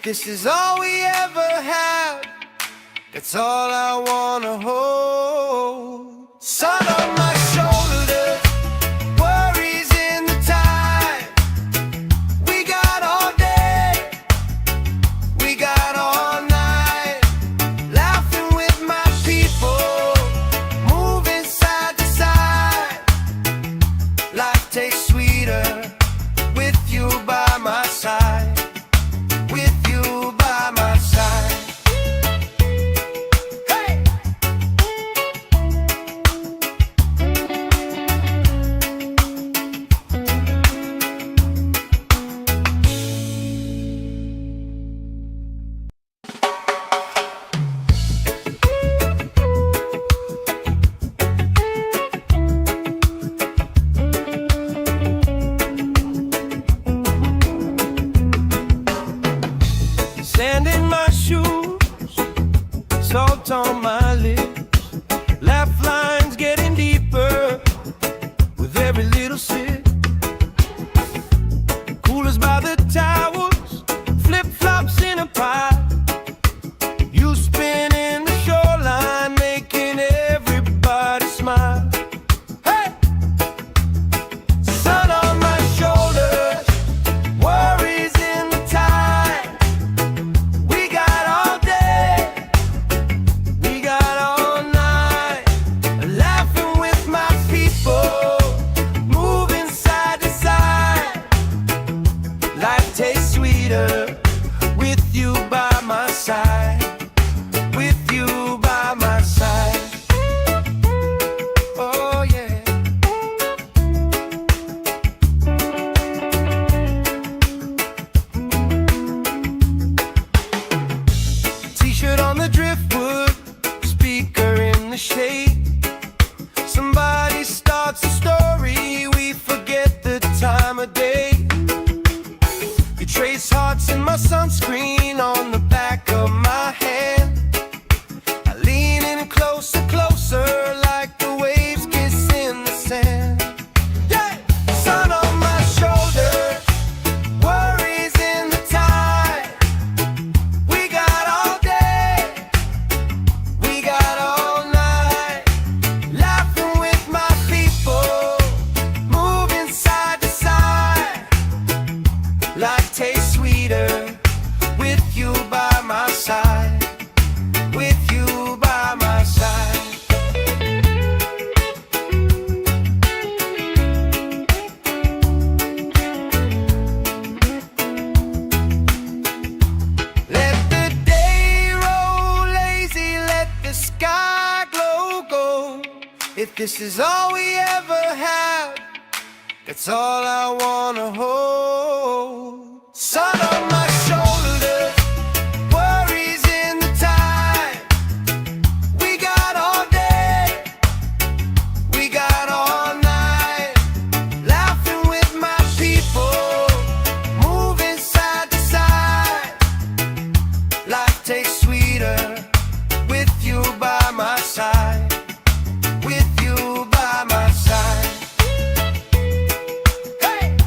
this is all we ever have, that's all I wanna hold. Sun on my shoulders, worries in the tide. We got all day, we got all night, laughing with my people, moving side to side. Life tastes sweeter with you by my side, with you by my side. Hey! Sand in my shoes, salt on my lips, laugh lines getting deeper with every little sip. Coolers by the towers, flip-flops in a pie. You spin in the shoreline, making everybody smile. Hey! Sun on my shoulders, worries in the tide. We got all day, we got all night, laughing with my people, moving side to side. Life tastes sweeter with you by my side, with you by my side. Oh yeah. T-shirt on the driftwood, speaker in the shade. Somebody starts a story, we forget the time of day. You trace hearts in my sunscreen on the back of my hand. I lean in closer, closer, like the waves kiss in the sand. Yeah! Sun on my shoulders, worries in the tide. We got all day, we got all night, laughing with my people, moving side to side. Life tastes sweeter with you by my side, with you by my side. Let the day roll lazy, let the sky glow gold. If this is all we ever have, that's all I wanna hold. Sun on my shoulders, worries in the tide. We got all day, we got all night, laughing with my people, moving side to side. Life tastes sweeter with you by my side, with you by my side. Hey!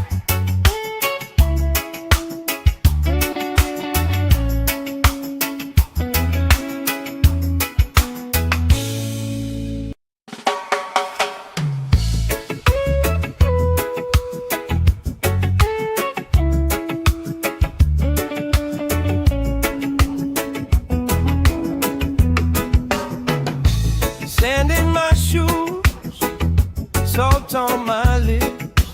Sand in my shoes, salt on my lips,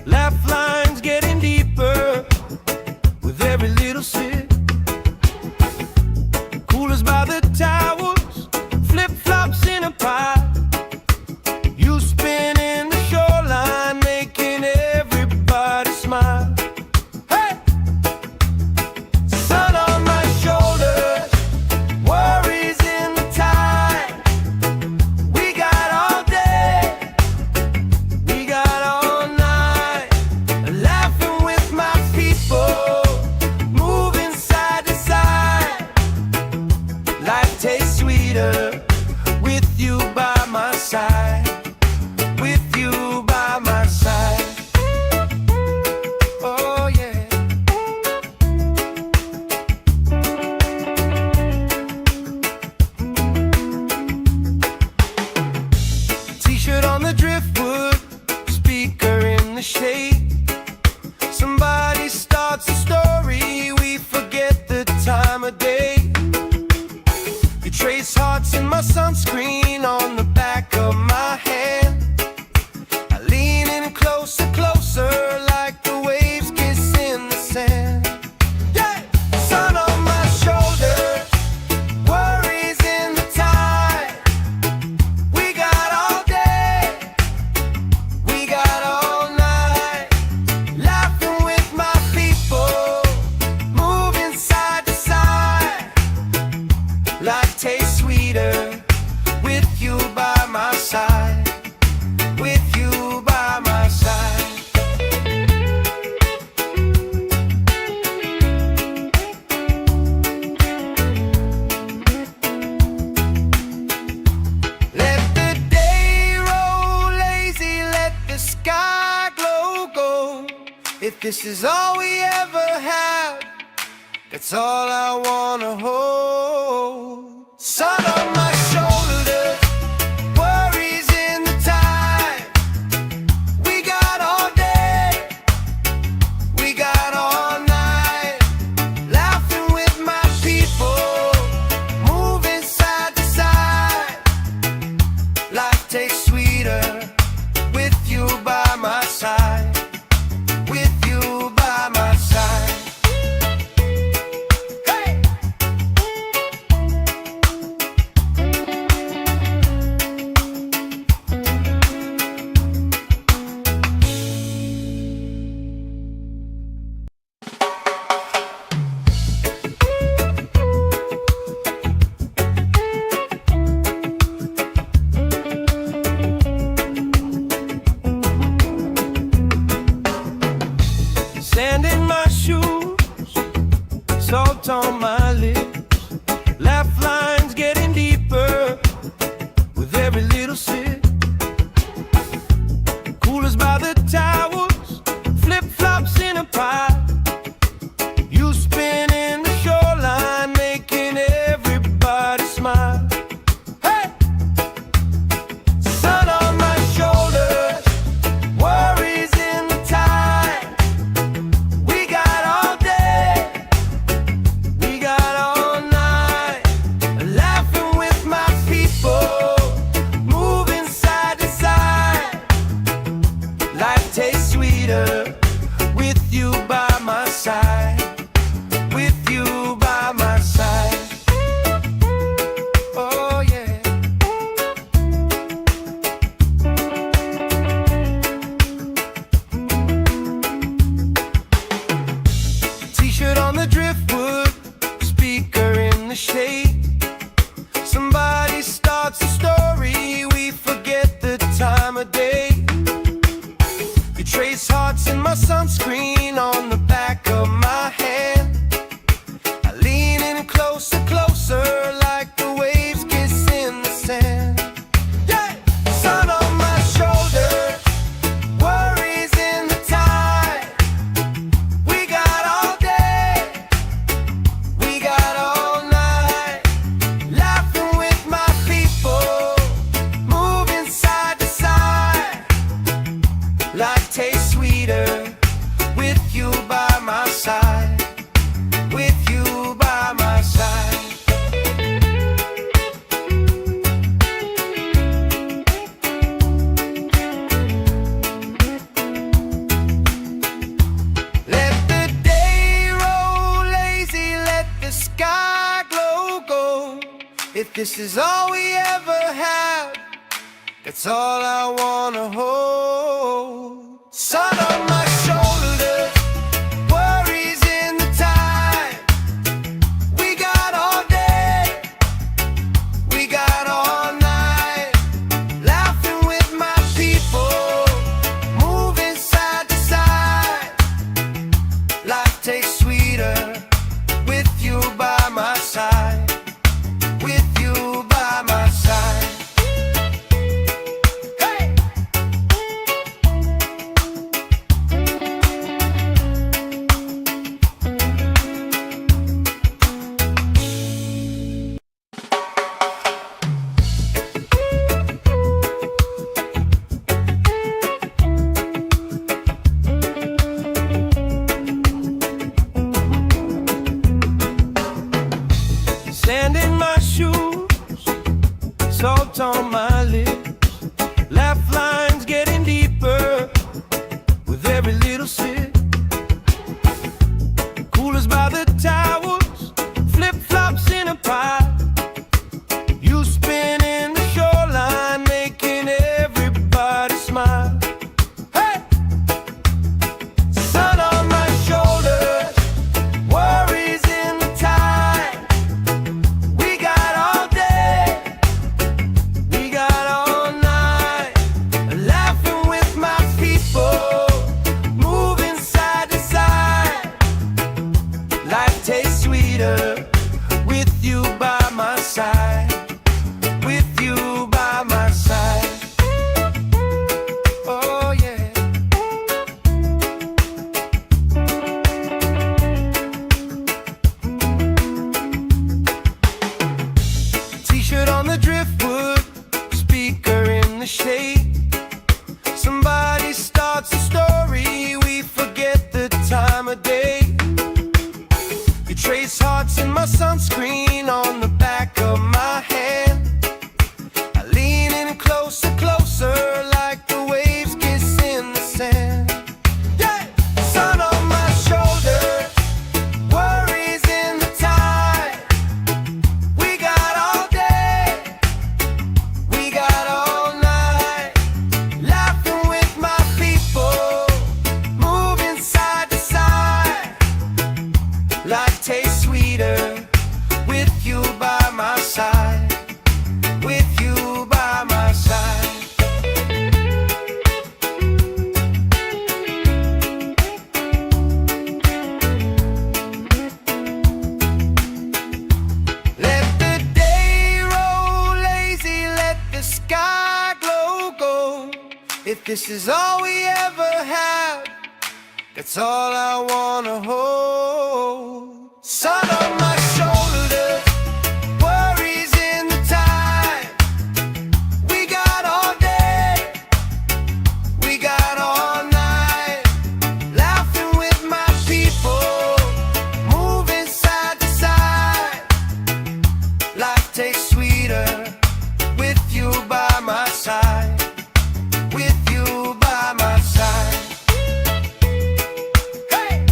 laugh lines getting deeper with every little sip. Coolers by the towers, flip-flops in a pie. You spin in the shoreline, making everybody smile. Hey! Sun on my shoulders, worries in the tide. We got all day, we got trace hearts in my sunscreen on the back of my hand. I lean in closer, closer, like the waves kiss in the sand. Yeah! Sun on my shoulders, worries in the tide. We got all day, we got all night, laughing with my people, moving side to side. Life tastes sweeter with you by my side, with you by my side. Let the day roll lazy, let the sky glow gold. If this is all we ever have, that's all I wanna hold. Sun on my shoulders, worries in the tide. We got all day, we got all night, laughing with my people, moving side to side. Life tastes sweeter with you by my side, with you by my side. Sand in my shoes, salt on my lips, laugh lines getting deeper with every little sip. Coolers by the towers, flip-flops in a pile. You spinning the shoreline, making everybody smile. Hey! Sun on my shoulders, worries in the tide. We got all day, we got all night, laughing with my people, moving side to side. Life tastes sweeter with you by my side, with you by my side. Oh yeah. T-shirt on the driftwood, speaker in the shade. Somebody starts a story, we forget the time of day. You trace hearts in my sunscreen on the back of my hand. I lean in closer, closer, like the waves kiss in the sand. Yeah! Sun on my shoulders, worries in the tide. We got all day, we got all night, laughing with my people, moving side to side. Life tastes sweeter with you by my side, with you by my side. Let the day roll lazy, let the sky glow gold. If this is all we ever have, that's all I wanna hold. Sun on my shoulders, worries in the tide. We got all day, we got all night, laughing with my people, moving side to side. Life tastes sweeter with you by my side, with you by my side. Hey! salt on my lips. Laugh lines getting deeper with every little sip. Coolers by the towers, flip-flops in a pile. You spin in the shoreline, making everybody smile. Hey! Sun on my shoulders, worries in the tide. We got all day, we got all night. Laughing with my people, moving side to side. Life tastes sweeter with you by my side. With you by my side. Oh yeah. T-shirt on the driftwood, speaker in the shade. Somebody starts a story, we forget the time of day. You trace hearts in my sunscreen on the back of my hand. I lean in closer, closer, like the waves kiss in the sand. Yeah! Sun on my shoulders, worries in the tide. We got all day, we got all night. Laughing with my people, moving side to side. Life tastes sweeter with you by my side. With you by my side. Let the day roll lazy, let the sky glow gold. If this is all we ever have, that's all I wanna hold. Sun on my shoulders, worries in the tide. We got all day, we got all night. Laughing with my people, moving side to side. Life tastes sweeter with you by my side. With you by my side. Hey!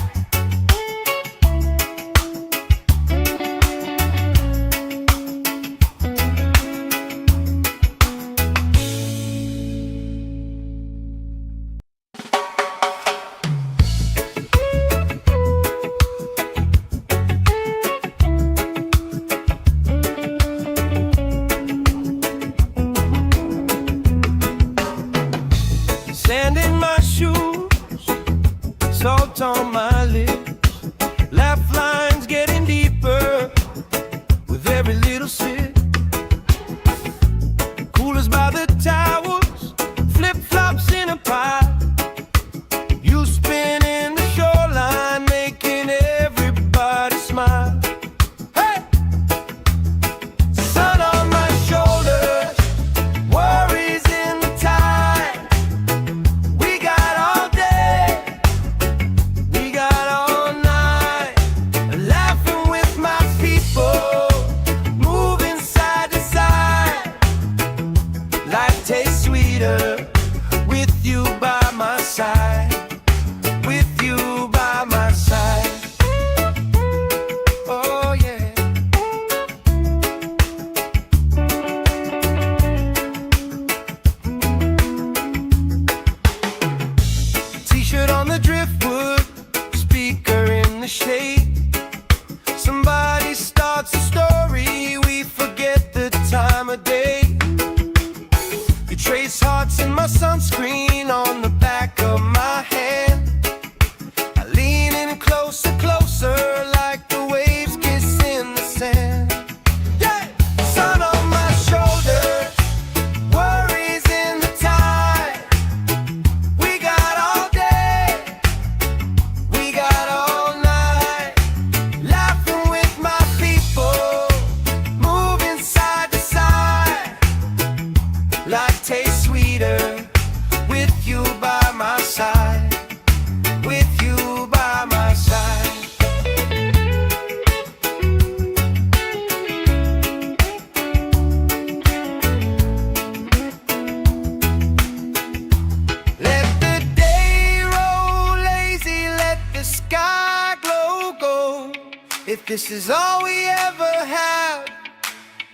If this is all we ever have,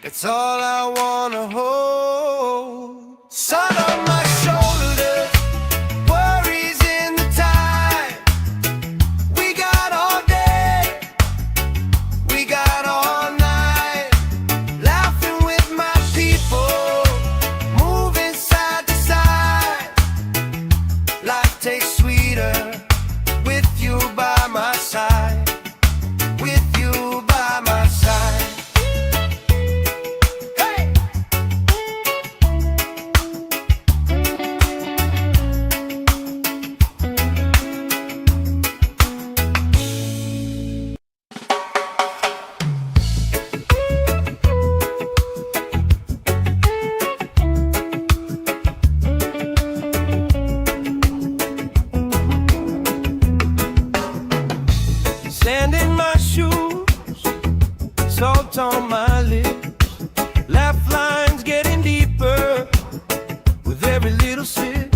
that's all I wanna hold. Sun on my shoulders, worries in the tide. We got all day, we got all night, laughing with my people, moving side to side. Life tastes sweeter with you by my side. With you by my side. Hey! Sand in my shoes, salt on my lips, laugh lines getting deeper with every little sip.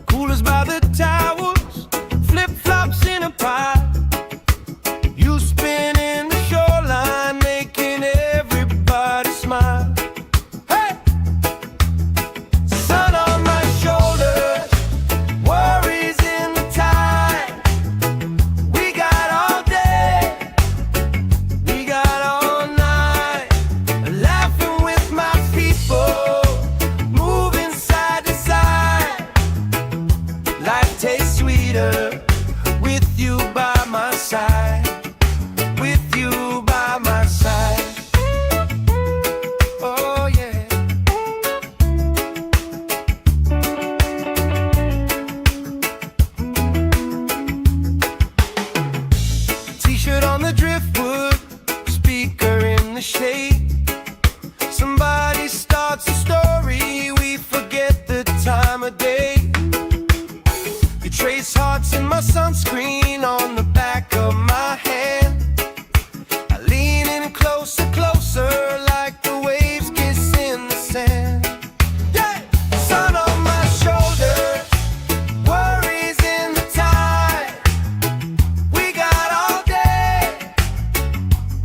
Coolers by the towers, flip-flops in a pile. You spin in the shoreline, making everybody smile. Hey! Sun on my shoulders, worries in the tide. We got all day, we got all night, laughing with my people, moving side to side. Life tastes sweeter with you by my side. With you by my side. Oh yeah. T-shirt on the driftwood, speaker in the shade. Somebody starts a story, we forget the time of day. You trace hearts in my sunscreen on the back of my hand. I lean in closer, closer, like the waves kiss in the sand. Yeah! Sun on my shoulders, worries in the tide. We got all day,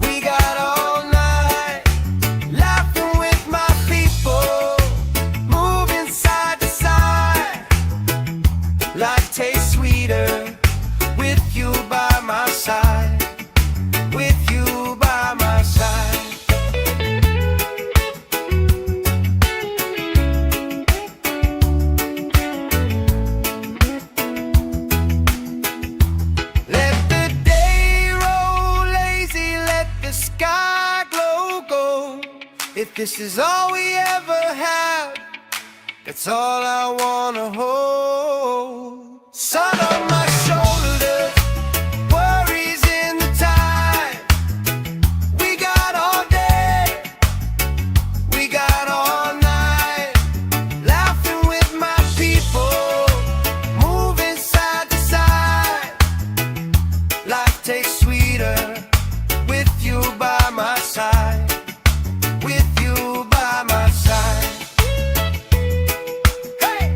we got all night, laughing with my people, moving side to side. Life tastes sweeter with you by my side. With you by my side. Let the day roll lazy, let the sky glow gold. If this is all we ever have, that's all I wanna hold. Sun on my shoulders, worries in the tide. We got all day, we got all night, laughing with my people, moving side to side. Life tastes sweeter with you by my side. With you by my side. Hey!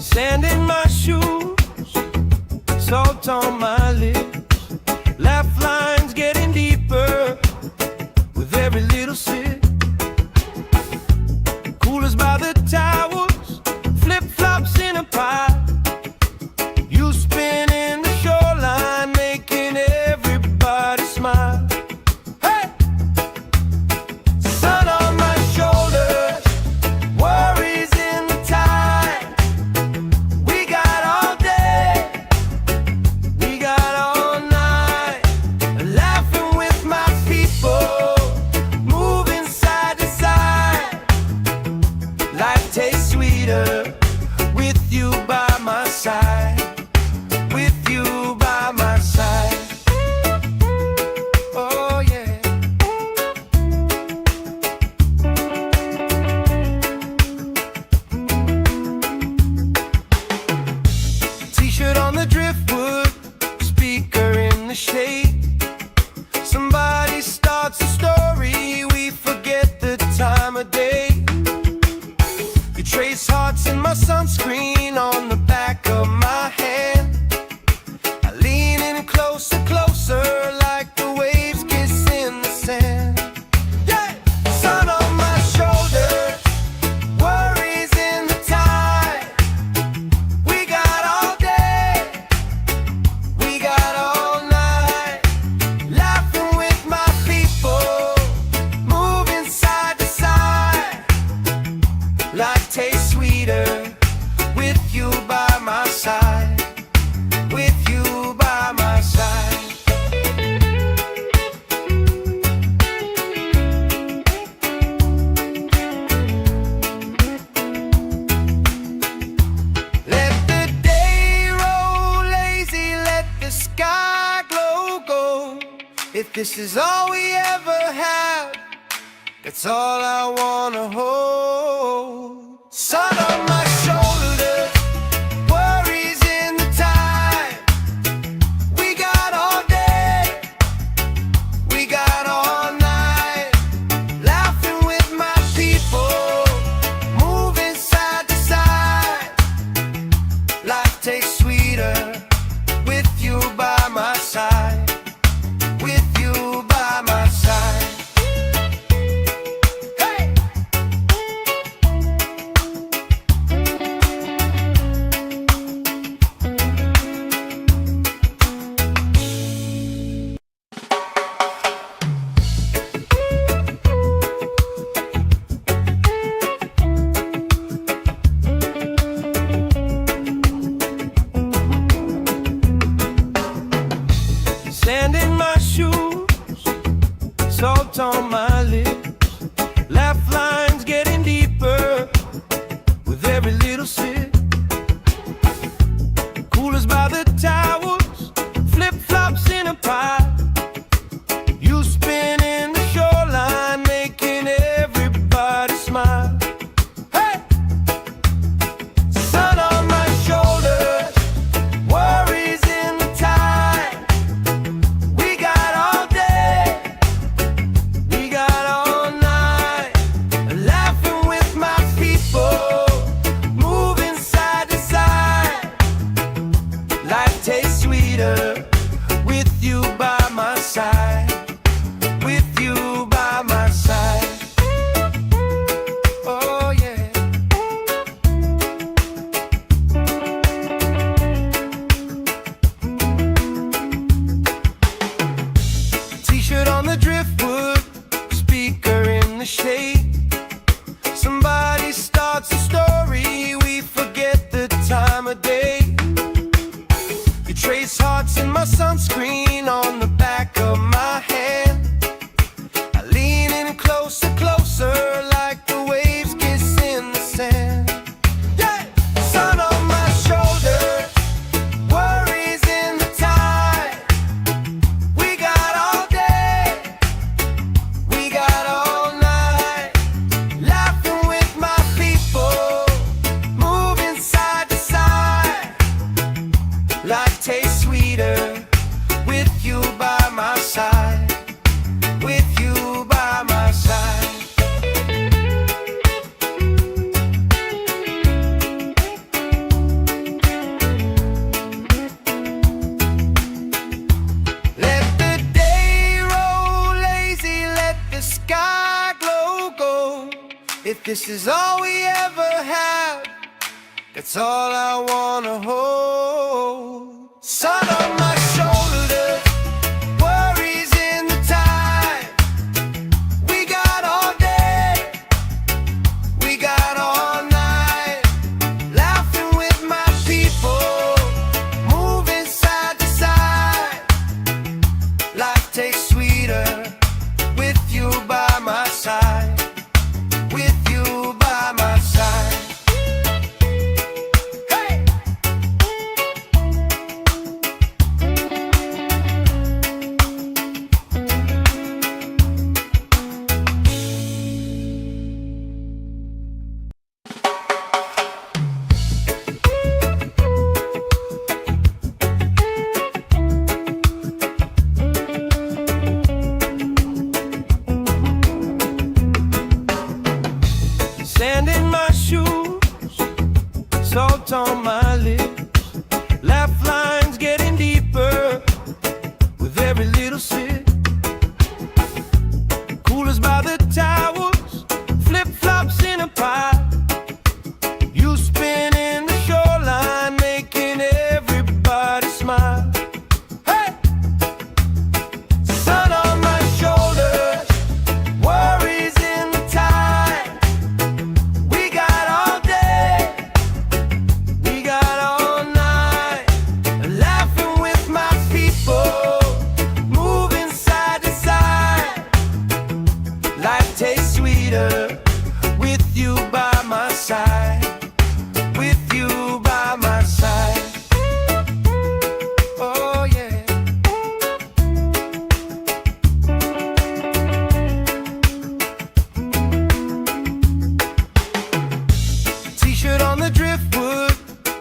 Sand in my shoes, salt on my lips, laugh lines getting deeper with every little sip. Coolers by the towers, flip-flops in a pile. You spin in the shoreline, making everybody smile. Hey! Sun on my shoulders, worries in the tide. We got all day, we the shade. Somebody starts a story, we forget the time of day. You trace hearts in my sunscreen on the back of my hand. I lean in closer, closer, like the waves kiss in the sand. Yeah! Sun on my shoulders, worries in the tide. We got all day, we got all night, laughing with my people, moving side to side. Life tastes sweeter with you by my side, with you by my side. Let the day roll lazy, let the sky glow gold. If this is all we ever have, that's all I wanna hold. Sun on my shoulders, worries in the tide. We got all day, we got all night, laughing with my people, moving side to side. Life tastes sweeter with you by my side, with you by my side. Sand in my shoes, salt on my lips, laugh lines getting deeper with every little sip. Coolers by the towers, flip-flops in a pile. You spin in the shoreline, making everybody smile. Hey! Sun on my shoulders, worries in the tide. We got all day, we got all night, laughing with my people, moving side to side. Life tastes sweeter with you by my side, with you by my side. Oh yeah. T-shirt on the driftwood, speaker in the shade. Somebody starts a story, we forget the time of day. You trace hearts in my sunscreen on the back of my hand. I lean in closer, closer, like the waves kiss in the sand. Yeah! Sun on my shoulders, worries in the tide. We got all day, we got all night, laughing with my people, moving side to side. Life tastes sweeter with you by my side, with you by my side. Let the day roll lazy, let the sky glow gold. If this is all we ever have, that's all I wanna hold. Sun on my shoulders, worries in the tide. We got all day, we got all night, laughing with my people, moving side to side. Life tastes sweeter with you by my side, with you by my side. Hey! salt on my lips, laugh lines getting deeper with every little sip. Coolers by the towers, flip-flops in a pie. You spin in the shoreline, making everybody smile. Hey! Sun on my shoulders, worries in the tide. We got all day, we got all night, laughing with my people, moving side to side. Life tastes sweeter with you by my side. With you by my side. Oh yeah. T-shirt on the driftwood,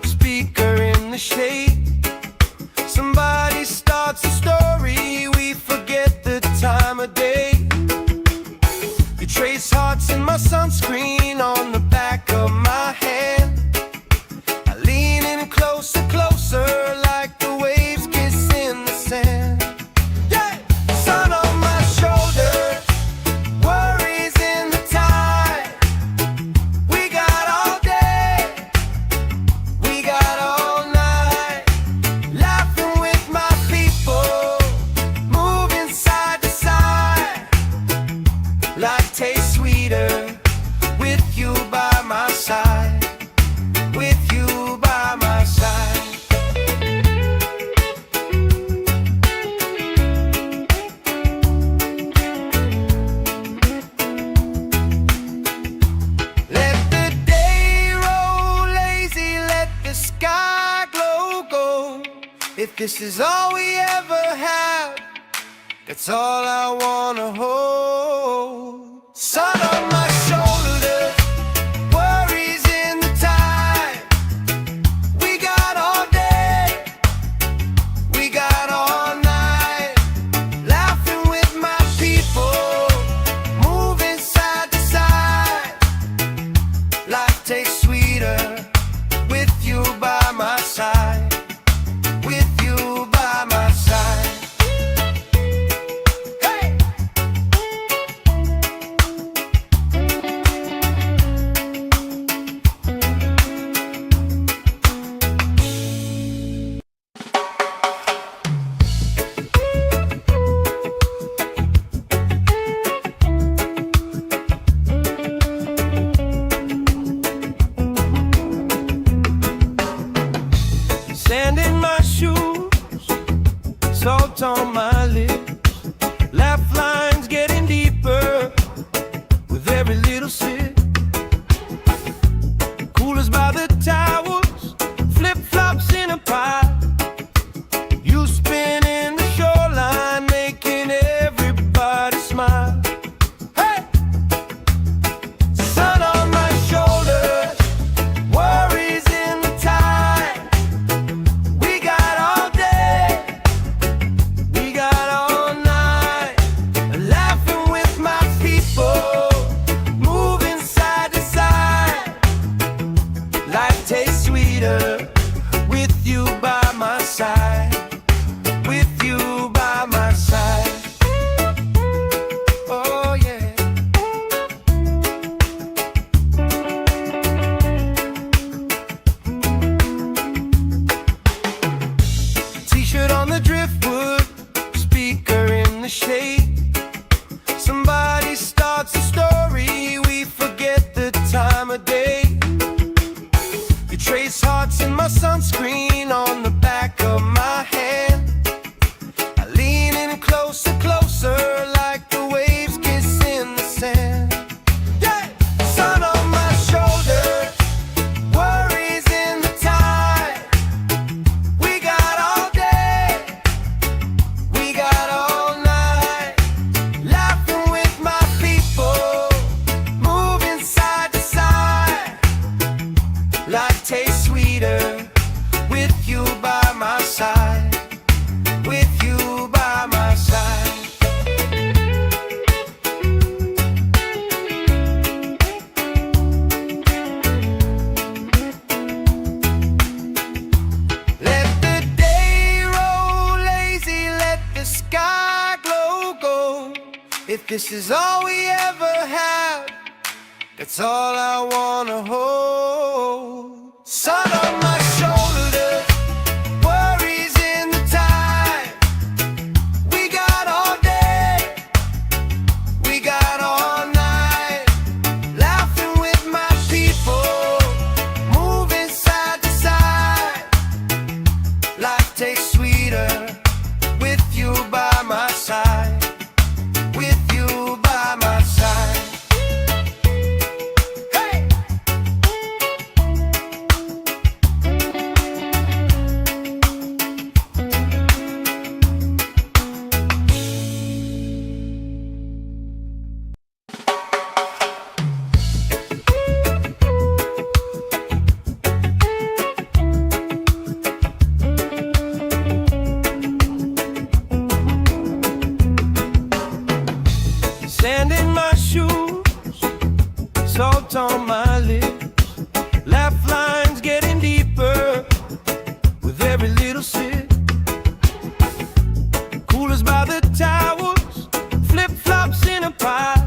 speaker in the shade. Somebody starts a story, we forget the time of day. You trace hearts in my sunscreen on the back of my hand. Closer, closer, like the waves kiss in the sand. Yeah! Sun on my shoulders, worries in the tide. We got all day, we got all night, laughing with my people, moving side to side. Life tastes sweeter with you by my side. With you by my side. Let the day roll lazy, let the sky glow gold. If this is all we ever have, that's all I wanna hold. Sun on my shoulders, worries in the tide. We got all day, we got all night, laughing with my people, moving side to side. Life tastes sweeter with you by my side. With you by my side. Hey! Sand in my shoes, salt on my lips, laugh lines getting deeper with every little sip. Coolers by the towers, flip-flops in a pie. You spin in the shoreline, making everybody smile. Hey! Sun on my shoulders, worries in the tide. We got all day, we got all night, laughing with my people, moving side to side. Life tastes sweeter with you by my side. With you by my side. Oh yeah. T-shirt on the driftwood, speaker in the shade. Somebody starts a story, we forget the time of day. You trace hearts in my sunscreen on the back of my hand. I lean in closer, closer, like the waves kiss in the sand. Yeah! Sun on my shoulders, worries in the tide. We got all day, we got all night, laughing with my people, moving side to side. Life tastes sweeter with you If this is all we ever have, that's all I wanna hold. Sun on my shoulders, worries in the tide. We got all day, we got all night, laughing with my people, moving side to side. Life tastes sweeter with you by my side, with you by my side. Hey! Sand in my shoes, salt on my lips, laugh lines getting deeper with every little sip. Coolers by the towers, flip-flops in a pie.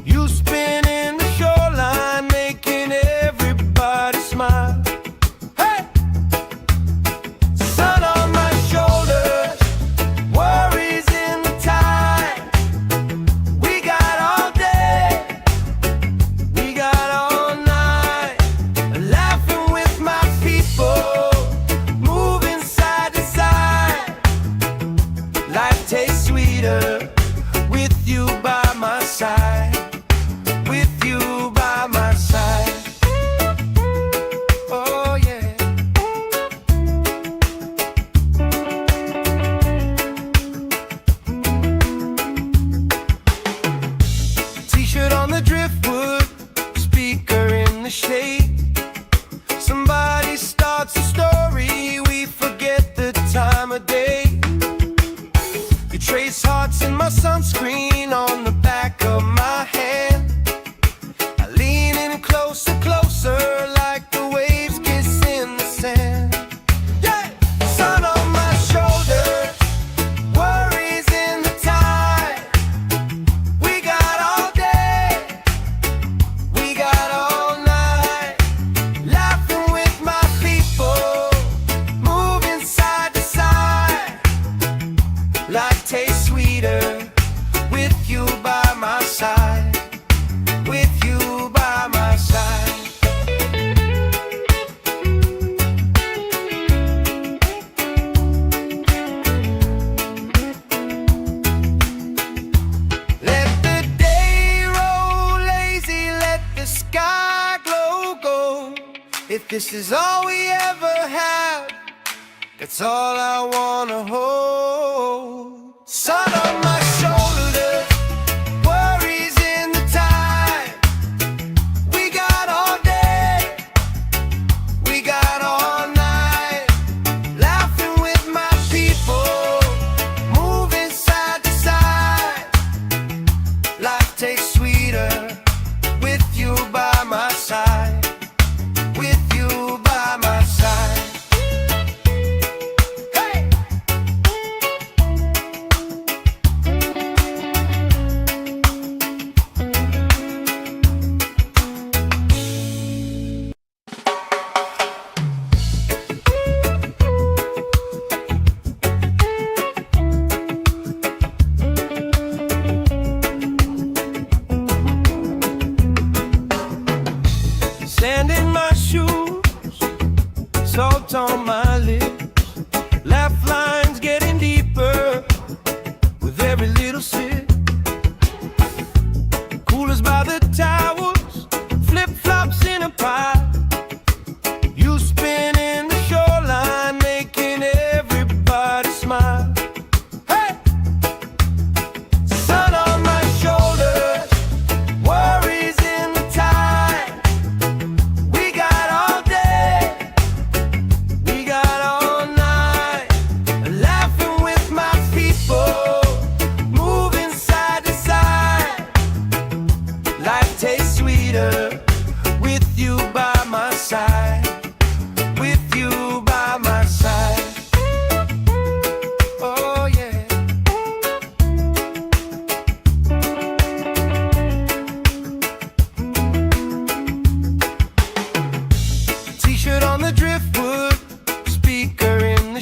You spin in the shoreline, making everybody smile. Hey! Sun on my shoulders, worries in the tide. We got all day, we got all night, laughing with my people, moving side to side. Life tastes sweeter with you by my side, with you by my side. Oh yeah. T-shirt on the driftwood, speaker in the shade. Somebody starts a story, we forget the time of day. You trace hearts in my sunscreen on the back of my hand. I lean in closer, closer, like the waves kiss in the sand. Yeah! Sun on my shoulders, worries in the tide. We got all day, we got all night, laughing with my people, moving side to side. Life tastes sweeter with you by my side, with you by my side. Let the day roll lazy, let the sky glow gold. If this is all we ever have, that's all I wanna hold. Sun on my shoulders, worries in the tide. We got all day, we got all night, laughing with my people, moving side to side. Life tastes sweeter with you by my side, with you by my side. Hey! Sand in my shoes, salt on my lips, laugh lines getting deeper with every little sip. Coolers by the towers, flip-flops in a pie. You spin in the shoreline, making everybody smile. Hey! Sun on my shoulders, worries in the tide. We got all day, we got all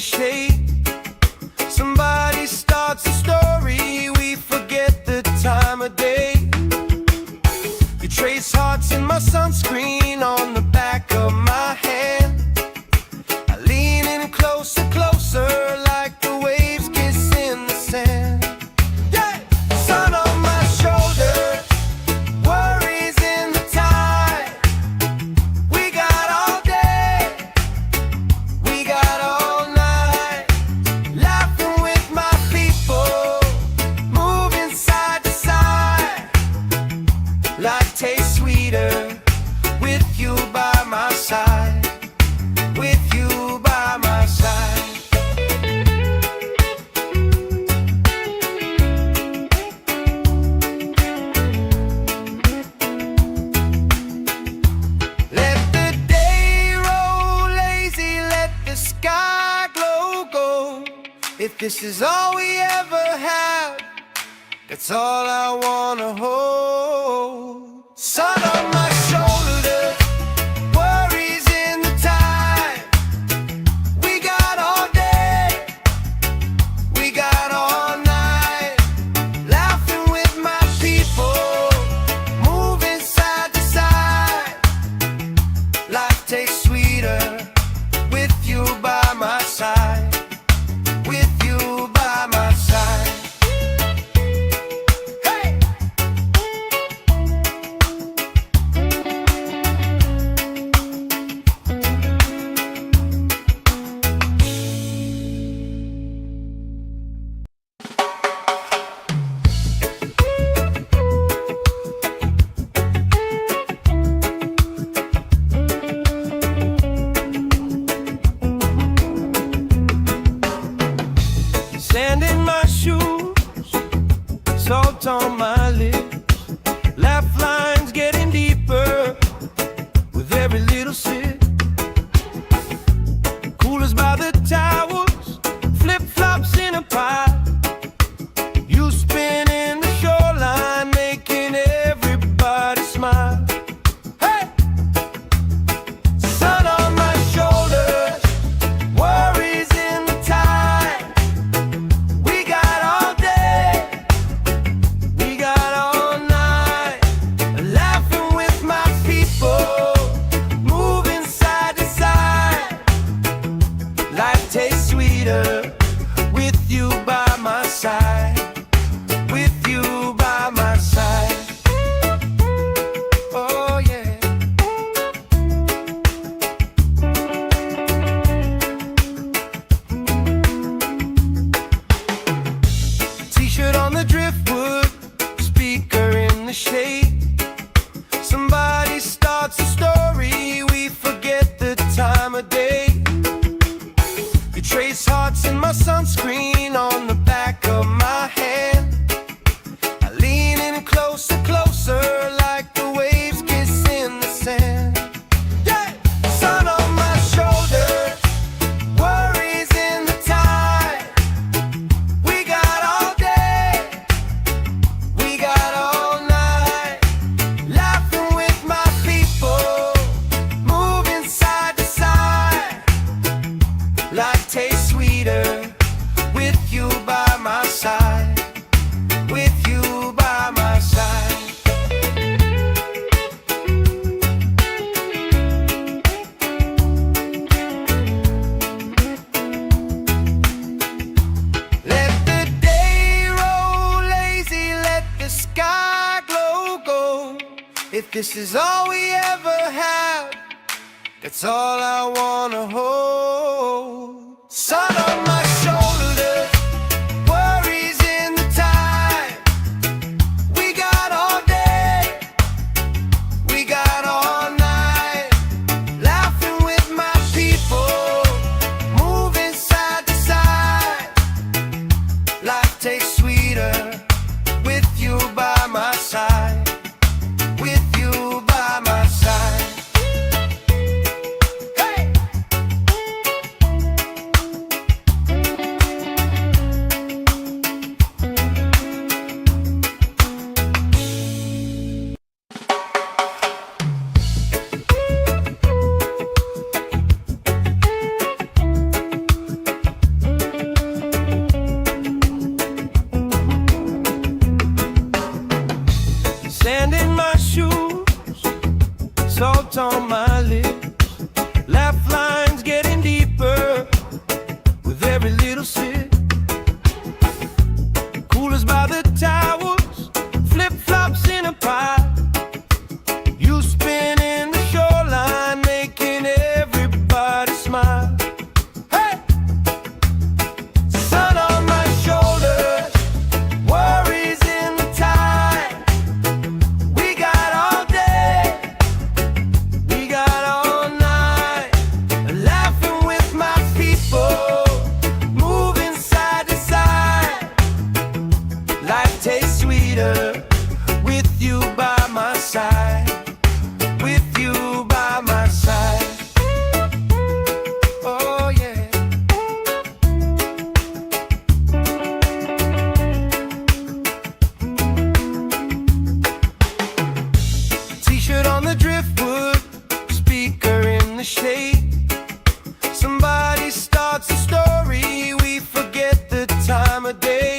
the shade. Somebody starts a story, we forget the time of day. You trace hearts in my sunscreen on the back of my hand. I lean in closer, closer, like the waves kiss in the sand. Yeah! Sun on my shoulders, worries in the tide. We got all day, we got all night, laughing with my people, moving side to side. Life tastes sweeter with you by my side, with you by my side. Let the day roll lazy, let the sky glow gold. If this is all we ever have, that's all I wanna hold. Sun on my shoulders, worries in the tide. We got all day, we got all night, laughing with my people, moving side to side. Life tastes sweeter with you by my side, with you by my side. Hey! Sand in my shoes, salt on my lips, laugh lines getting deeper with every little sip. Coolers by the towels, flip-flops in a pile. You spinning the shoreline, making everybody smile. Hey! Sun on my shoulders, worries in the tide. We got all day, we got all night, laughing with my people, moving side to side. Life tastes sweeter with you by my side, with you by my side. Oh yeah. T-shirt on the driftwood, speaker in the shade. Somebody starts a story, we forget the time of day. You trace hearts in my sunscreen on the back of my hand. I lean in closer, closer, like the waves kiss in the sand. Yeah! Sun on my shoulders, worries in the tide. We got all day, we got all night, laughing with my people, moving side to side. Life tastes sweeter with you by my side, with you by my side. Let the day roll lazy, let the sky glow gold. If this is all we ever have, that's all I wanna hold. Sun on my shoulders, worries in the tide. We got all day, we got all night, laughing with my people, moving side to side. Life tastes sweeter with you by my side, with you by my side. Hey! Somebody starts a story, we forget the time of day.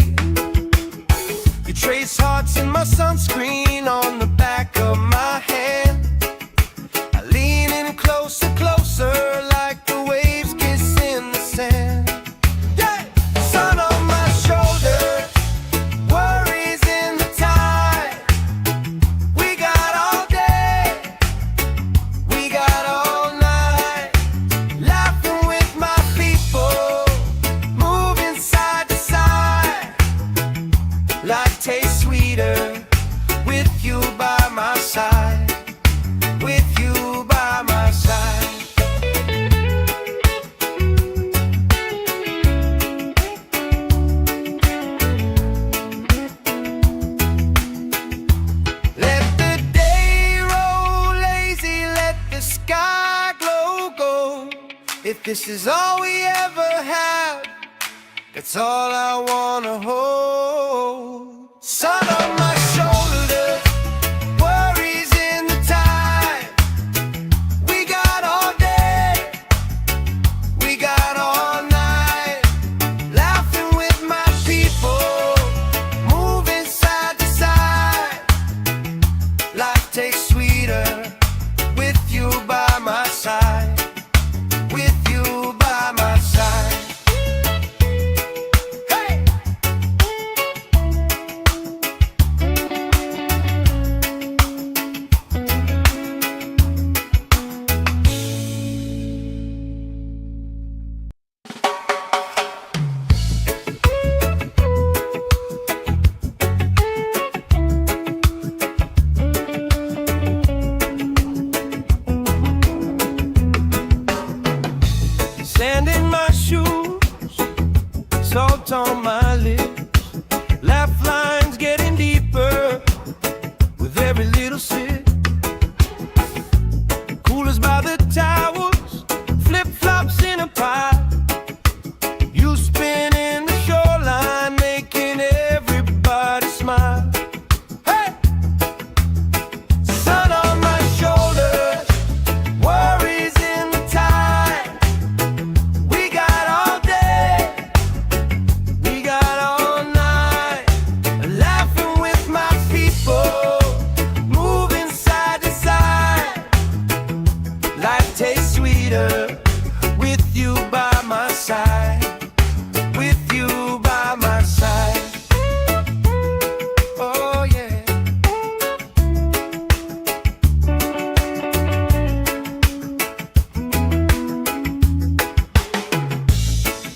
You trace hearts in my sunscreen on the back of my hand. I lean in closer, closer, like the waves kiss in the sand. Yeah! Sun on my shoulder, worries in the tide. We got all day, we got all night, laughing with my people, moving side to side. Life tastes sweeter with you by my side, with you by my side. Let the day roll lazy, let the sky glow gold. If this is all we ever have, that's all I wanna hold. Sun on my shoulders, worries in the tide. We got all day, we got all night, laughing with my people, moving side to side. Life tastes sweeter with you by my side, with you by my side. Hey! Sand in my shoes, salt on my lips, laugh lines getting deeper with every little sip. Coolers by the towers, flip-flops in a pile. You spin in the shoreline, making everybody smile. Hey! Sun on my shoulders, worries in the tide. We got all day, we got all night, laughing with my people, moving side to side. Life tastes sweeter with you by my side, with you by my side. Oh yeah.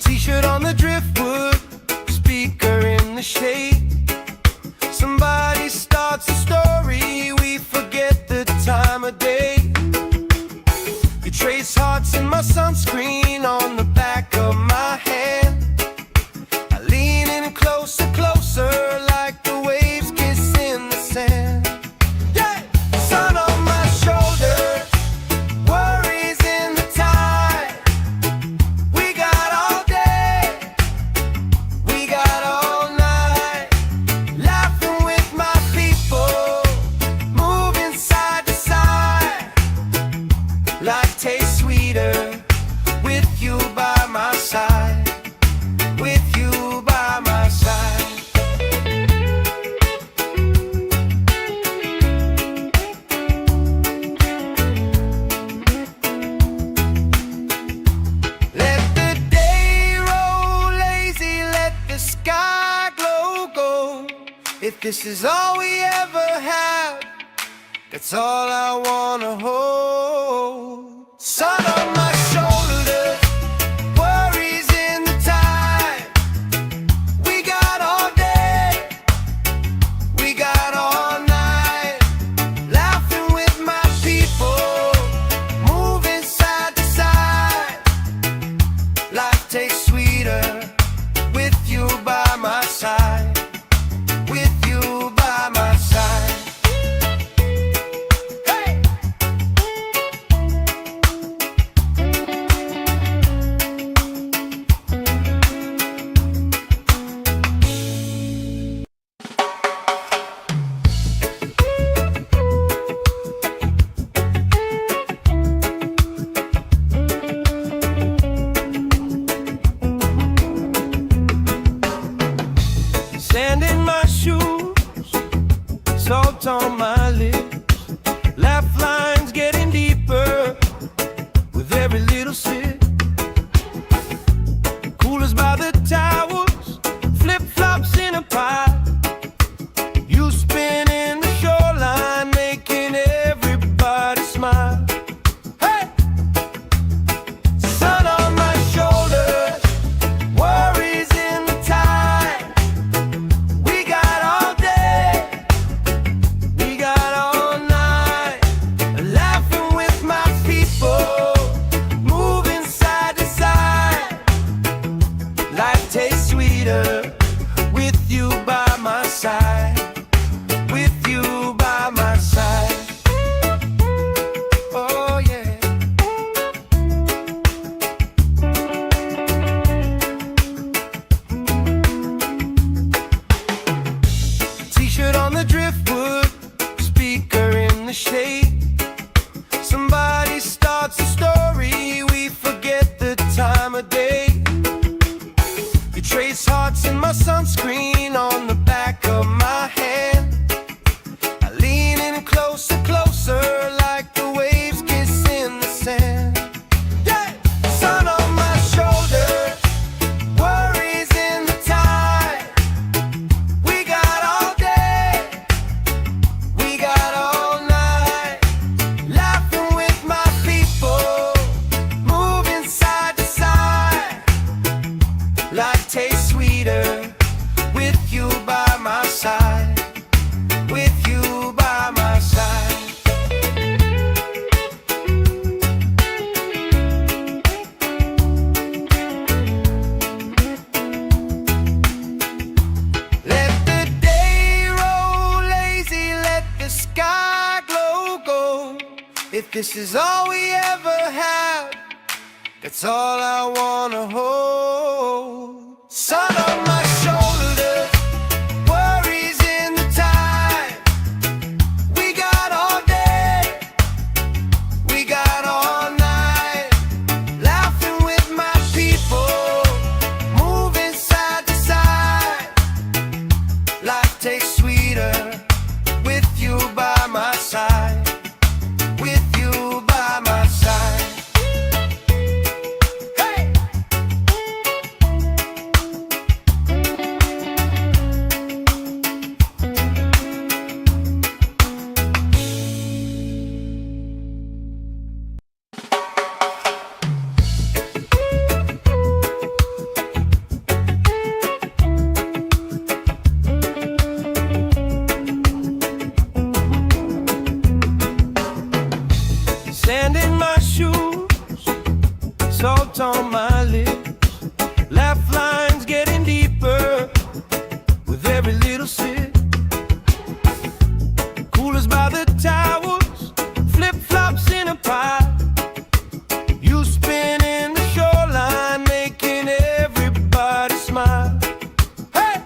T-shirt on the driftwood, speaker in the shade. Somebody starts a story, we forget the time of day. You trace hearts in my sunscreen on the back of my hand. I lean in closer, closer, like the waves kiss in the sand. Yeah! Sun on my shoulders, worries in the tide. We got all day, we got all night, laughing with my people, moving side to side. Life tastes sweeter with you by my side, with you by my side. Let the day roll lazy, let the sky glow gold. If this is all we ever have, that's all I wanna hold. Sun on my shoulders, worries in the tide. We got all day, we got all night, laughing with my people, moving side to side. Life tastes sweeter with you by my side, with you by my side. Hey! this is all we ever have, that's all I wanna hold. Sun on my shoulders, worries in the tide. We got all day, we got all night, laughing with my people, moving side to side. Life tastes sweeter with you by my side, with you by my side. Hey! Sand in my shoes, salt on my lips, laugh lines getting deeper with every little sip. Coolers by the towers, flip-flops in a pile. You spinning the shoreline, making everybody smile. Hey!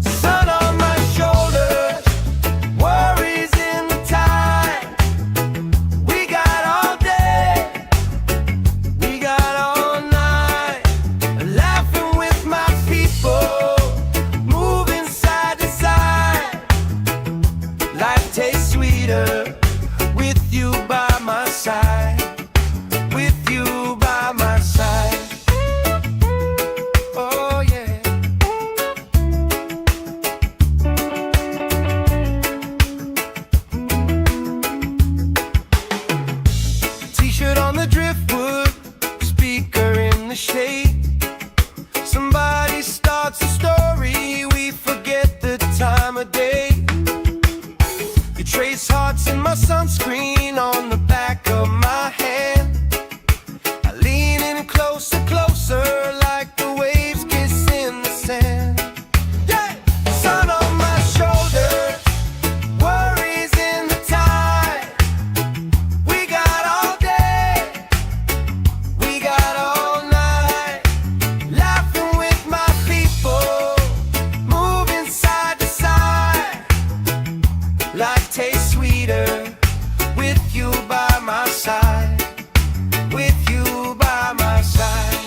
Sun on my shoulders, worries in the tide. We got all day, we got all night, laughing with my people, moving side to side. Life tastes sweeter with you by my side, with you by my side. Oh yeah. T-shirt on the driftwood, speaker in the shade. Somebody starts a story, we forget the time of day. You trace hearts in my sunscreen on the back of my hand. I lean in closer, closer, like the waves kiss in the sand. Yeah! Sun on my shoulders, worries in the tide. We got all day, we got all night, laughing with my people, moving side to side. Life tastes sweeter with you by my side, with you by my side.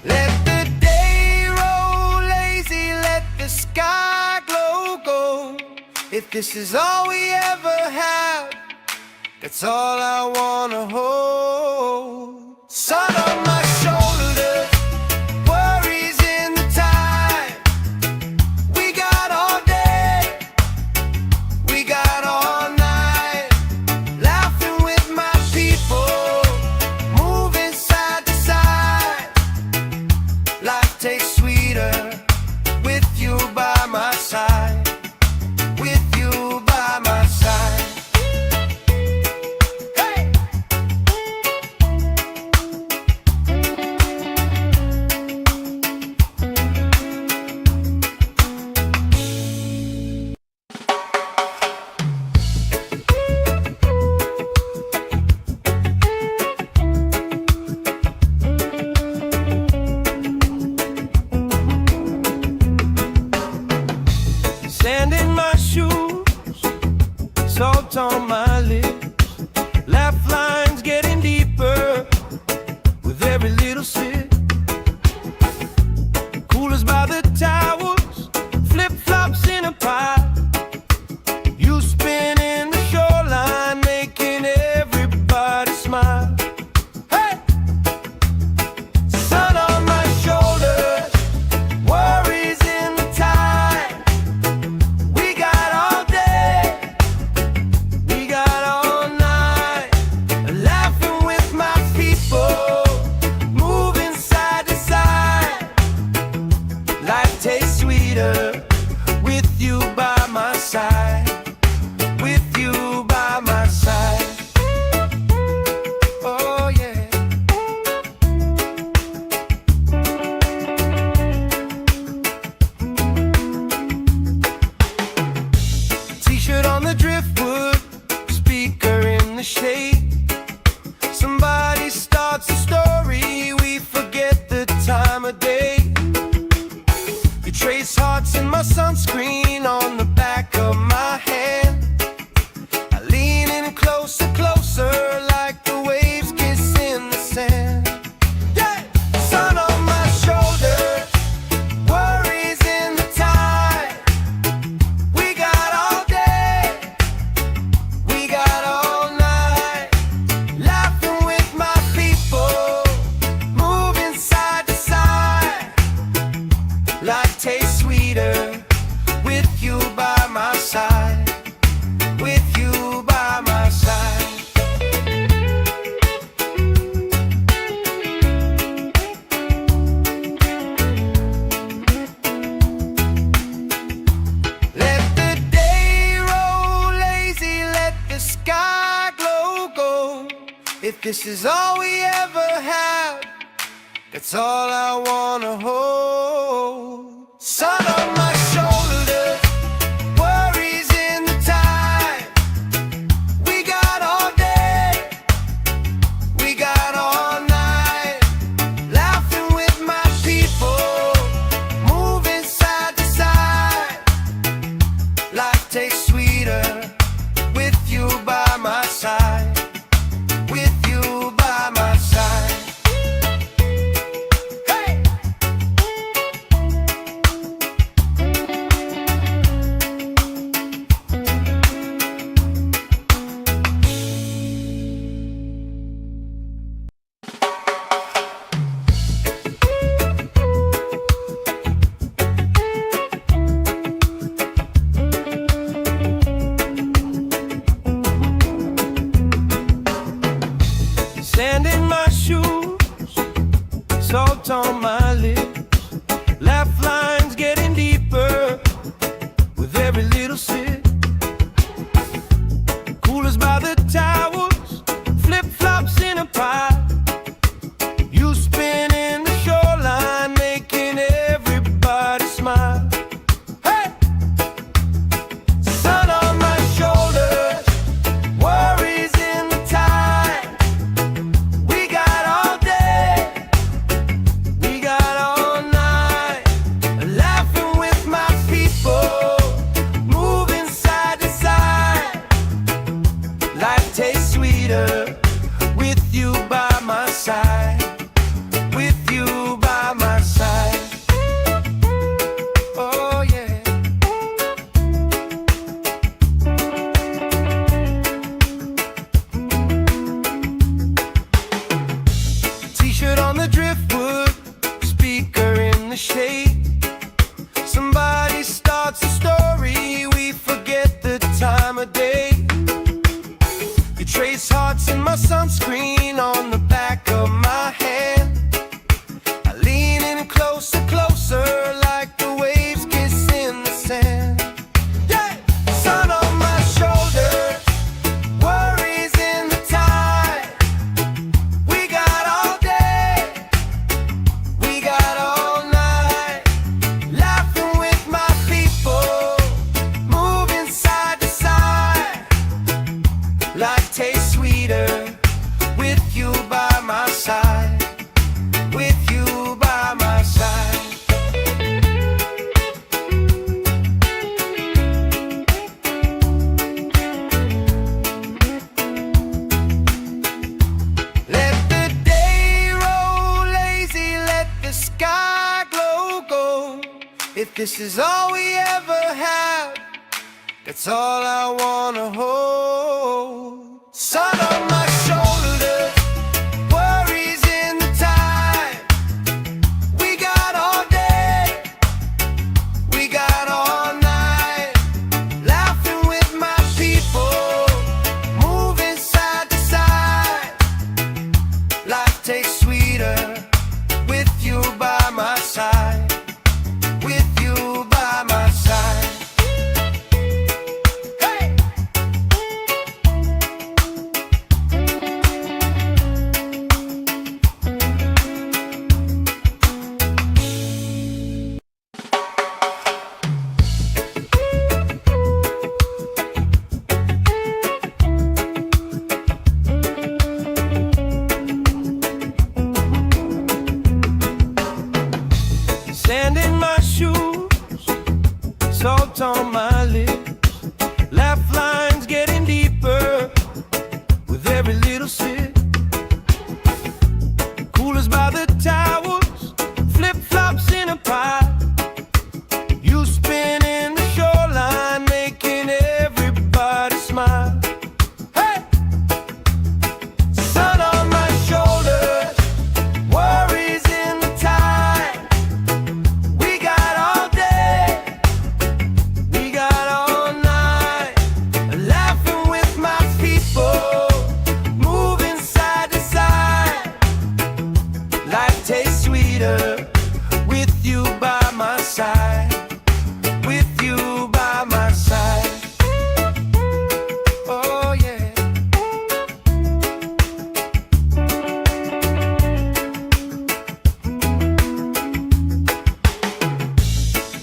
Let the day roll lazy, let the sky glow gold. If this is all we ever have, that's all I wanna hold. Sun on my shoulders, worries in the tide. We got all day, we got all night, laughing with my people, moving side to side. Life tastes sweeter with you by my side, with you by my side. Hey! Sand in my shoes, salt on my lips, laugh lines getting deeper with every little sip. Coolers by the towers, flip-flops in a pile. You spinning the shoreline, making everybody smile. Hey! Sun on my shoulders, worries in the tide. We got all day, we got all night, laughing with my people, moving side to side. Life tastes sweeter with you by my side, with you by my side. Oh yeah. hearts in my sunscreen on the back of my hand. I lean in closer, closer, like the waves kiss in the sand. Yeah! Sun on my shoulder, worries in the tide. We got all day, we got all night, laughing with my people, moving side to side. Life tastes sweeter with you by my side, with you by my side. Let the day roll lazy, let the sky glow gold. If this is all we ever have, that's all I wanna hold. Sun on my shoulder, worries in the tide. We got all day, we got all night, laughing with my people, moving side to side. Life tastes sweeter with you by my side, with you by my side. Sand in my shoes, salt on my lips, laugh lines getting deeper with every little sip. Coolers by the towers, flip-flops in a pile. You spin in the shoreline, making everybody smile. Hey! Sun on my shoulders, worries in the tide. We got all day, we got all night, laughing with my people, moving side to side. Life tastes sweeter with you by my side, with you by my side. Oh yeah. T-shirt on the driftwood, speaker in the shade. Somebody starts a story, we forget the time of day. You trace hearts in my sunscreen on the back of my hand. I lean in closer, closer, like the waves kiss in the sand. Yeah! Sun on my shoulder, worries in the tide. We got all day, we got all night, laughing with my people, moving side to side. Life tastes sweeter with you by my side, with you by my side. Let the day roll lazy, let the sky glow gold. If this is all we ever have, that's all I wanna hold. Sun on my shoulders, worries in the tide. We got all day, we got all night, laughing with my people, moving side to side. Life tastes sweeter with you by my side, with you by my side. Hey! salt on my lips, laugh lines getting deeper with every little sip. Coolers by the towers, flip-flops in a pie. You spin in the shoreline, making everybody smile. Hey! Sun on my shoulders, worries in the tide. We got all day, we got all night, laughing with my people, moving side to side. Life tastes sweeter with you by my side. With you by my side. Oh yeah.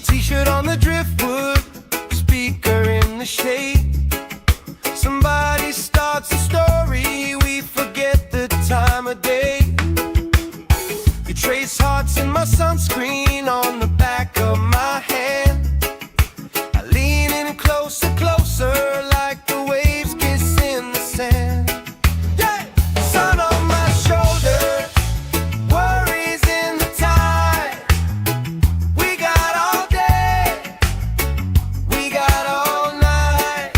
T-shirt on the driftwood, speaker in the shade. Somebody starts a story, we forget the time of day. You trace hearts in my sunscreen on the back of my hand. I lean in closer, closer, like the waves kiss in the sand. Yeah! Sun on my shoulders, worries in the tide. We got all day, we got all night,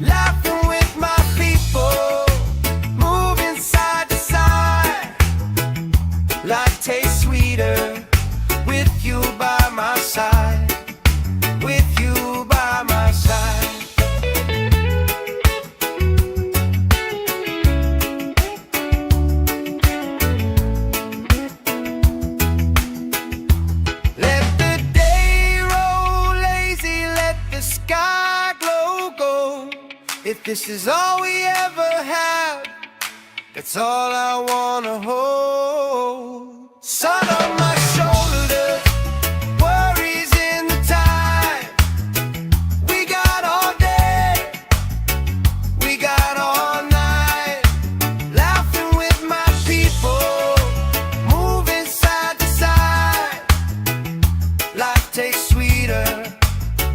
laughing with my people, moving side to side. Life tastes sweeter with you by my side. With you by my side. Let the day roll lazy, let the sky glow gold. If this is all we ever have, that's all I wanna hold. Sun on my shoulders, worries in the tide. We got all day, we got all night, laughing with my people, moving side to side. Life tastes sweeter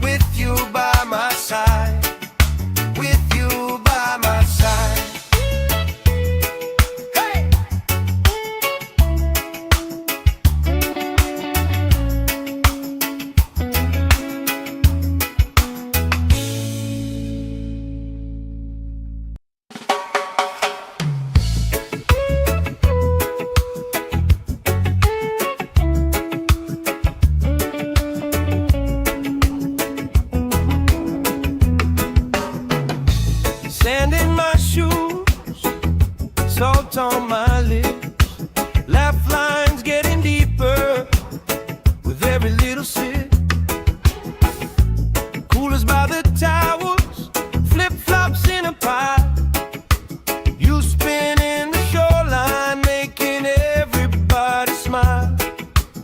with you by my side. With you by my side. Hey! Sand in my shoes, salt on my lips, laugh lines getting deeper with every little sip. Coolers by the towers, flip-flops in a pie. You spin in the shoreline, making everybody smile.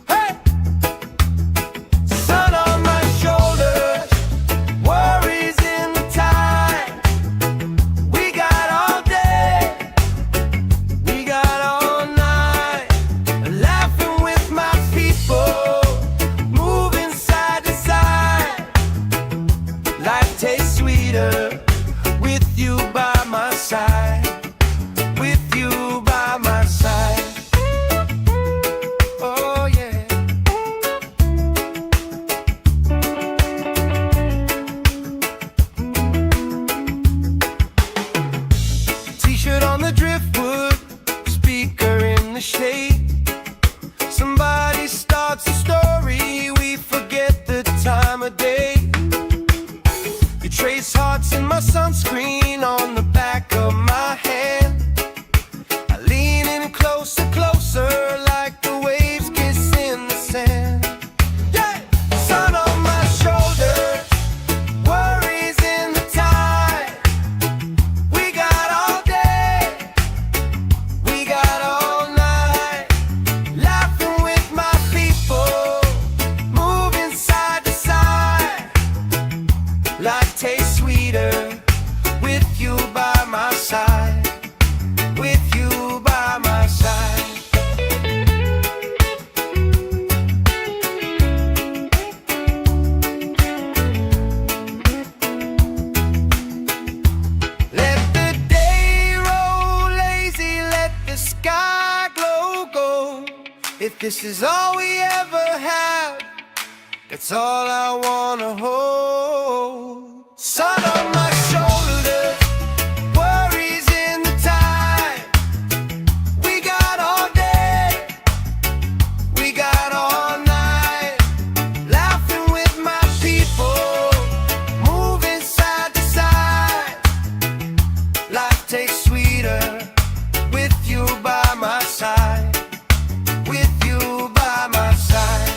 Hey! Sun on my shoulders, worries in the tide. We got all day, we got all night, laughing with my people, moving side to side. Life tastes sweeter with you by my side. With you by my side. Oh yeah. T-shirt on the driftwood, speaker in the shade. Somebody starts a story, we forget the time of day. You trace hearts in my sunscreen on the back of my hand. I lean in closer, closer, like the waves kiss in the sand. Yeah! Sun on my shoulders, worries in the tide. We got all day, we got all night, laughing with my people, moving side to side. Life tastes sweeter with you by my side. With you by my side. this is all we ever had, that's all I wanna hold. Sun on my shoulders, worries in the tide. We got all day, we got all night, laughing with my people, moving side to side. Life tastes sweeter with you by my side. With you by my side.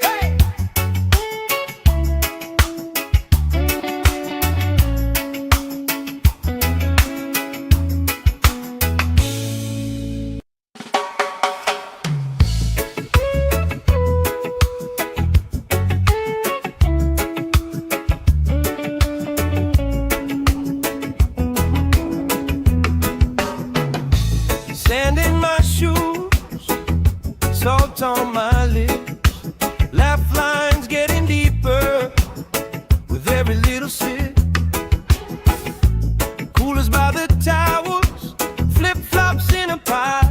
Hey! Sand in my shoes, salt on my lips, laugh lines getting deeper with every little sip. Coolers by the towers, flip-flops in a pie.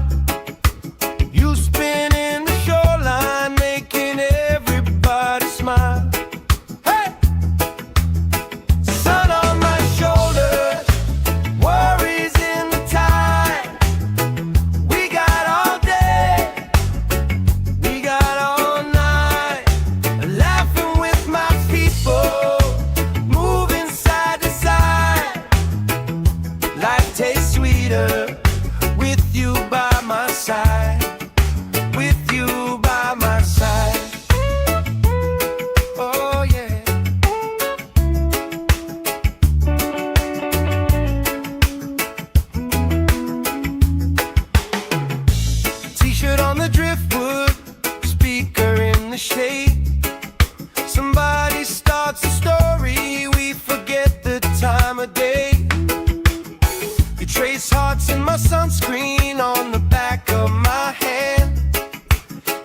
You spin in the shoreline, making everybody smile. Hey! Sun on my shoulders, worries in the tide. We got all day, we got all night, laughing with my people, moving side to side. Life tastes sweeter with you by my side. With you by my side. Oh yeah. T-shirt on the driftwood, speaker in the shade. Somebody starts a story, we forget the time of day. You trace hearts in my sunscreen on the back of my hand.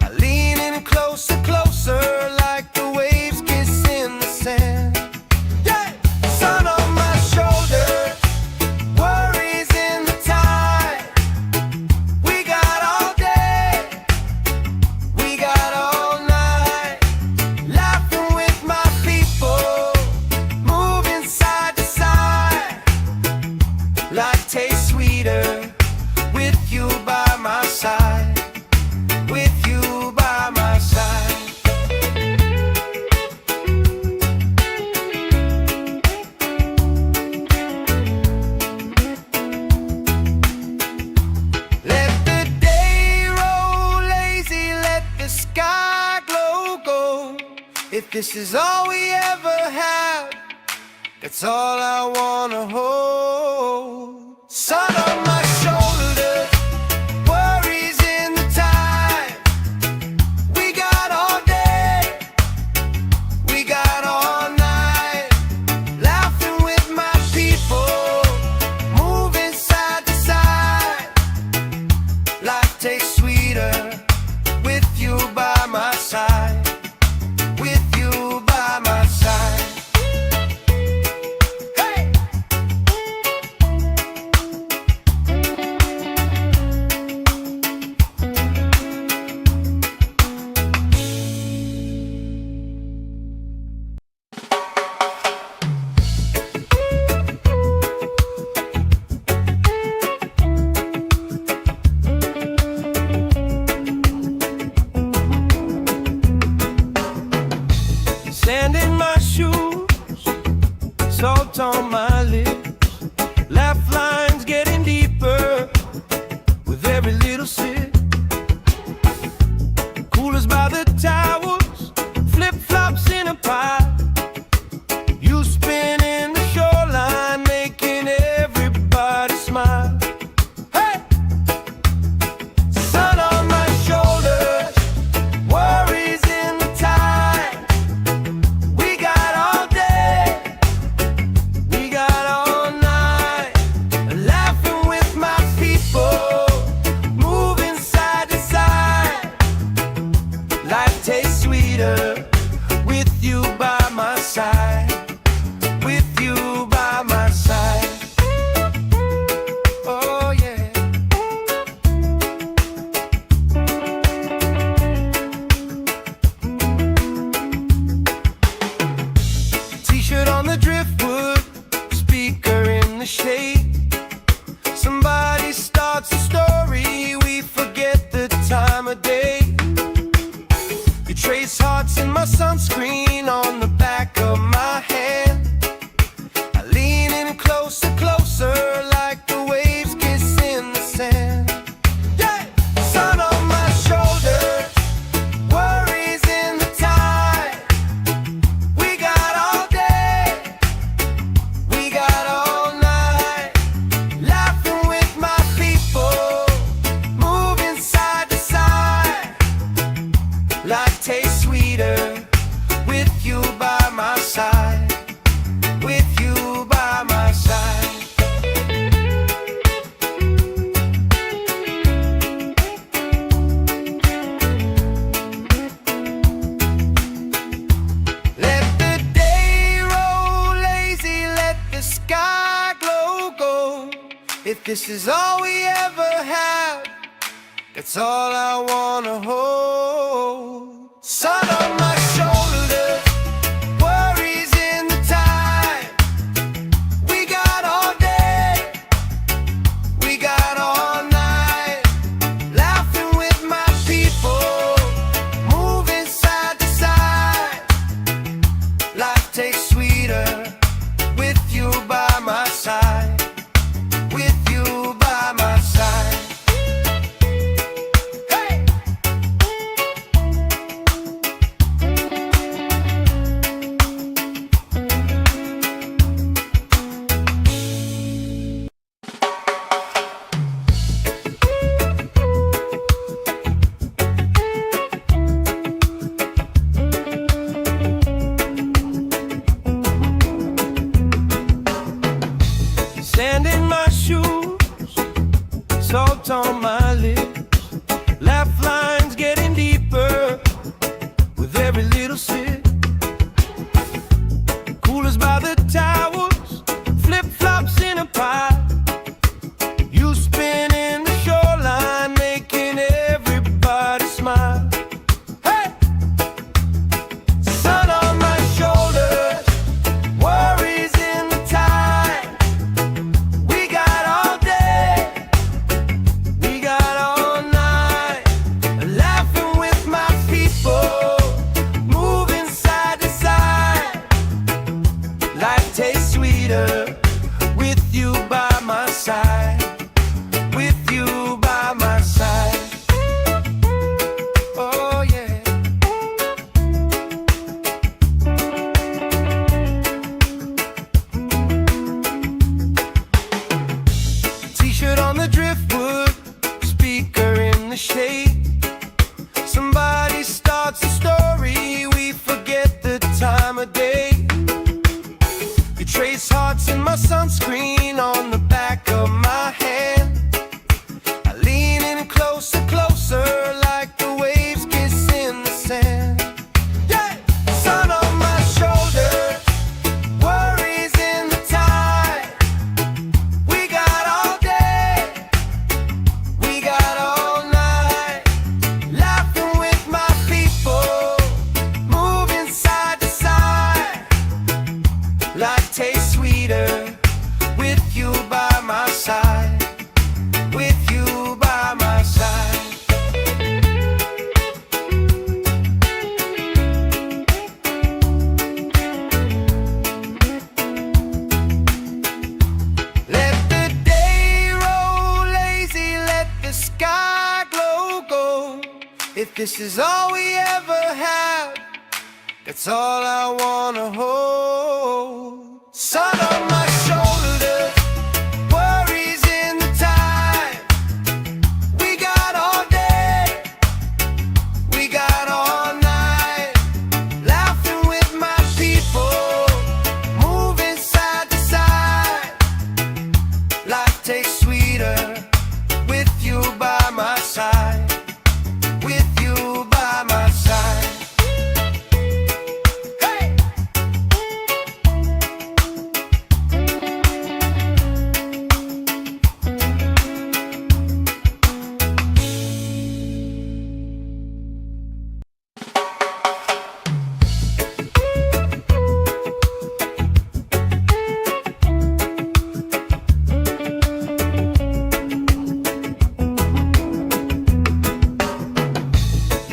I lean in closer, closer, like the waves kiss in the sand. Yeah! Sun on my shoulders, worries in the tide. We got all day, we got all night, laughing with my people, moving side to side. Life tastes sweeter with you by my side. With you by my side. Let the day roll lazy, let the sky glow gold. If this is all we ever had, that's all I wanna hold. Sun on my shoulders, worries in the tide. We got all day, we got all night, laughing with my people, moving side to side. Life tastes sweeter with you by my side. With you by my side. Hey! Sand in my shoes, salt on my lips, laugh lines getting deeper with every little sip. Coolers by the towers, flip-flops in a pie. You spin in the shoreline, making everybody smile. Hey! Sun on my shoulders, worries in the tide. We got all day, we got If this is all we ever have, that's all I wanna hold. Sun on my shoulders, worries in the tide. We got all day, we got all night, laughing with my people, moving side to side. Life tastes sweeter with you by my side, with you by my side. Hey! Sand in my shoes, salt on my lips, laugh lines getting deeper with every little sip. Coolers by the towers, flip-flops in a pie. You spinning the shoreline, making everybody smile. Hey! Sun on my shoulders, worries in the tide. We got all day, we got all night, laughing with my people, moving side to side. Life tastes sweeter with you by my side, with you by my side. Oh yeah. T-shirt on the driftwood, speaker in the shade. Somebody starts a story, we forget the time of day. You trace hearts in my sunscreen on the back of my hand. I lean in closer, closer, like the waves kiss in the sand. Yeah! Sun on my shoulders, worries in the tide. We got all day, we got all night, laughing with my people, moving side to side. Life tastes sweeter with you by my side, with you by my side. Let the day roll lazy, let the sky glow gold. If this is all we ever have, that's all I wanna hold. Sun on my shoulders, worries in the tide. We got all day, we got all night, laughing with my people, moving side to side. Life tastes sweeter with you by my side, with you by my side. Hey!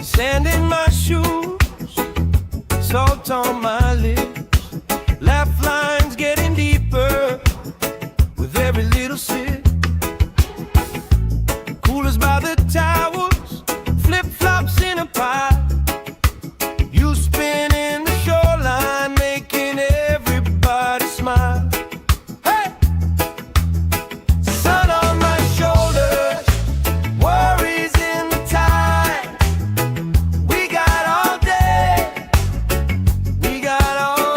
Sand in my shoes, salt on my lips, laugh lines getting deeper with every little sip. Coolers by the towers, flip-flops in a pie. You spinning the shoreline, making everybody smile. Hey! Sun on my shoulders, worries in the tide. We got all day, we got all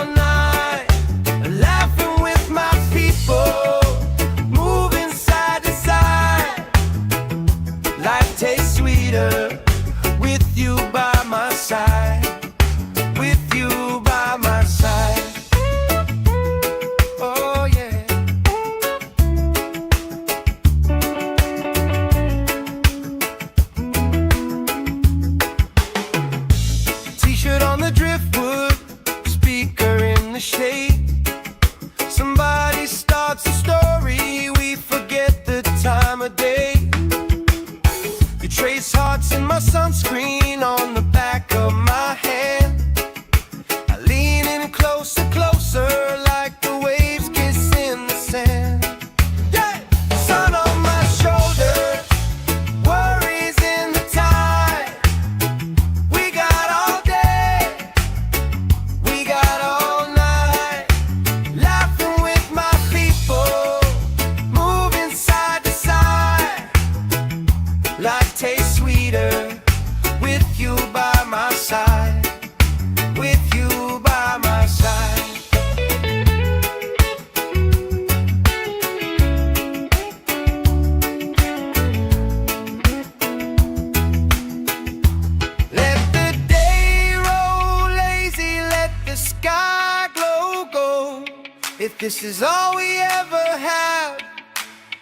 If this is all we ever have,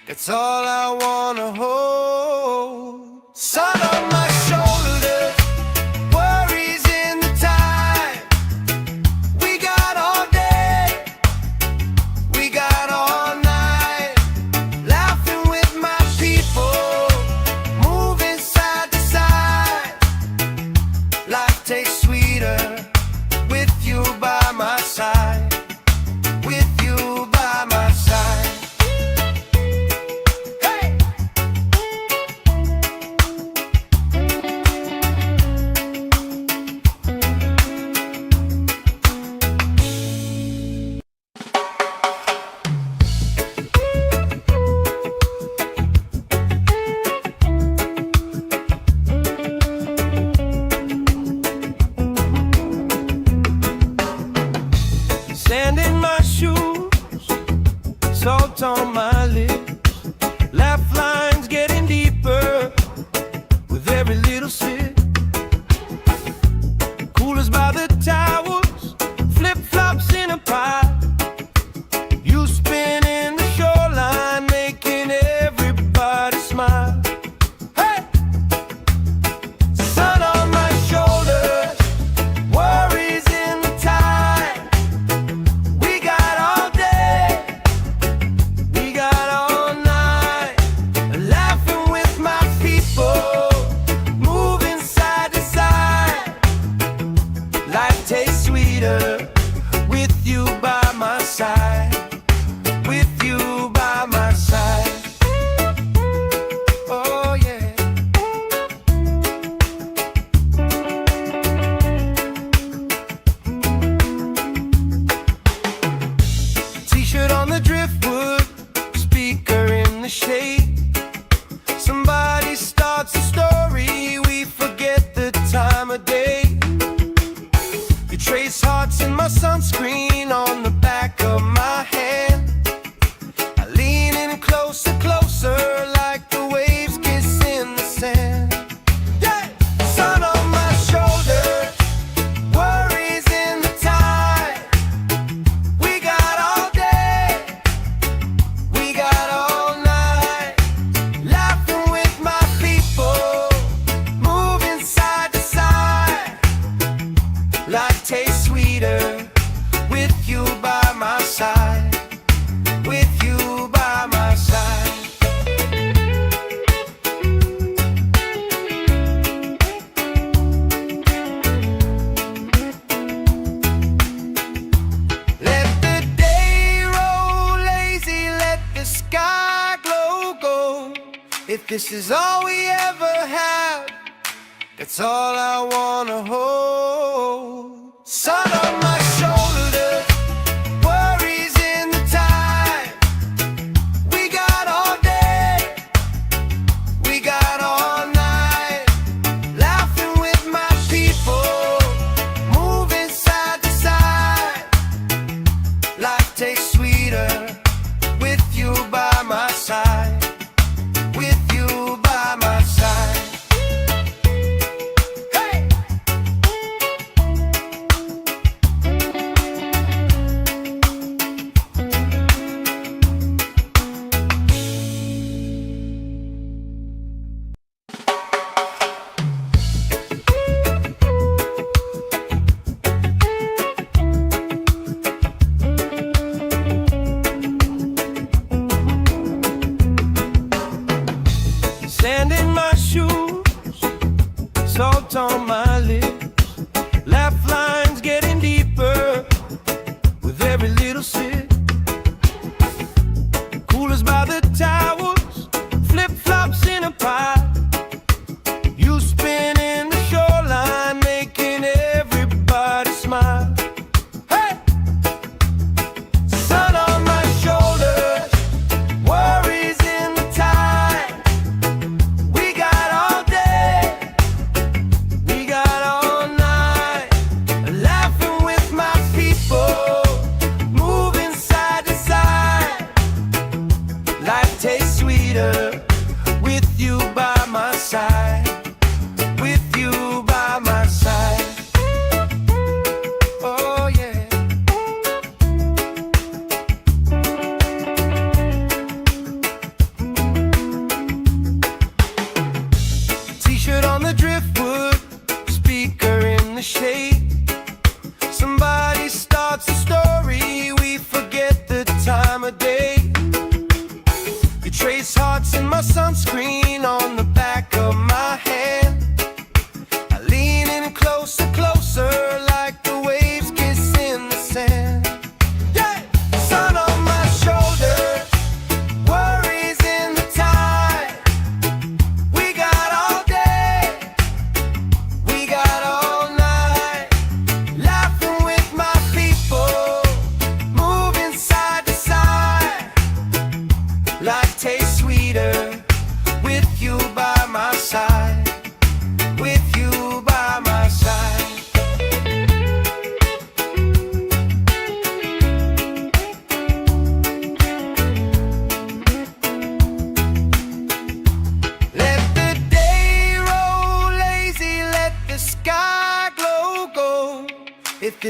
that's all I wanna hold. Sun on my shoulders, worries in the tide. We got all day, we got all night, laughing with my people, moving side to side. Life tastes sweeter with you by my side. With you by my side. Hey! Sand in my shoes, salt on my lips, laugh lines getting deeper with every little sip. Coolers by the towers, flip-flops in a pile. You spin in the shoreline, making everybody smile. Hey! Sun on my shoulders, worries in the tide. We got all day, we got all night, laughing with my people, moving side to side. Life tastes sweeter with you by my side. With you by my side. Oh yeah. T-shirt on the driftwood, speaker in the shade. Somebody starts a story, we forget the time of day. You trace hearts in my sunscreen on the back of my hand. I lean in closer, closer, like the waves kiss in the sand. Yeah! Sun on my shoulders, worries in the tide. We got all day, we got all night, laughing with my people, moving side to side. Life tastes sweeter with you by my side. With you by my side. Let the day roll lazy, let the sky glow gold. If this is all we ever have, that's all I wanna hold. Sun on my shoulders, worries in the tide. We got all day, we got all night, laughing with my people, moving side to side. Life tastes sweeter with you by my side. With you by my side. Hey!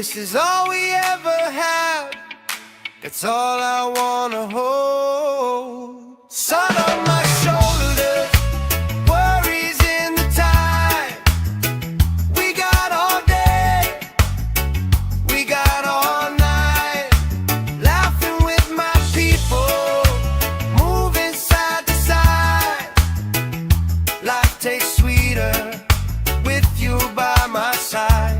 this is all we ever have, that's all I wanna hold. Sun on my shoulders, worries in the tide. We got all day, we got all night, laughing with my people, moving side to side. Life tastes sweeter with you by my side.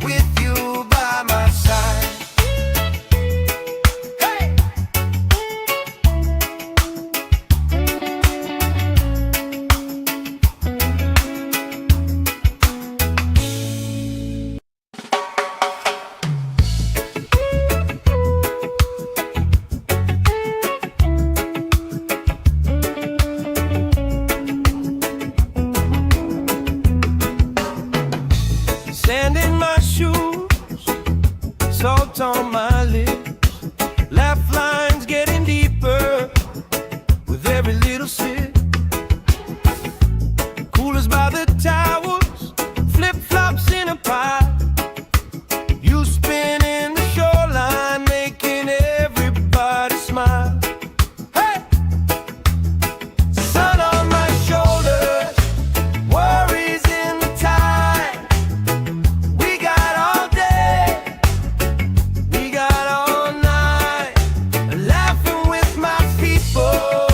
With you by my side. Hey! Sand in my shoes, salt on my lips, laugh lines getting deeper with every little sip. Coolers by the towers, flip-flops in a pile. You spinning the shoreline, making everybody smile. Hey! Sun on my shoulders, worries in the tide. We got all day, we got all night, laughing with my people,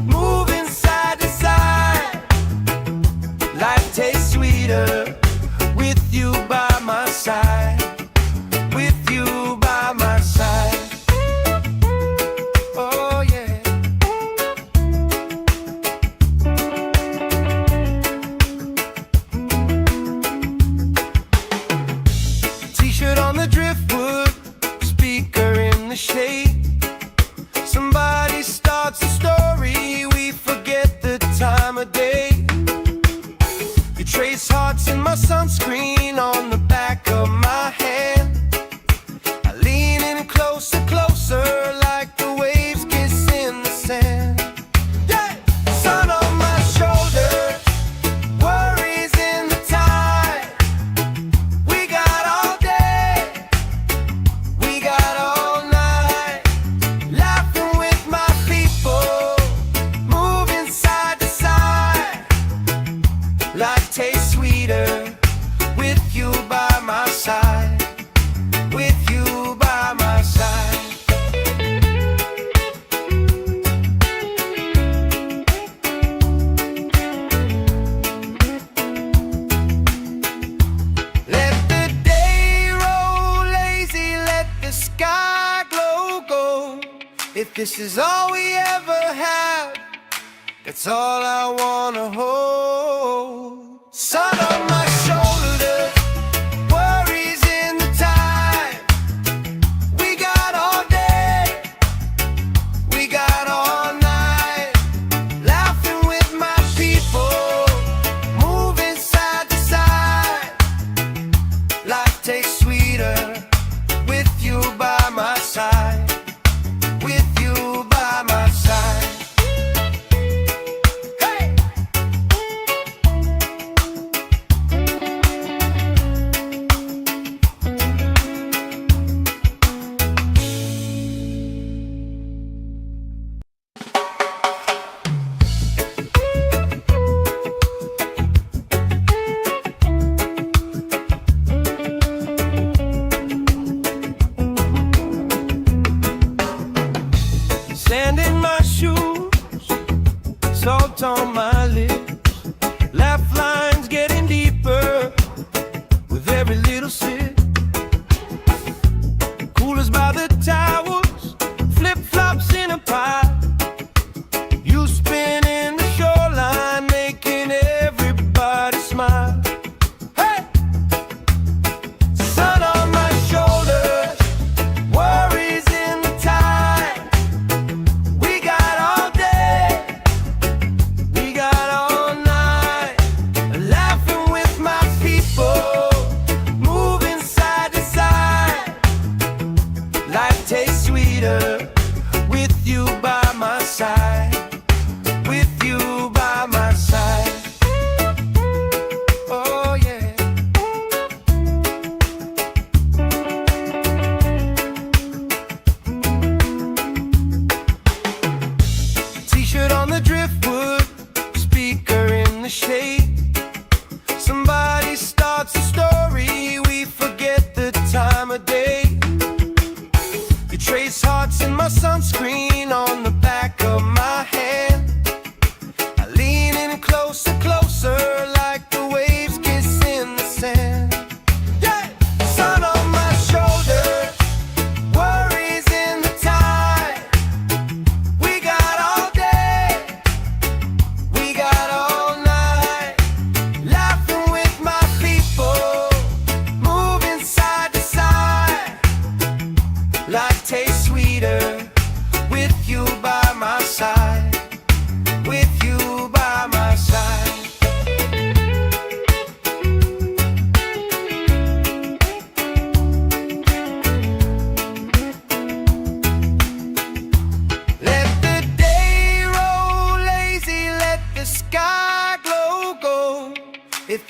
moving side to side. Life tastes sweeter with you by my side. With you by my side. Oh yeah. T-shirt on the driftwood, speaker in the shade. Somebody starts a story, we forget the time of day. You trace hearts in my sunscreen on the back of my hand. I lean in closer, closer, like the waves kiss in the sand. Yeah! Sun on my shoulders, worries in the tide. We got all day, we got all night, laughing with my people, moving side to side. Life tastes sweeter with you by my side. With you by my side. Let the day roll lazy, let the sky glow gold. If this is all we ever have, that's all I wanna hold. Sun on my shoulders, worries in the tide. We got all day, we got all night, laughing with my people, moving side to side. Life tastes sweeter with you by my side. With you by my side. Hey!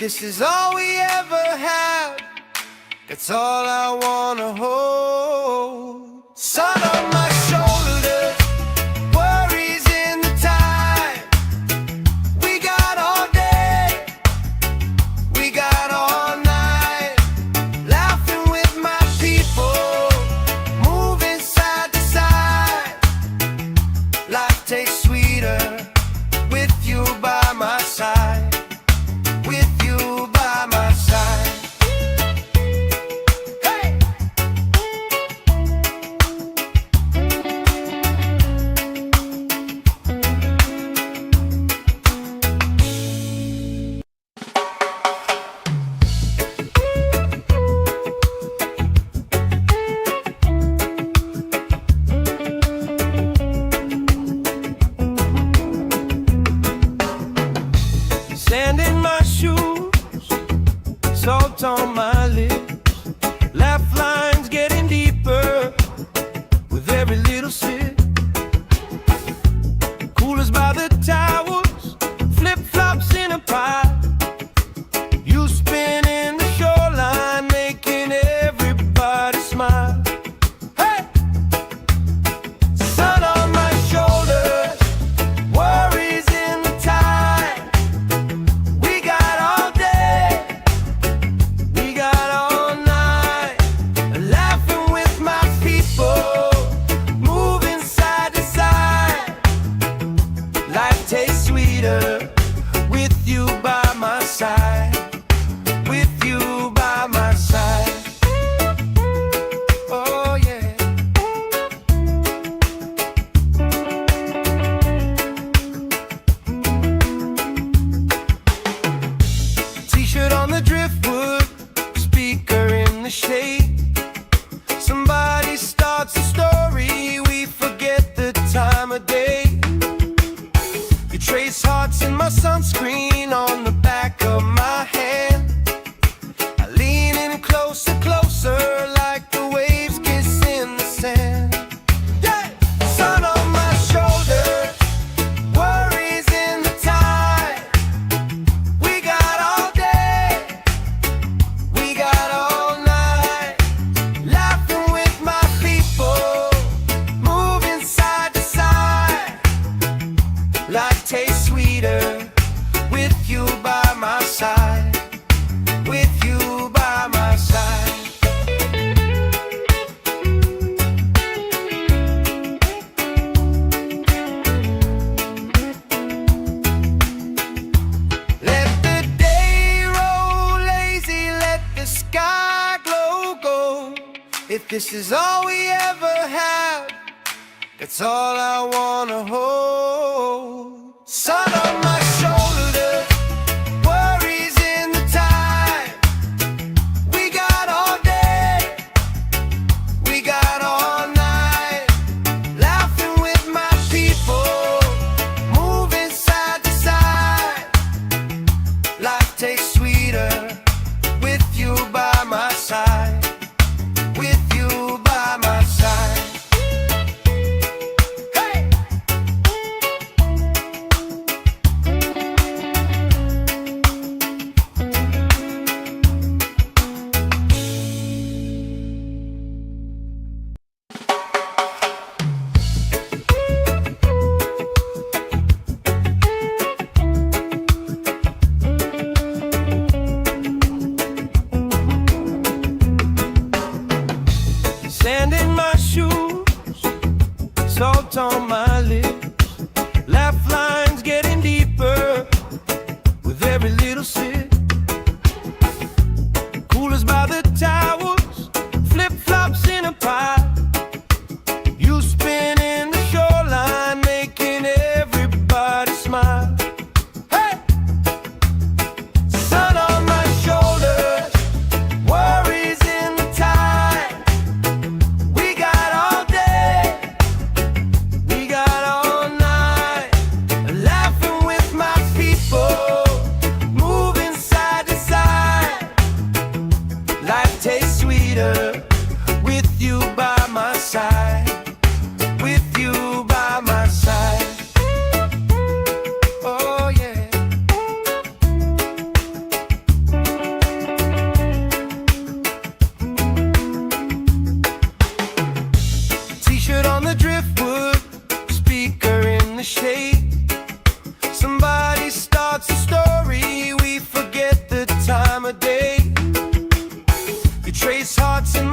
this is all we ever have, that's all I wanna hold. Sun on my shoulders, worries in the tide. We got all day, we got all night, laughing with my people, moving side to side. Life tastes sweeter with you by my side, with you by my side. Hey! Sand in my shoes, salt on my lips, laugh lines getting deeper with every little sip. Coolers by the towers, flip-flops in a pile. You spin in the shoreline, making everybody smile. Hey! Sun on my shoulders, worries in the tide. We got all day, we got all night, laughing with my people, moving side to side. Life tastes sweeter with you by my side, with you by my side. Oh yeah. T-shirt on the driftwood, speaker in the shade. Somebody starts a story, we forget the time of day. You trace hearts in my sunscreen on the back of my hand. I lean in closer, closer, like the waves kiss in the sand. Yeah! Sun on my shoulders, worries in the tide. We got all day, we got all night, laughing with my people, moving side to side. Life tastes sweeter with you by my side, with you by my side. Let the day roll lazy, let the sky glow gold. If this is all we ever have, that's all I wanna hold. Sun on my shoulders, worries in the tide. We got all day, we got all night, laughing with my people, moving side to side. Life tastes sweeter with you by my side, with you by my side. Hey! Sand in my shoes, salt on my lips, laugh lines getting deeper with every little sip. Coolers by the towers, flip-flops in a pile. You spin in the shoreline, making everybody smile. Hey! Sun on my shoulders, worries in the tide. We got all day, we got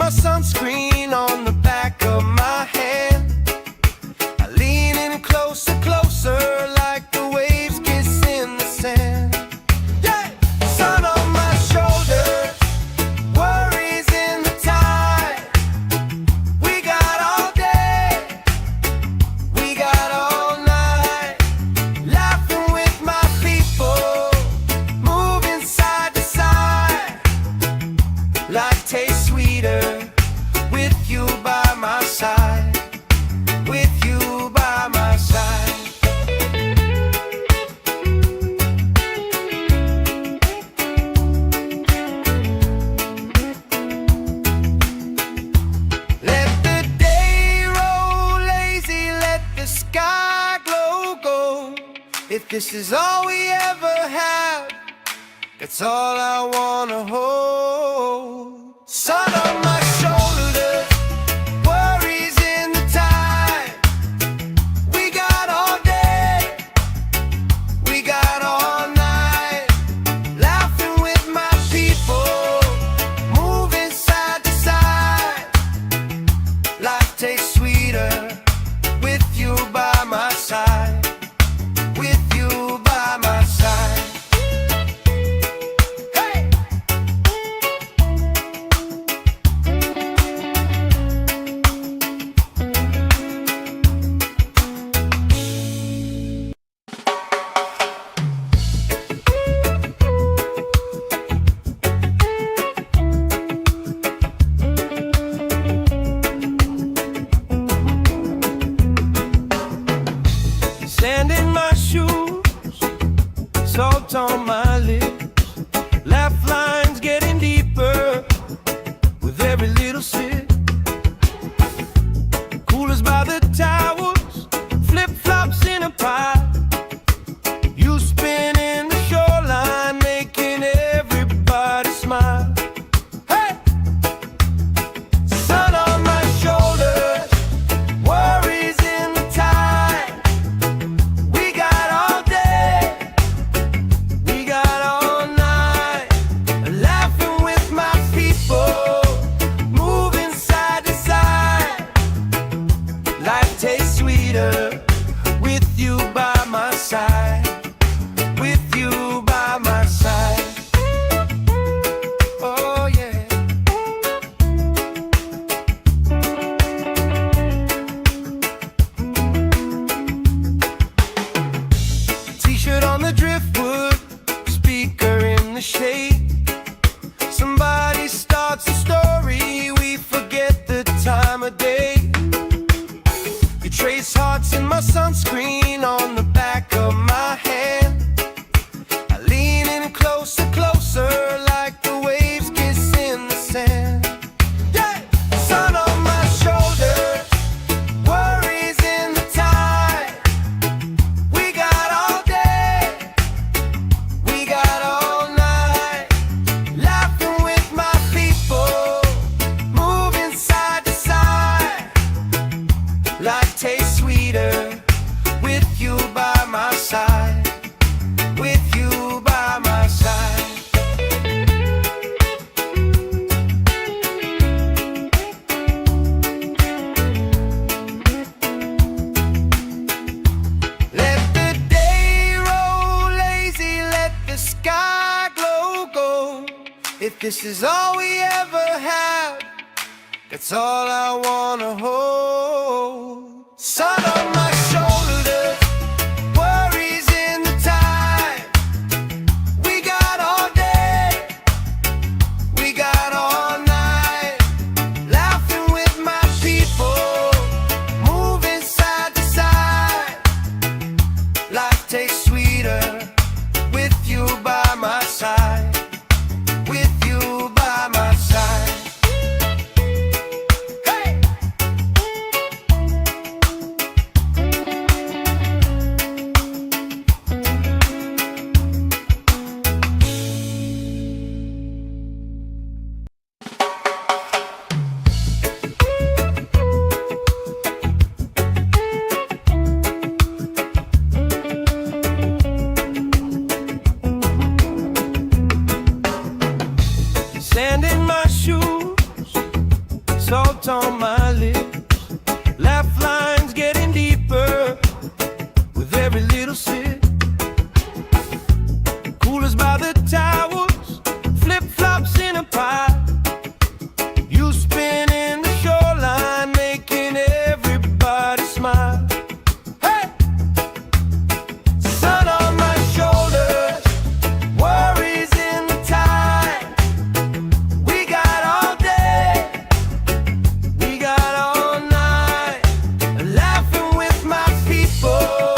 my sunscreen on the back of my hand. I lean in closer, closer, like the waves kiss in the sand. Yeah! Sun on my shoulders, worries in the tide. We got all day, we got all night, laughing with my people, moving side to side. Life tastes sweeter with you by my side, with you by my side. Let the day roll lazy, let the sky glow gold. If this is all we ever have, that's all I wanna hold. Sun on my shoulders, worries in the tide. We got all day, we got all night, laughing with my people, moving side to side. Life tastes sweeter with you by my side, with you by my side. Sand in my shoes, salt on my lips, laugh lines getting deeper with every little sip. Coolers by the towers, flip-flops in a pile. You spin in the shoreline, making everybody smile. Hey! Sun on my shoulders, worries in the tide. We got all day, we got all night, laughing with my people, moving side to side. Life tastes sweeter with you by my side, with you by my side. Oh yeah. T-shirt on the driftwood, speaker in the shade. Somebody starts a story, we forget the time of day. You trace hearts in my sunscreen on the back of my hand. I lean in closer, closer, like the waves kiss in the sand. Yeah! Sun on my shoulders, worries in the tide. We got all day, we got all night, laughing with my people, moving side to side. Life tastes sweeter with you by my side, with you by my side. Let the day roll lazy, let the sky glow gold. If this is all we ever have, that's all I wanna hold. Sun on my shoulders, worries in the tide. We got all day, we got all night, laughing with my people, moving side to side. Life tastes sweeter with you by my side, with you by my side. Hey! salt on my lips, laugh lines getting deeper with every little sip. Coolers by the towers, flip-flops in a pie. You spinning the shoreline, making everybody smile. Hey! Sun on my shoulders, worries in the tide. We got all day, we got all night, laughing with my people,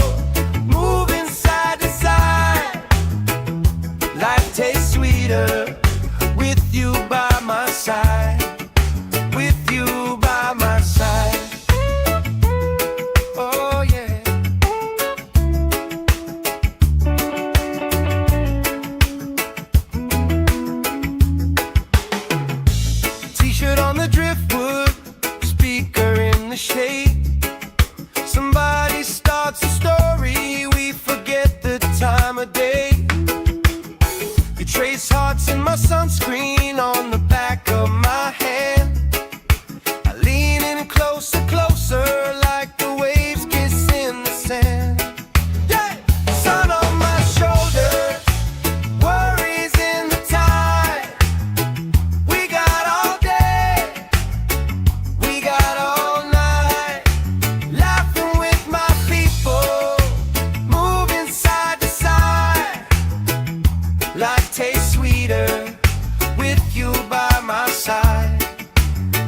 moving side to side. Life tastes sweeter with you by my side, with you by my side. Oh yeah. T-shirt on the driftwood, speaker in the shade. Somebody starts a story, we forget the time of day. You trace hearts in my sunscreen on the back of my hand. I lean in closer, closer, like the waves kiss in the sand. Yeah! Sun on my shoulders, worries in the tide. We got all day, we got all night, laughing with my people, moving side to side. Life tastes sweeter with you by my side,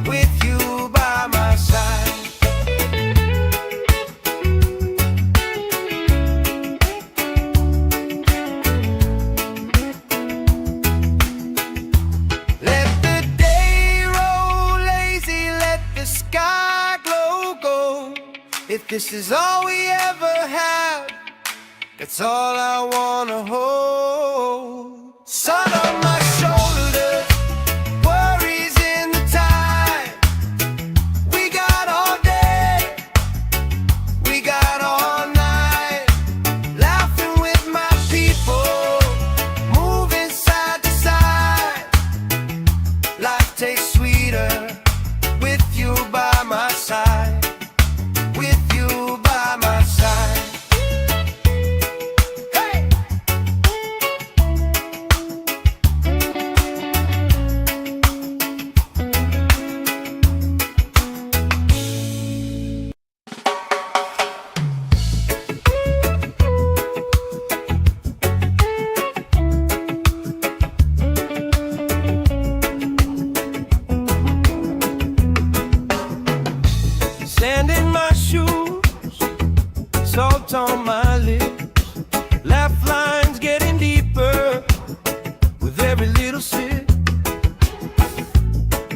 with you by my side. Let the day roll lazy, let the sky glow gold. If this is all we ever have, that's all I wanna hold. Sun on my shoulders, worries in the tide. We got all day, we got all night, laughing with my people, moving side to side. Life tastes sweeter with you by my side, with you by my side. Hey! Sand in my shoes, salt on my lips, laugh lines getting deeper with every little sip.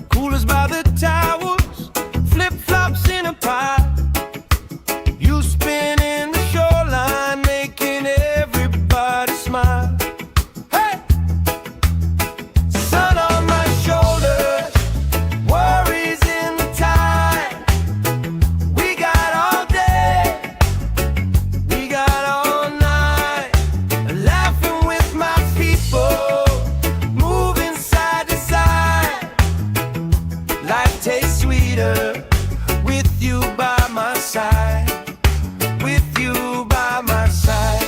Coolers by the towers, flip-flops in a pie. You spinning the shoreline, making everybody smile. Hey! Sun on my shoulders, worries in the tide. We got all day, we got all night, laughing with my people, moving side to side. Life tastes sweeter with you by my side, with you by my side.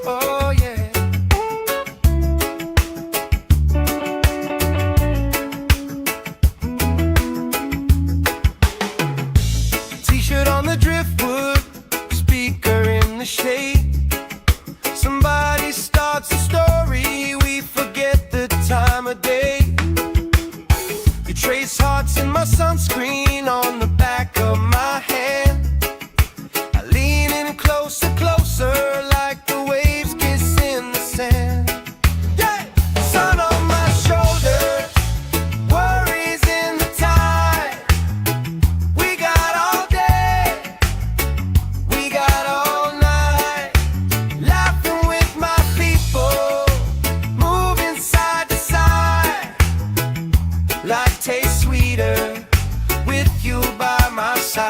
Oh yeah. T-shirt on the driftwood, speaker in the shade. Somebody starts a story, we forget the time of day. You trace hearts in my sunscreen on the back of my hand. I lean in closer, closer, like the waves kiss in the sand. Yeah! Sun on my shoulders, worries in the tide. We got all day, we got all night, laughing with my people, moving side to side. Life tastes sweeter with you by my side.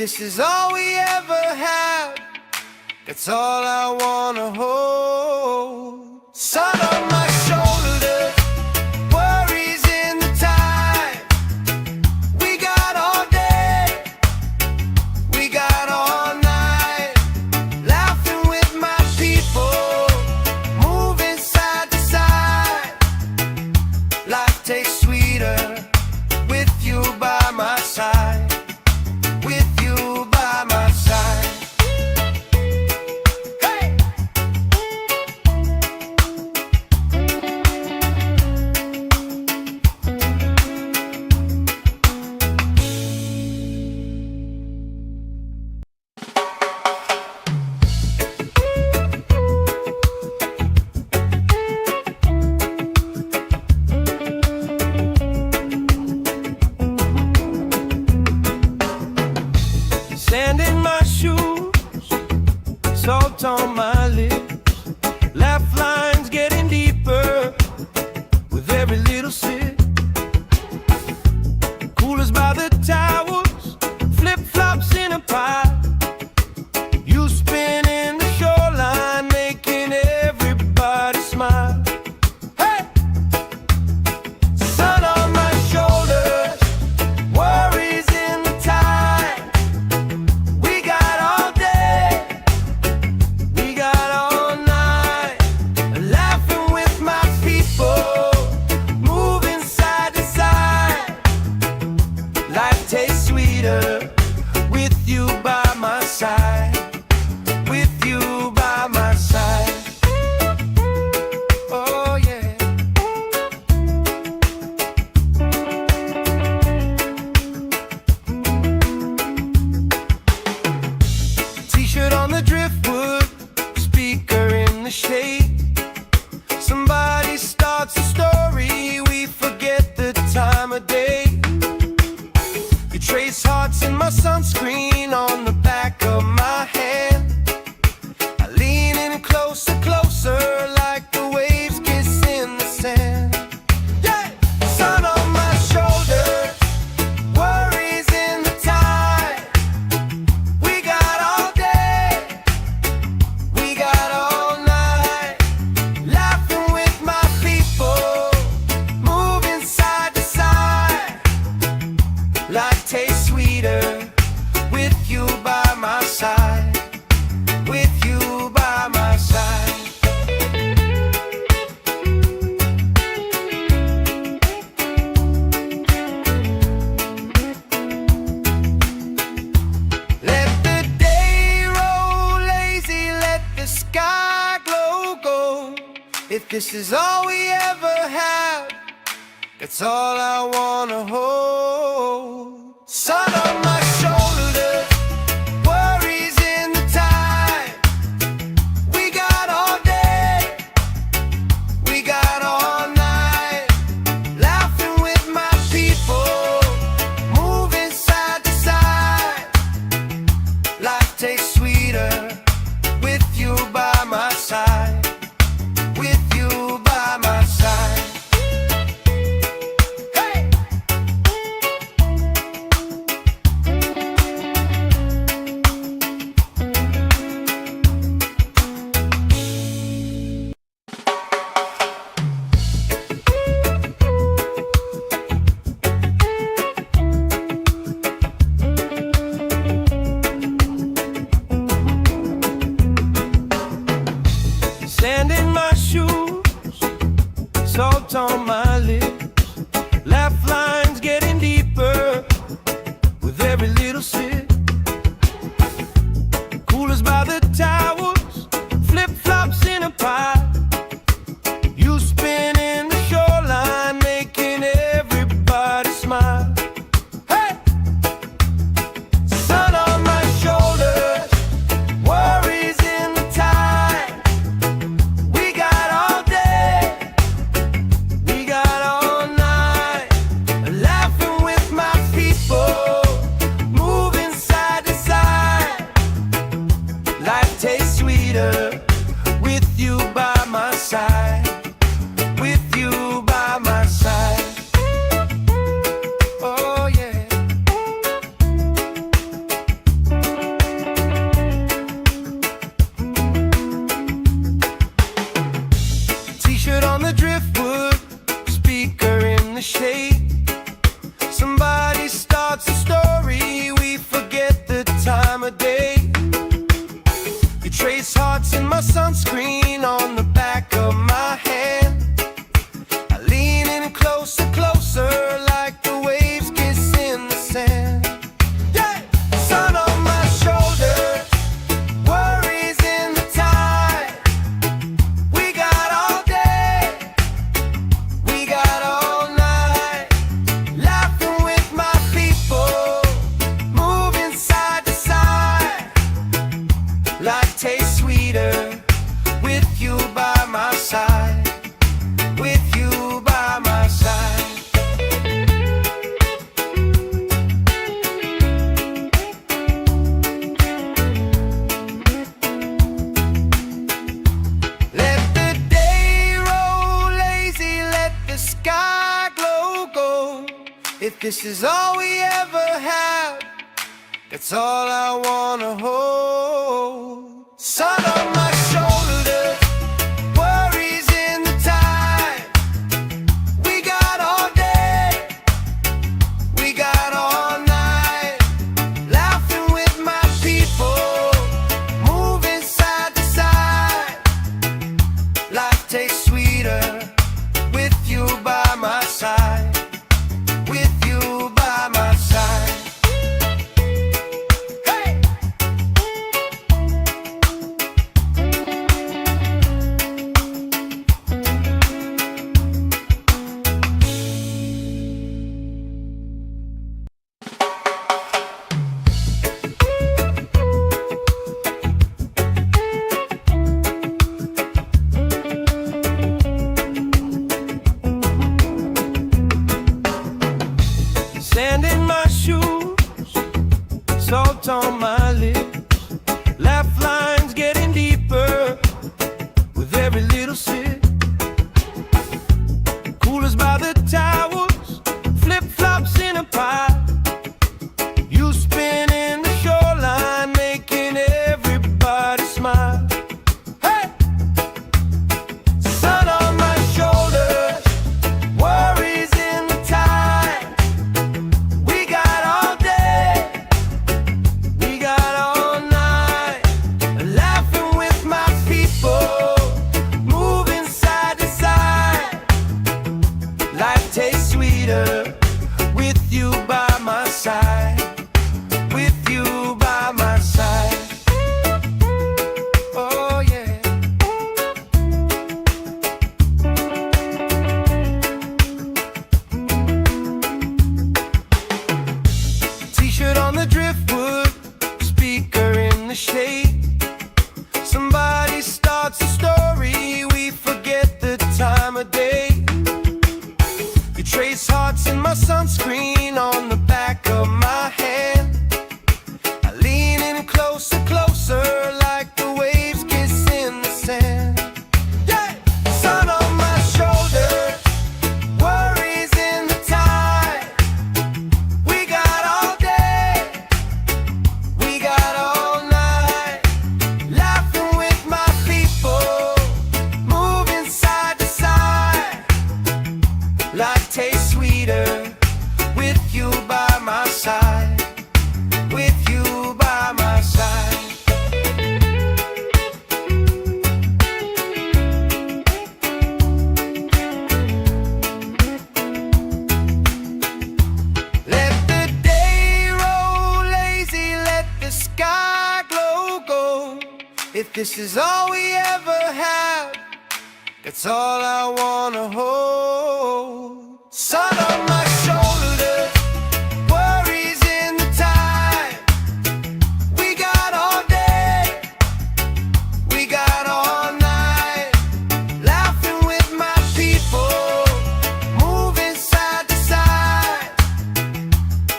this is all we ever have, that's all I wanna hold. Sun on my shoulders, worries in the tide. We got all day, we got all night, laughing with my people, moving side to side. Life tastes sweeter with you by my side, with you by my side. Hey! Sand in my shoes, salt on my lips, laugh lines getting deeper with every little sip. Coolers by the towers, flip-flops in a pile. You spinning the shoreline, making everybody smile. Hey! Sun on my shoulders, worries in the tide. We got all day, we got all night, laughing with my people, moving side to side. Life tastes sweeter with you by my side, with you by my side. Oh yeah. T-shirt on the driftwood, speaker in the shade. Somebody starts a story, we forget the time of day. You trace hearts in my sunscreen on the back of my hand. I lean in closer, closer, like the waves kiss in the sand. Yeah! Sun on my shoulders, worries in the tide. We got all day, we got all night, laughing with my people, moving side to side. Life tastes sweeter with you by my side, with you by my side. Let the day roll lazy, let the sky glow gold. If this is all we ever have, that's all I wanna hold. Sun on my shoulders, worries in the tide. We got all day, we got all night, laughing with my people, moving side to side. Life tastes sweeter with you by my side, with you by my side. Hey! Sand in my shoes, salt on my lips, laugh lines getting deeper with every little sip. Coolers by the towers, flip-flops in a pile. You spinning the shoreline, making everybody smile. Hey! Sun on my shoulders, worries in the tide. We got all day, we got T-shirt on the driftwood, speaker in the shade. Somebody starts a story, we forget the time of day. You trace hearts in my sunscreen on the back of my hand. I lean in closer, closer, like the waves kiss in the sand. Yeah! Sun on my shoulders, worries in the tide. We got all day, we got all night, laughing with my people, moving side to side. Life tastes sweeter with you by my side, with you by my side. Let the day roll lazy, let the sky glow gold. If this is all we ever have, that's all I wanna hold. Sun on my shoulders, worries in the tide. We got all day, we got all night, laughing with my people, moving side to side. Life tastes sweeter with you by my side, with you by my side. Hey! Sand in my shoes, salt on my lips, laugh lines getting deeper with every little sip. Coolers by the towels, flip-flops in a pile. You spinning the shoreline, making everybody smile. Hey! Sun on my shoulders, worries in the tide. We got all day, we got all night, laughing with my people, moving side to side. Life tastes sweeter with you by my side, with you by my side. Oh yeah. T-shirt on the driftwood, speaker in the shade. Somebody starts a story, we forget the time of day. You trace hearts in my sunscreen on the back of my hand. I lean in closer, closer, like the waves kiss in the sand. Yeah! Sun on my shoulders, worries in the tide. We got all day, we got all night, laughing with my people, moving side to side. Life tastes sweeter with you by my side, with you by my side. Let the day roll lazy, let the sky glow gold. If this is all we ever have, that's all I wanna hold. Sun on my shoulders, worries in the tide. We got all day, we got all night, laughing with my people, moving side to side.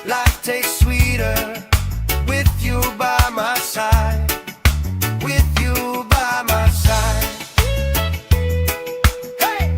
Life tastes sweeter with you by my side, with you by my side. Hey!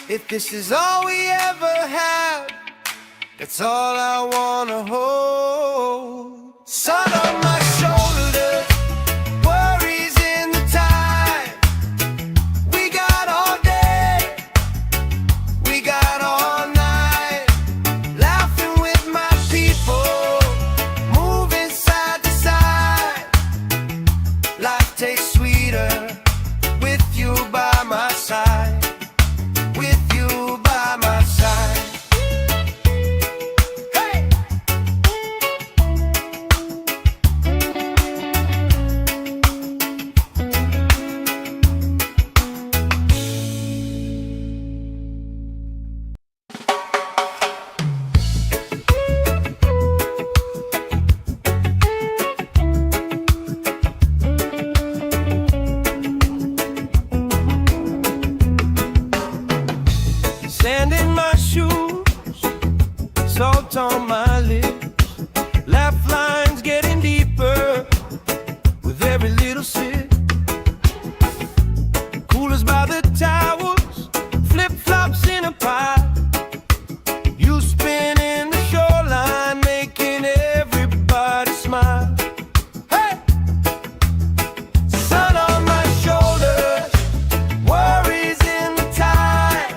If this is all we ever have, that's all I wanna hold. Sun on my shoulders, worries in the tide. We got all day, we got all night, laughing with my people, moving side to side. Life tastes sweeter with you by my side. With you by my side. Hey! Sand in my shoes, salt on my lips, laugh lines getting deeper with every little sip. Coolers by the towels, flip-flops in a pile. You spin in the shoreline, making everybody smile. Hey! Sun on my shoulders, worries in the tide.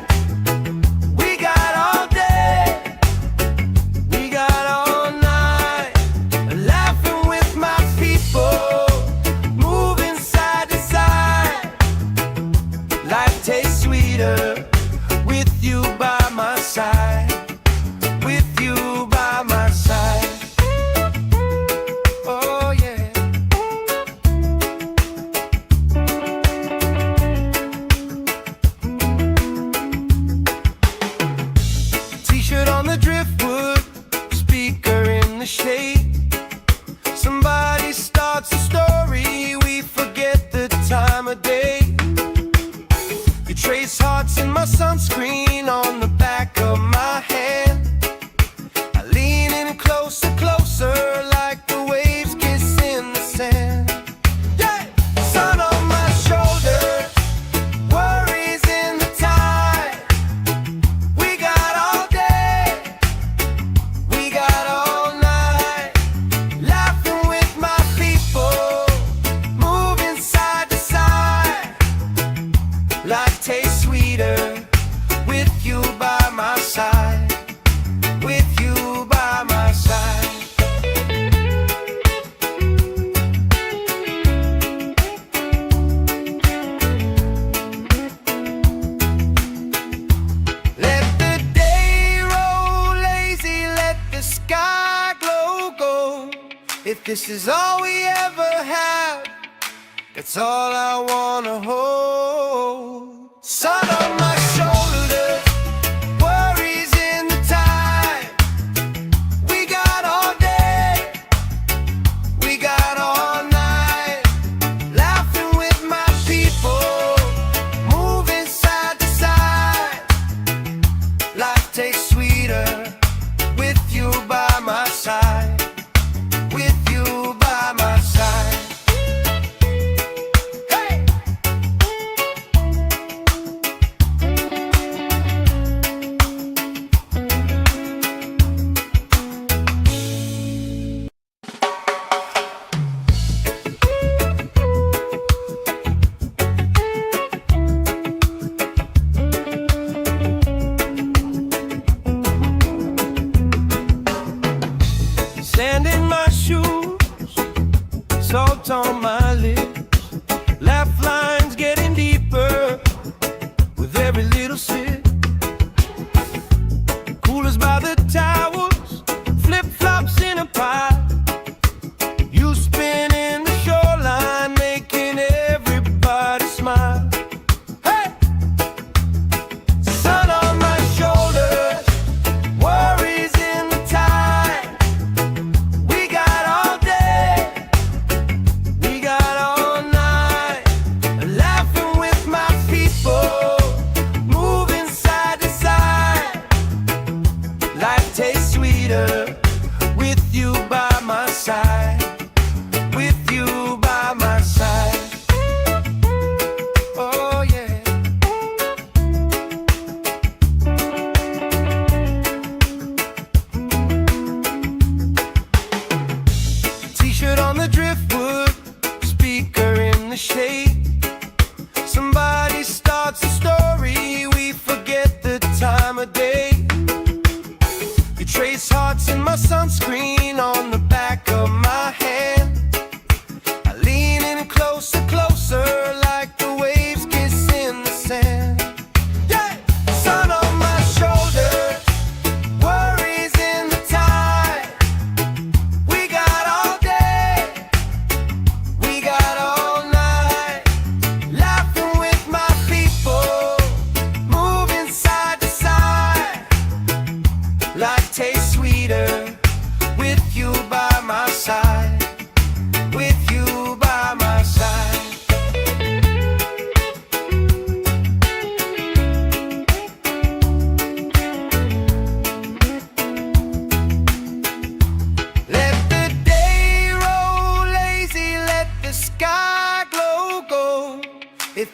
We got all day, we got all night, laughing with my people, moving side to side. Life tastes sweeter with you by my side. With you by my side. Oh yeah. T-shirt on the driftwood, speaker in the shade. Somebody starts a story, we forget the time of day. You trace hearts in my sunscreen on the back of my hand. I lean in closer, closer, like the waves kiss in the sand. Yeah! Sun on my shoulders, worries in the tide. We got all day, we got all night, laughing with my people, moving side to side. Life tastes sweeter with you by my side. With you by my side. Let the day roll lazy, let the sky glow gold. If this is all we ever have, that's all I wanna hold. Sun on my shoulders, worries in the tide. We got all day, we got all night, laughing with my people, moving side to side. Life tastes sweeter with you by my side. With you by my side. Hey!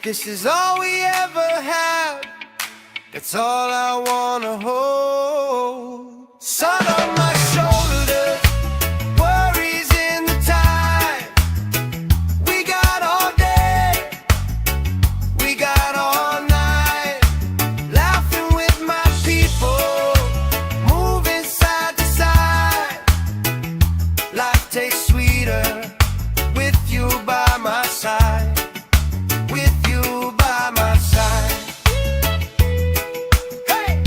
this is all we ever have, that's all I wanna hold. Sun on my shoulders, worries in the tide. We got all day, we got all night, laughing with my people, moving side to side. Life tastes sweeter with you by my side, with you by my side. Hey!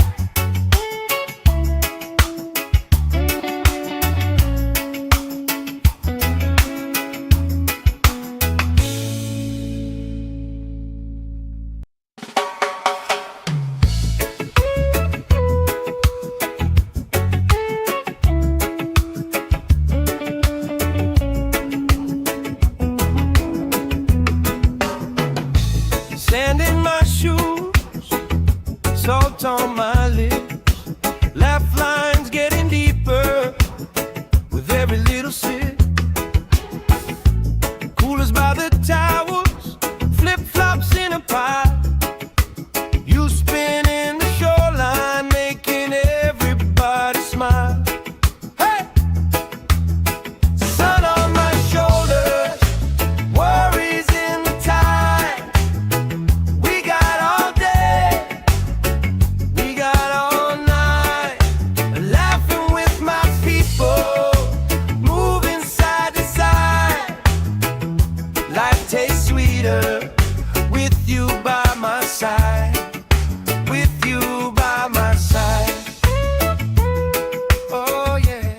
Sand in my shoes, salt on my lips, laugh lines getting deeper with every little sip. Coolers by the towers, flip-flops in a pie. You spinning the shoreline, making everybody smile. Hey! Sun on my shoulders, worries in the tide. We got all day, we got all night, laughing with my people, moving side to side. Life tastes sweeter with you by my side, with you by my side. Oh yeah.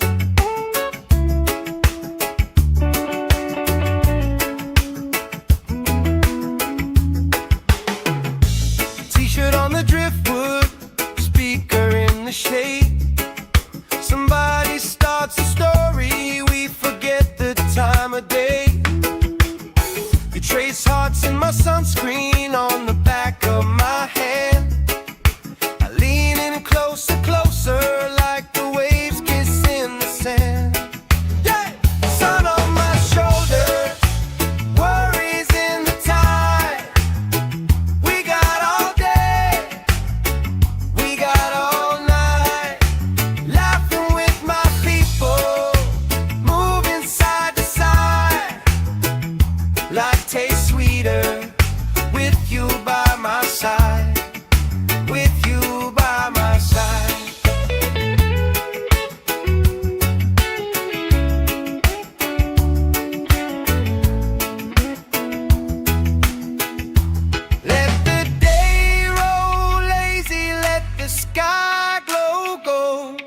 T-shirt on the driftwood, speaker in the shade. Somebody starts a story, we forget the time of day. You trace hearts in my sunscreen on the back of my hand. I lean in closer, closer, like the waves kiss in the sand. Yeah! Sun on my shoulders, worries in the tide. We got all day, we got all night, laughing with my people, moving side to side. Life tastes sweeter with you by my side, with you by my side. Let the day roll lazy, let the sky glow gold.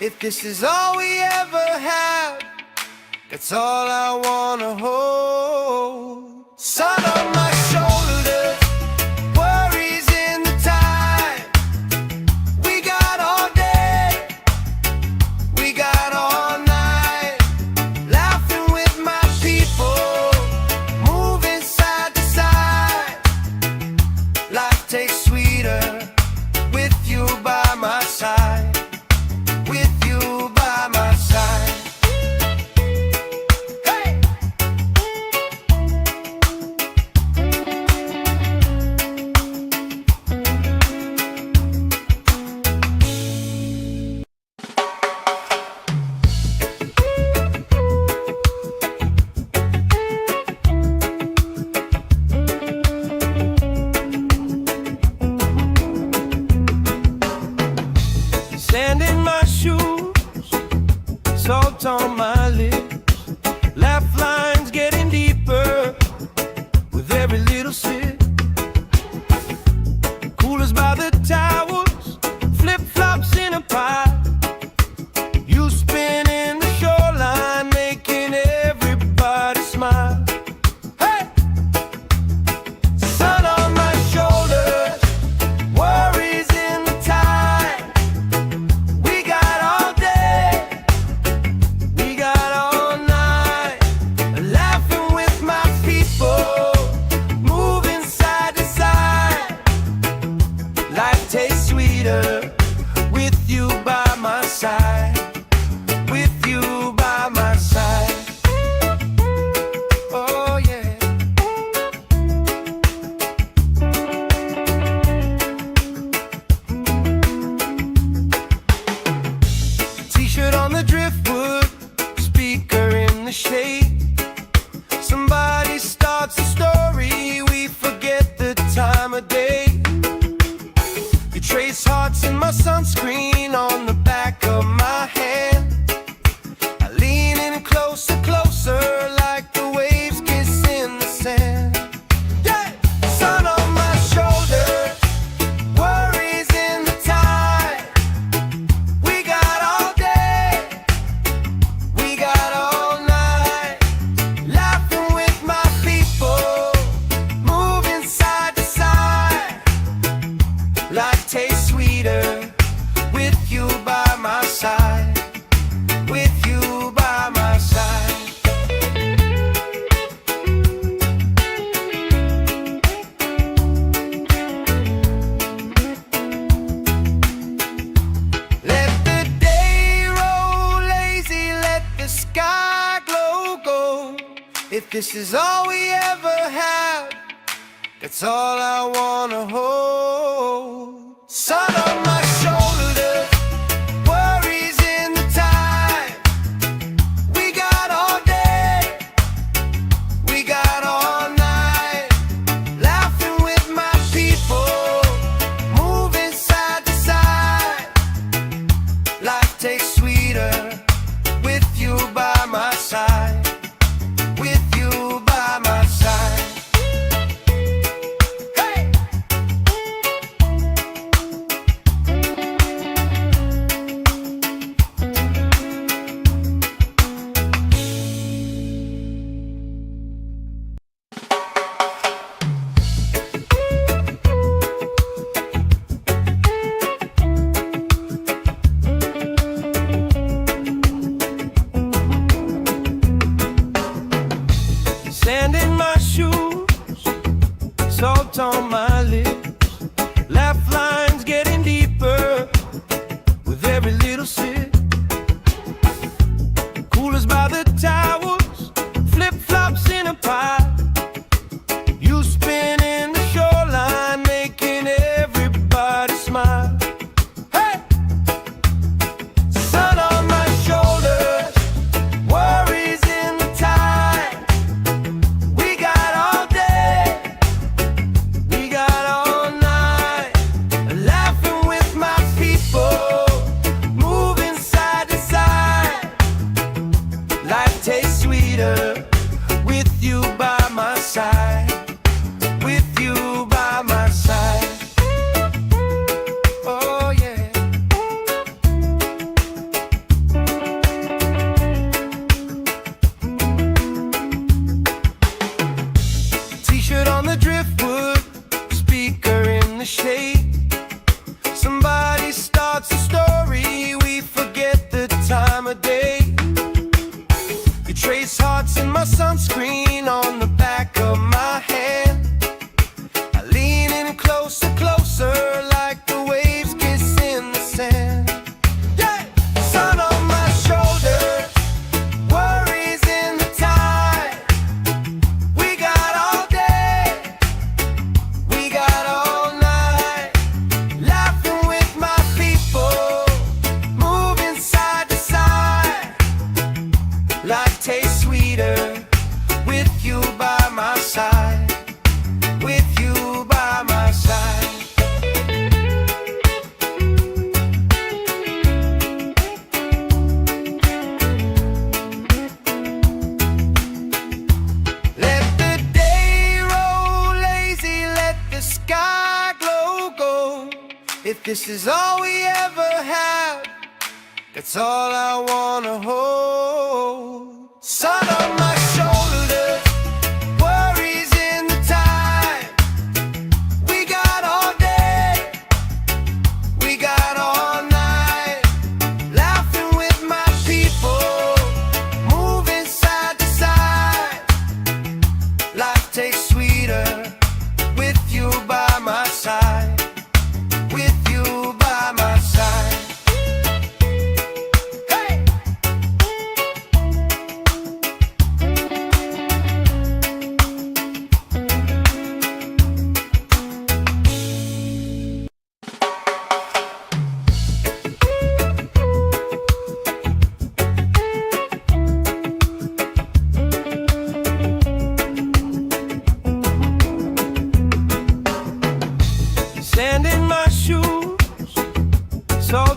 If this is all we ever have, that's all I wanna hold. Sun on my shoulders, worries in the tide. We got all day, we got all night, laughing with my people, moving side to side. Life tastes sweeter with you by my side, with you by my side. Hey! Sand in my shoes, salt on my lips, laugh lines getting deeper with every little sip. Coolers by the towers, flip-flops in a pie. You spinning the shoreline, making everybody smile. Hey! Sun on my shoulders, worries in the tide. We got all day, we got all night, laughing with my people, moving side to side. Life tastes sweeter with you by my side, with you by my side. Oh yeah. You trace hearts in my sunscreen on the back of my hand. I lean in closer, closer, like the waves kiss in the sand. Yeah! Sun on my shoulder, worries in the tide. We got all day, we got all night, laughing with my people, moving side to side. Life tastes sweeter with you by my side, with you by my side. Let the day roll lazy, let the sky glow gold. If this is all we ever have, that's all I wanna hold. Sun on my shoulder, worries in the tide. We got all day, we got all night, laughing with my people, moving side to side. Life tastes sweeter with you by my side, with you by my side. Sand in my shoes, salt on my lips, laugh lines getting deeper with every little sip. Coolers by the towers, flip-flops in a pile. You spinning the shoreline, making everybody smile. Hey! Sun on my shoulders, worries in the tide. We got all day, we got all night, laughing with my people, moving side to side. Life tastes sweeter with you by my side, with you by my side. Oh yeah. T-shirt on the driftwood, speaker in the shade. Somebody starts a story, we forget the time of day. You trace hearts in my sunscreen on the back of my hand. I lean in closer, closer, like the waves kiss in the sand. Yeah! Sun on my shoulder, worries in the tide. We got all day, we got all night, laughing with my people, moving side to side. Life tastes sweeter with you by my side, with you by my side. Let the day roll lazy, let the sky glow gold. If this is all we ever have, that's all I wanna hold. Sun on my shoulders, worries in the tide. We got all day, we got all night, laughing with my people, moving side to side. Life tastes sweeter with you by my side, with you by my side. Hey!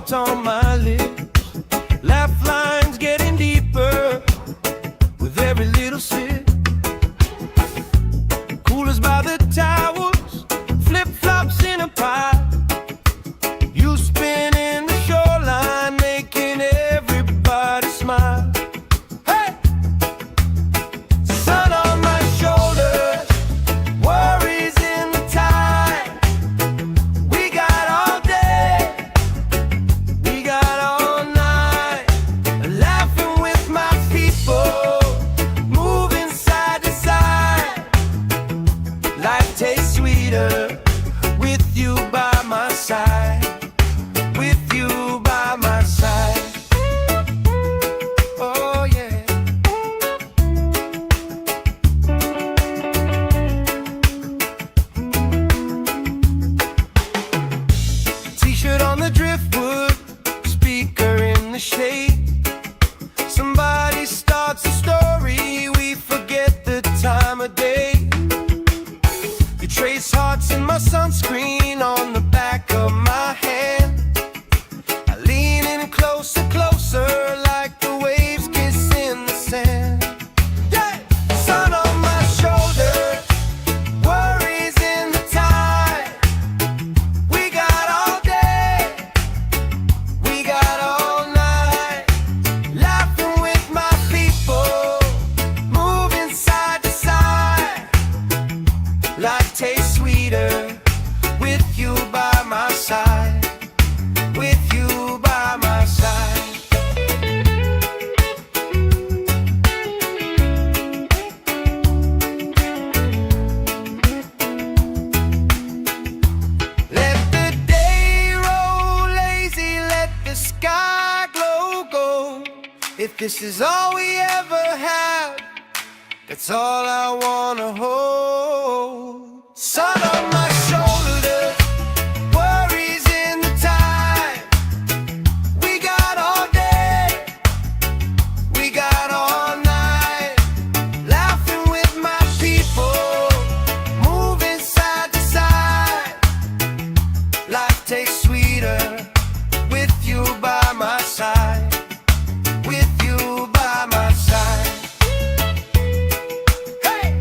salt on my lips, laugh lines getting deeper with every little sip. Coolers by the towels, flip-flops in a pile. You spin in the shoreline, making everybody smile. Hey! Sun on my shoulders, worries in the tide. We got all day, we got all night, laughing with my people, moving side to side. Life tastes sweeter with you by my side. With you by my side. Oh yeah. T-shirt on the driftwood, speaker in the shade. Somebody starts a story, we forget the time of day. You trace hearts in my sunscreen on the back of my hand. Closer, closer, like the waves kissing the sand. Yeah! Sun on my shoulders, worries in the tide. We got all day, we got all night, laughing with my people, moving side to side. Life tastes sweeter with you by my side. With you by my side. Let the day roll lazy, let the sky glow gold. If this is all we ever have, that's all I wanna hold. Sun on my shoulders, worries in the tide. We got all day, we got all night, laughing with my people, moving side to side. Life tastes sweeter with you by my side. With you by my side. Hey!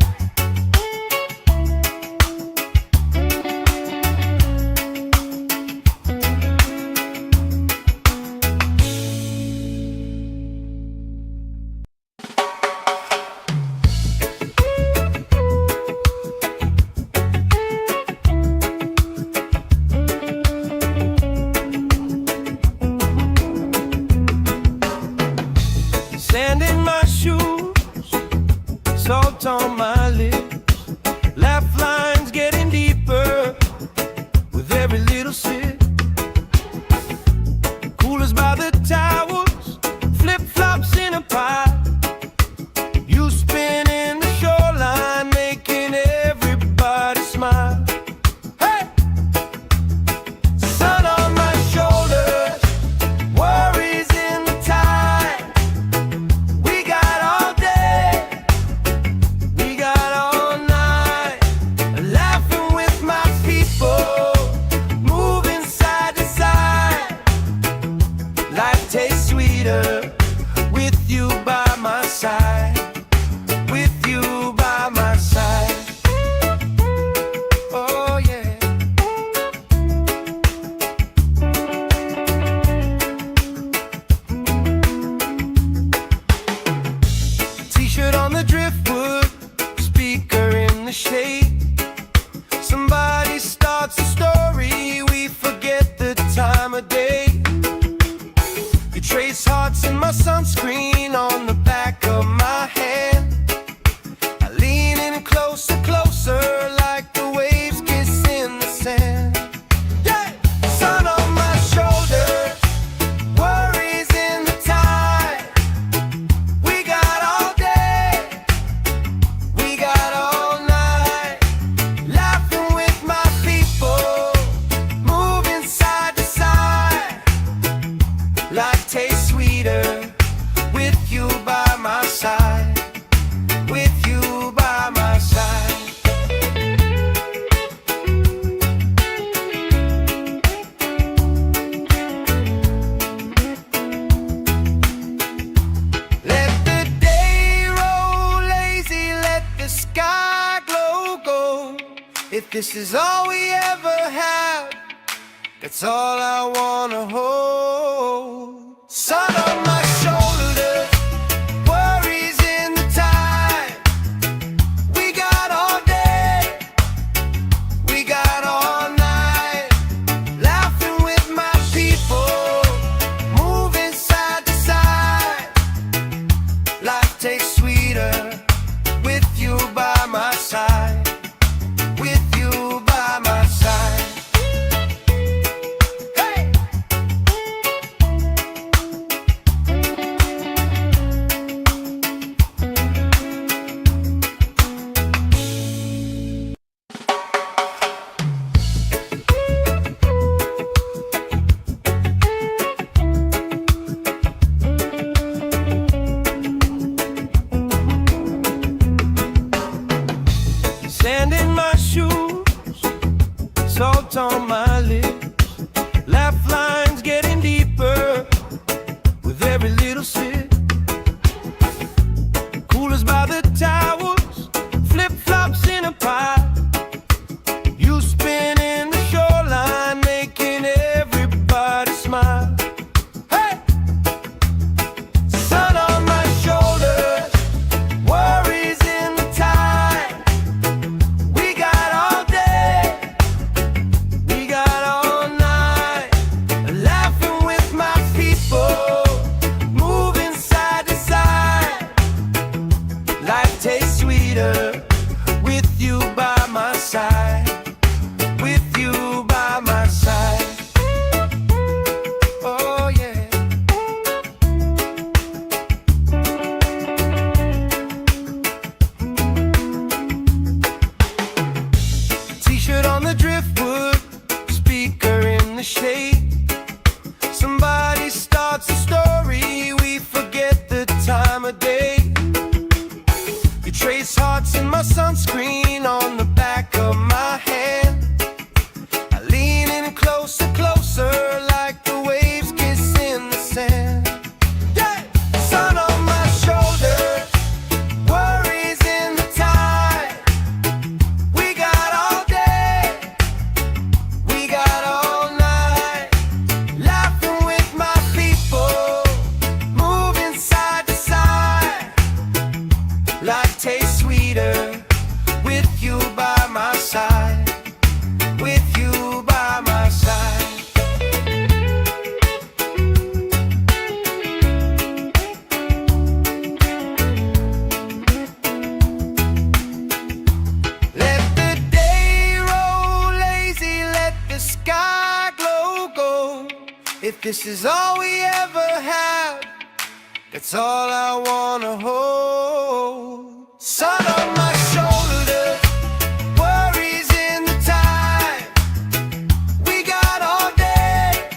Sand in my shoes, salt on my lips, laugh lines getting deeper with every little sip. Coolers by the towels, flip-flops in a pile. You spin in the shoreline, making everybody smile. Hey! Sun on my shoulders, worries in the tide. We got all day, we got all night, laughing with my people, moving side to side. Life tastes sweeter with you by my side. With you by my side. Oh yeah. T-shirt on the driftwood, speaker in the shade. Somebody starts a story, we forget the time of day. You trace hearts in my sunscreen on the back of my hand. I lean in closer, closer, like the waves kissing the sand. Yeah! Sun on my shoulders, worries in the tide. We got all day, we got all night, laughing with my people, moving side to side. this is all we ever had, that's all I wanna hold. Sun on my shoulders, worries in the tide. We got all day, we got all night, laughing with my people, moving side to side. Life tastes sweeter with you by my side. With you by my side. Hey! Sand in my shoes, salt on my lips, laugh lines getting deeper with every little sip. Coolers by the towers, flip-flops in a pie. You spin in the shoreline, making everybody smile. Hey! Sun on my shoulders, worries in the tide. We got all day, we got all night, laughing with my people, moving side to side. Life tastes sweeter with you by my side. With you by my side. Oh yeah. T-shirt on the driftwood, speaker in the shade. Somebody starts a story, we forget the time of day. You trace hearts in my sunscreen on the back of my hand. I lean in closer, closer, like the waves kiss in the sand. Yeah! Sun on my shoulders, worries in the tide. We got all day, we got all night, laughing with my people, moving side to side. Life tastes sweeter with you by my side. With you by my side. Let the day roll lazy, let the sky glow gold. If this is all we ever had, that's all I wanna hold. Sun on my shoulders, worries in the tide. We got all day,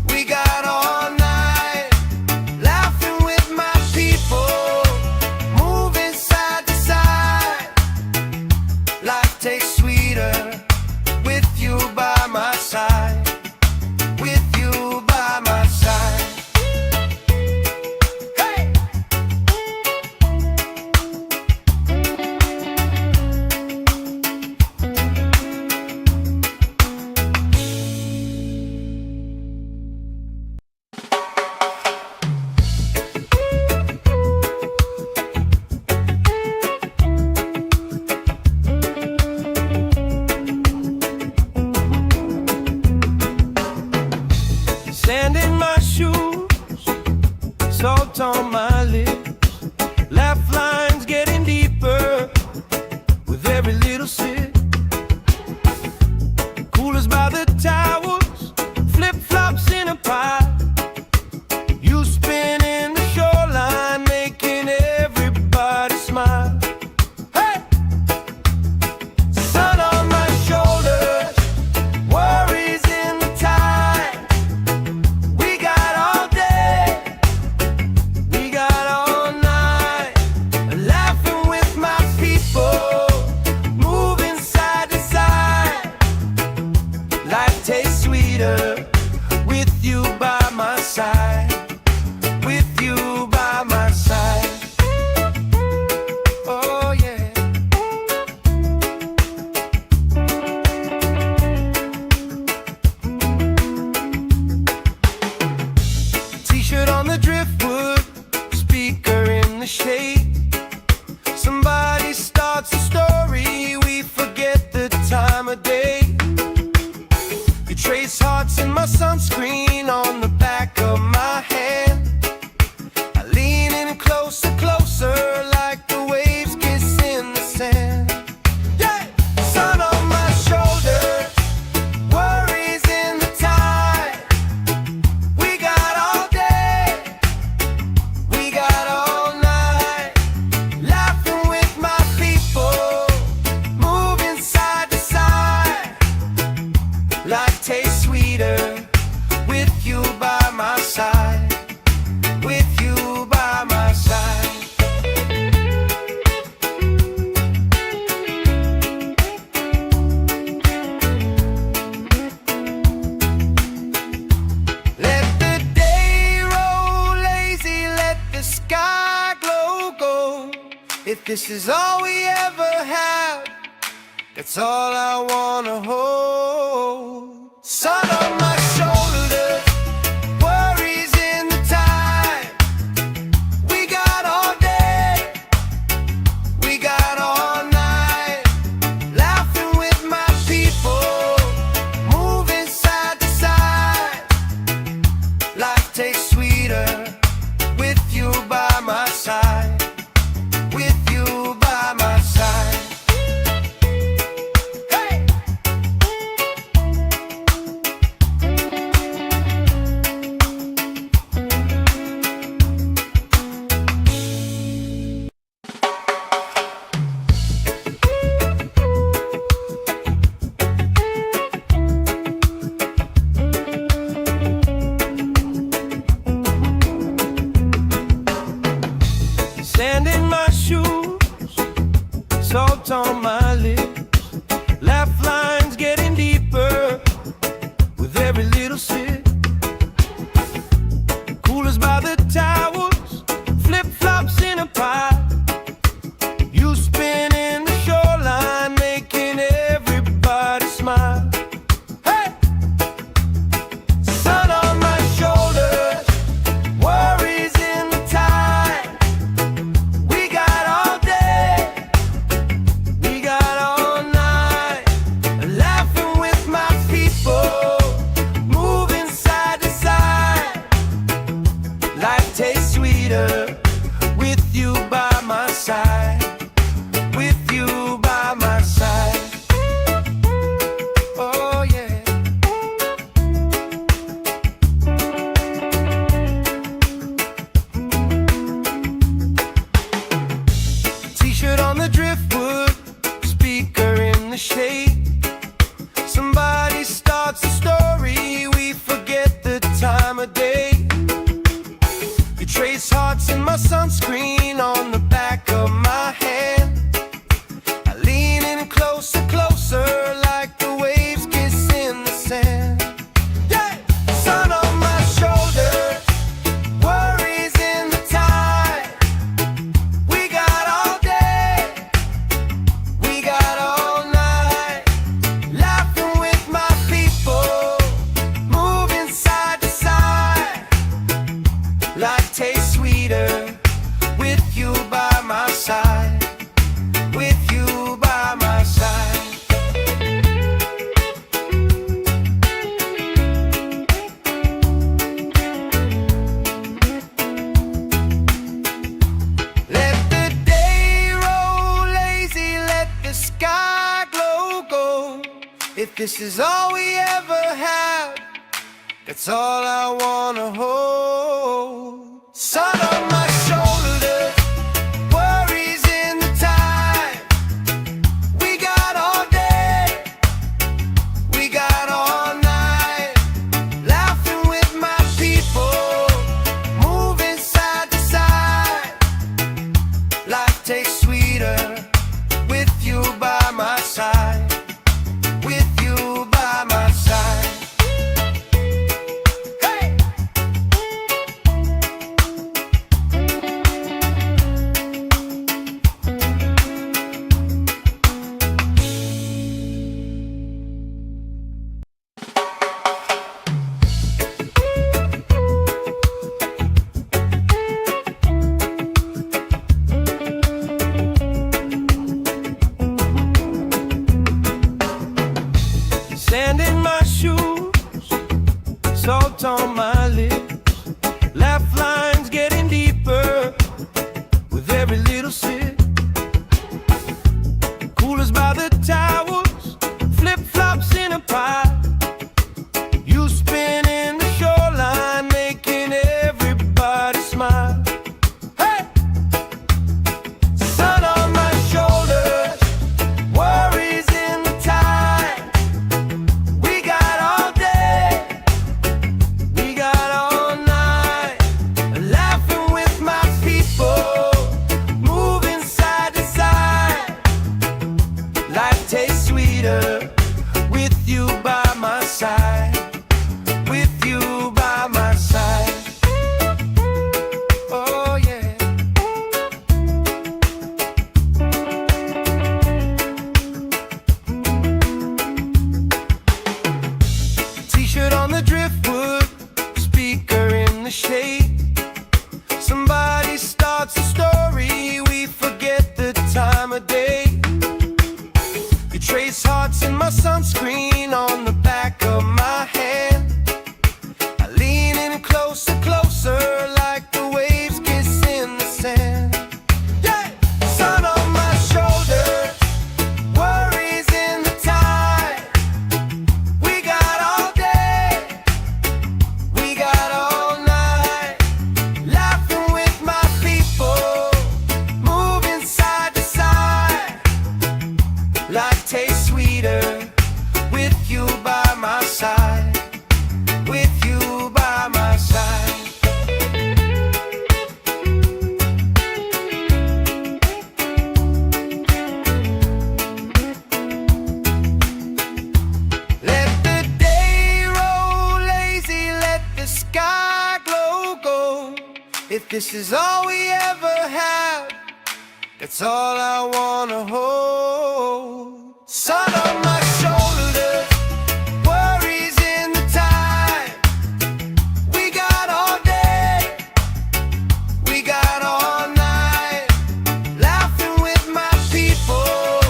we got all night, laughing with my people, moving side to side. Life tastes sweeter with you by my side. With you by my side. Hey! Sand in my shoes, salt on my lips, laugh lines getting deeper with every little sip. Coolers by the towers, flip-flops in a pie. You spin in the shoreline, making everybody smile. Hey! Sun on my shoulders, worries in the tide. We got all day, we got If this is all we ever have, that's all I wanna hold. Sun on my shoulders, worries in the tide. We got all day, we got all night, laughing with my people, moving side to side. Life tastes sweeter with you by my side. With you by my side. Hey! Sand in my shoes, salt on my lips, laugh lines getting deeper with every little sip. Coolers by the towers, flip-flops in a pie. You spinning the shoreline, making everybody smile. Hey! Sun on my shoulders, worries in the tide. We got all day, we got all night, laughing with my people, moving side to side. Life tastes sweeter with you by my side. With you by my side. Oh yeah. T-shirt on the driftwood, speaker in the shade. Somebody starts a story, we forget the time of day. You trace hearts in my sunscreen on the back of my hand. I lean in closer, closer, like the waves kiss in the sand. Yeah! Sun on my shoulders, worries in the tide. We got all day, we got all night, laughing with my people, moving side to side. Life tastes sweeter with you by my side. With you by my side. Let the day roll lazy, let the sky glow gold. If this is all we ever have, that's all I wanna hold. Sun on my shoulders, worries in the tide. We got all day, we got all night, laughing with my people, moving side to side. Life tastes sweeter with you by my side. With you by my side. Hey! Sand in my shoes, salt on my lips, laugh lines getting deeper with every little sip. Coolers by the towers, flip-flops in a pie. You spinning the shoreline, making everybody smile. Hey! Sun on my shoulders, worries in the tide. We got all day, we got all sky glow gold. If this is all we ever have, that's all I wanna hold. Sun on my shoulders, worries in the tide. We got all day, we got all night, laughing with my people,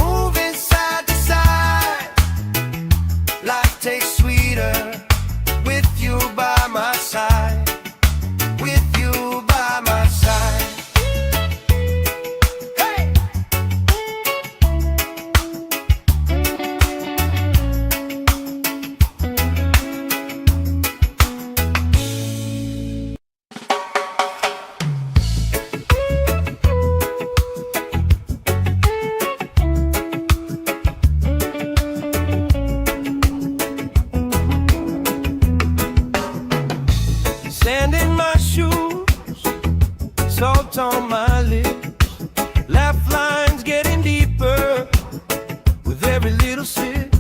moving side to side. Life tastes sweeter with you by my side, with you by my side. Sand in my shoes, salt on my lips, laugh lines getting deeper with every little sip.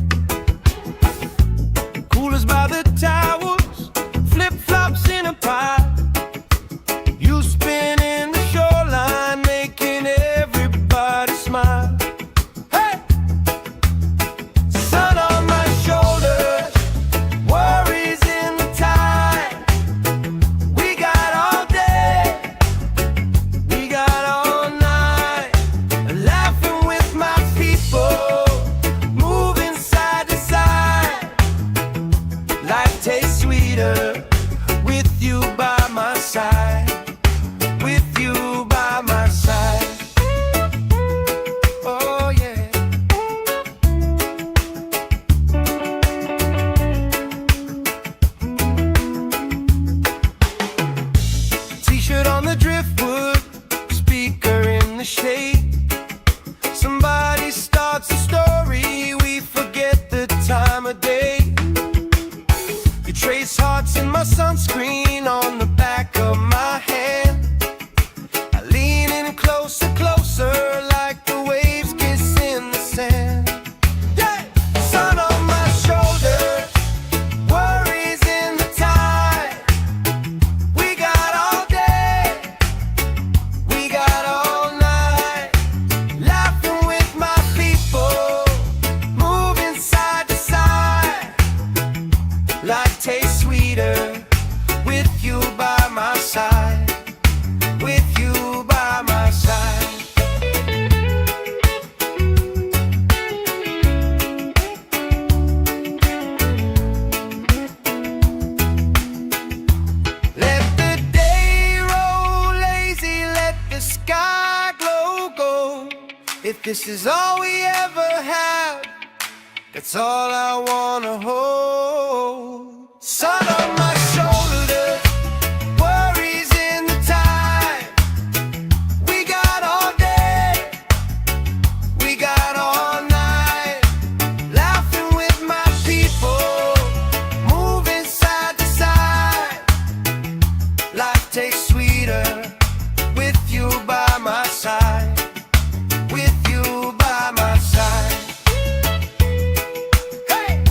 Coolers by the towers, flip-flops in a pile. You spin in the shoreline, making everybody smile. Hey! Sun on my shoulders, worries in the tide. We got all day, we got all night, laughing with my people, moving side to side. Life tastes sweeter with you by my side, with you by my side. Oh yeah. T-shirt on the driftwood, speaker in the shade. Somebody starts a story, we forget the time of day. You trace hearts in my sunscreen on the back of my hand. I lean in closer, closer, like the waves kiss in the sand. Yeah! Sun on my shoulders, worries in the tide. We got all day, we got all night, laughing with my people, moving side to side. Life tastes sweeter with you by my side, with you by my side. Let the day roll lazy, let the sky glow gold. If this is all we ever have, that's all I wanna hold. Sun on my shoulders, worries in the tide. We got all day, we got all night, laughing with my people, moving side to side. Life tastes sweeter with you by my side, with you by my side. Hey!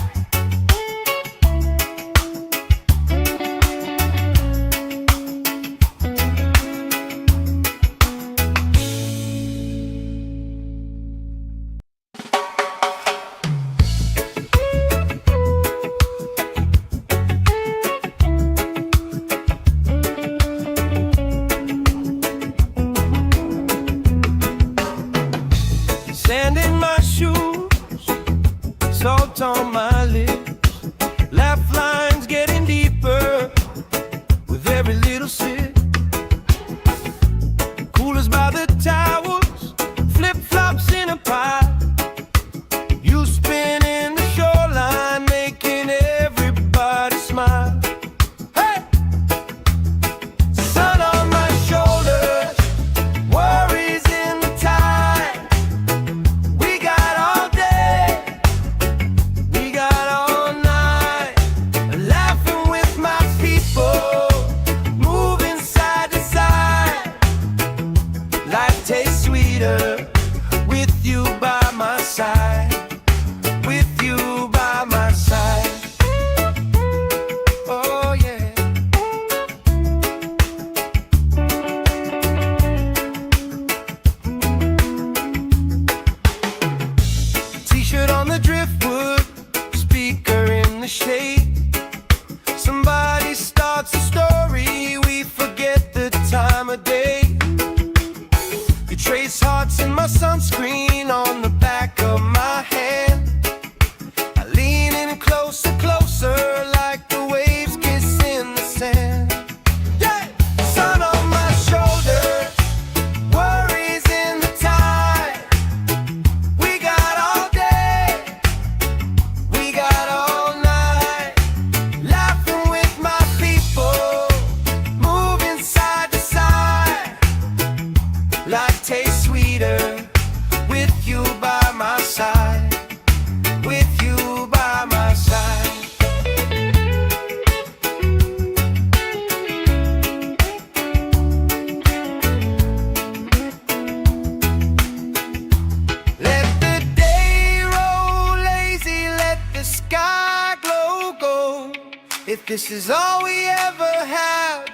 this is all we ever have,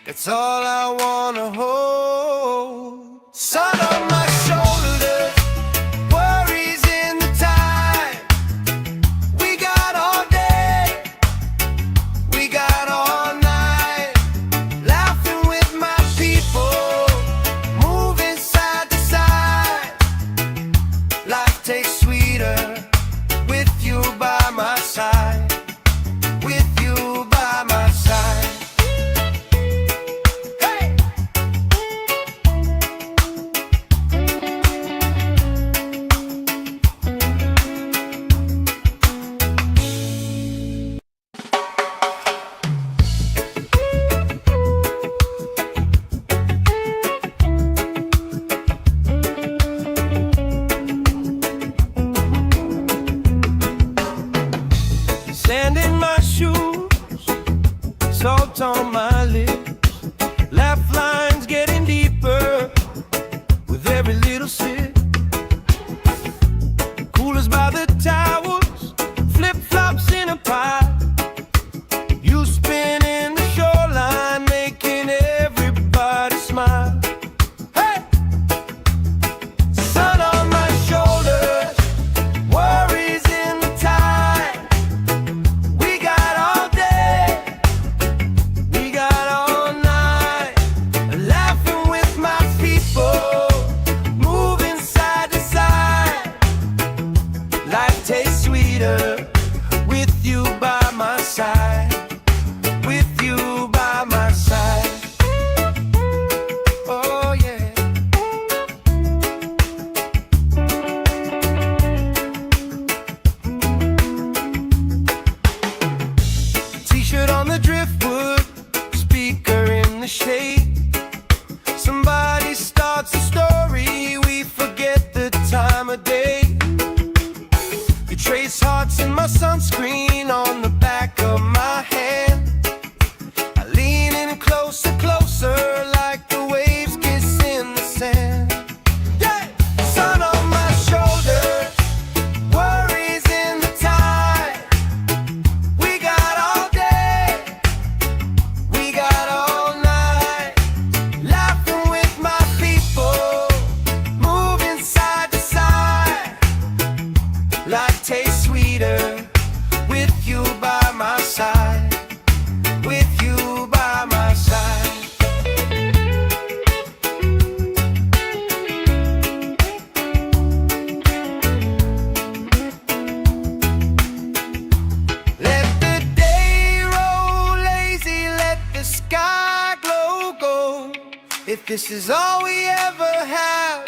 that's all I wanna hold. Sun on my shoulders, worries in the tide. We got all day, we got all night, laughing with my people, moving side to side. Life tastes sweeter with you by my side. With you by my side. Hey! Sand in my shoes, salt on my lips, laugh lines getting deeper with every little sip. Coolers by the towers, flip-flops in a pile. You spinning the shoreline, making everybody smile. Hey! Sun on my shoulders, worries in the tide. We got all day, we got all night, laughing with my people, moving side to side. Life tastes sweeter with you by my side. With you by my side. Oh yeah. T-shirt on the driftwood, speaker in the shade. Somebody starts a story, we forget the time of day. You trace hearts in my sunscreen on the back of my hand. I lean in closer, closer, like the waves kiss in the sand. Yeah! Sun on my shoulders, worries in the tide. We got all day, we got all night, laughing with my people, moving side to side. Life tastes sweeter with you by my side. With you by my side. Let the day roll lazy, let the sky glow gold. If this is all we ever have,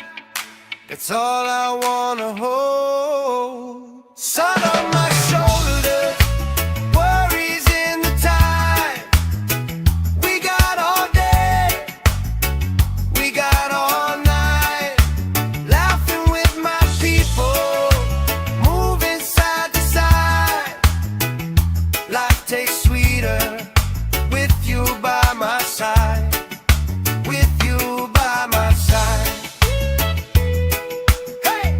that's all I wanna hold. Sun on my shoulders, worries in the tide. We got all day, we got all night, laughing with my people, moving side to side. Life tastes sweeter with you by my side. With you by my side. Hey!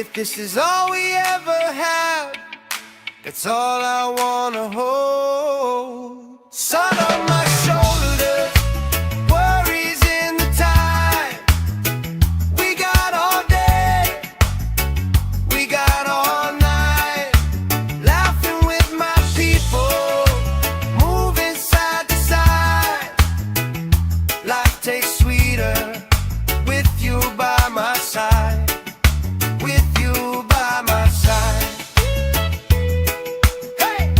If this is all we ever have, that's all I wanna hold. Sun on my shoulders, worries in the tide. We got all day, we got all night, laughing with my people, moving side to side. Life tastes sweeter with you by my side. With you by my side. Hey!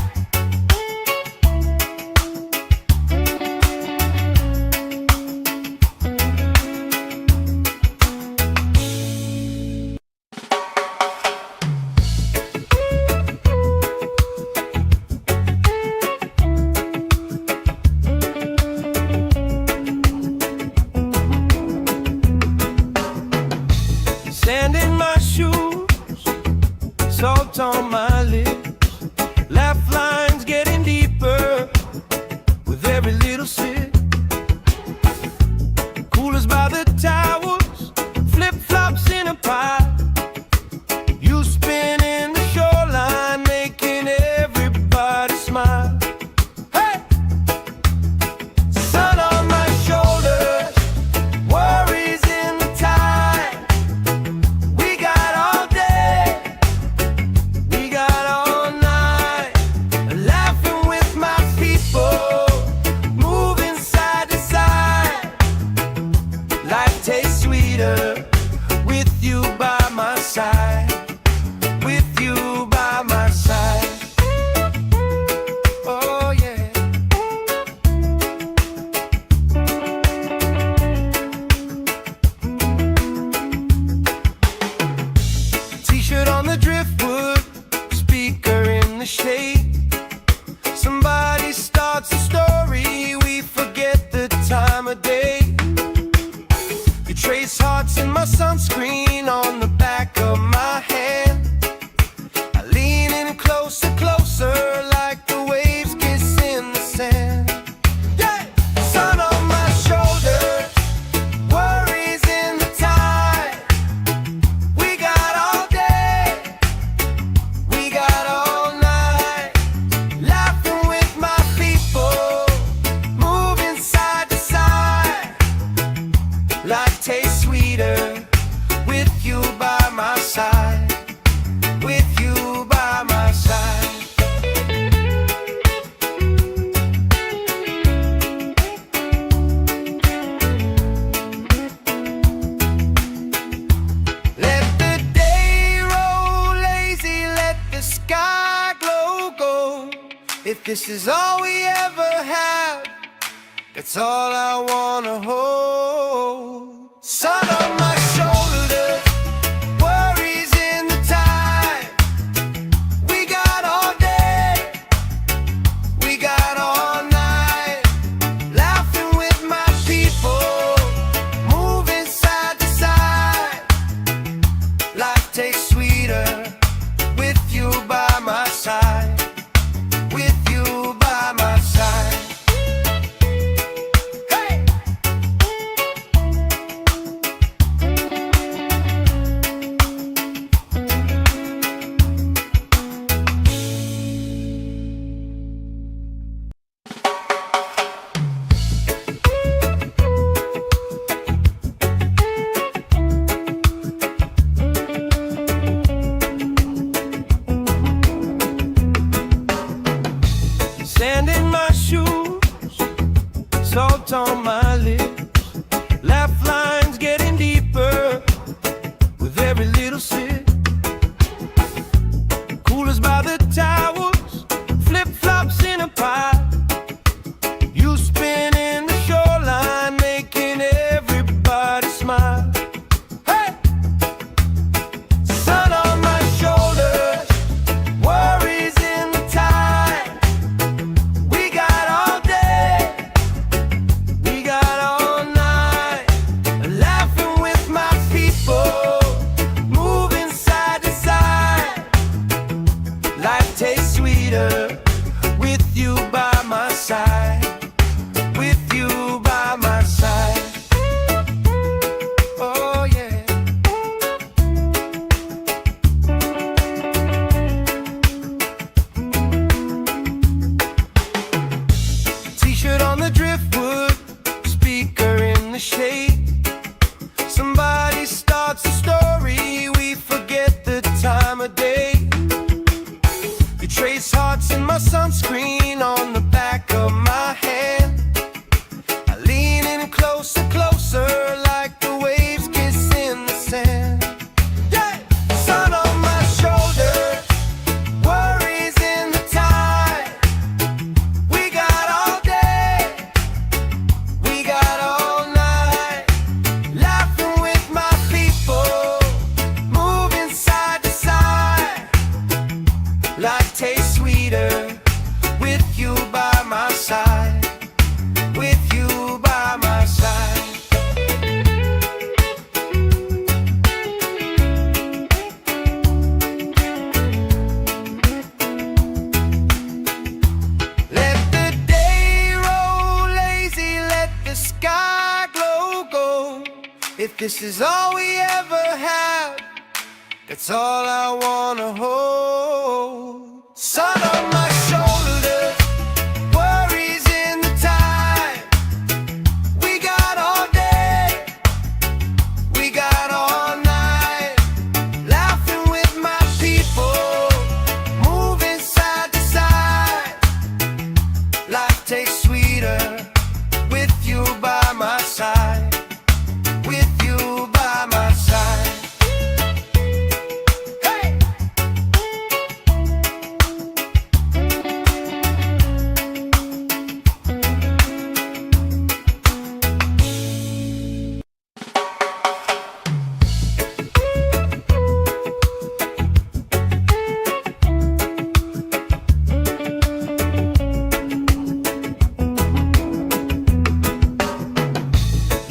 Sand in my shoes, salt on my lips, laugh lines getting deeper with every little sip. Coolers by the towels, flip-flops in a pile. You spin in the shoreline, making everybody smile. Hey! Sun on my shoulders, worries in the tide. We got all day, we got all night, laughing with my people, moving side to side. Life tastes sweeter with you by my side. With you by my side. Oh yeah. T-shirt on the driftwood, speaker in the shade. Somebody starts a story, we forget the time of day. You trace hearts in my sunscreen on the back of my hand. I lean in closer, closer, like the waves kiss in the sand. Yeah! Sun on my shoulders, worries in the tide. We got all day, we got all night, laughing with my people, moving side to side. Life tastes sweeter with you by my side. With you by my side. Let the day roll lazy, let the sky glow gold. If this is all we ever have, that's all I wanna hold. Sun on my shoulders, worries in the tide. We got all day, we got all night, laughing with my people, moving side to side. Life tastes sweeter with you by my side. With you by my side. Hey! Sand in my shoes, salt on my lips, laugh lines getting deeper with every little sip. Coolers by the towels, flip-flops in a pile. You spin in the shoreline, making everybody smile. Hey! Sun on my shoulders, worries in the tide. We got all day, we got the shade. Somebody starts a story, we forget the time of day. You trace hearts in my sunscreen on the back of my hand. I lean in closer, closer, like the waves kiss in the sand. Yeah! Sun on my shoulder, worries in the tide. We got all day, we got all night, laughing with my people, moving side to side. Life tastes sweeter with you by my side, with you by my side. Let the day roll lazy, let the sky glow gold. If this is all we ever have, that's all I wanna hold. Sun on my shoulders, worries in the tide. We got all day, we got all night, laughing with my people, moving side to side. Life tastes sweeter with you by my side, with you by my side. Hey!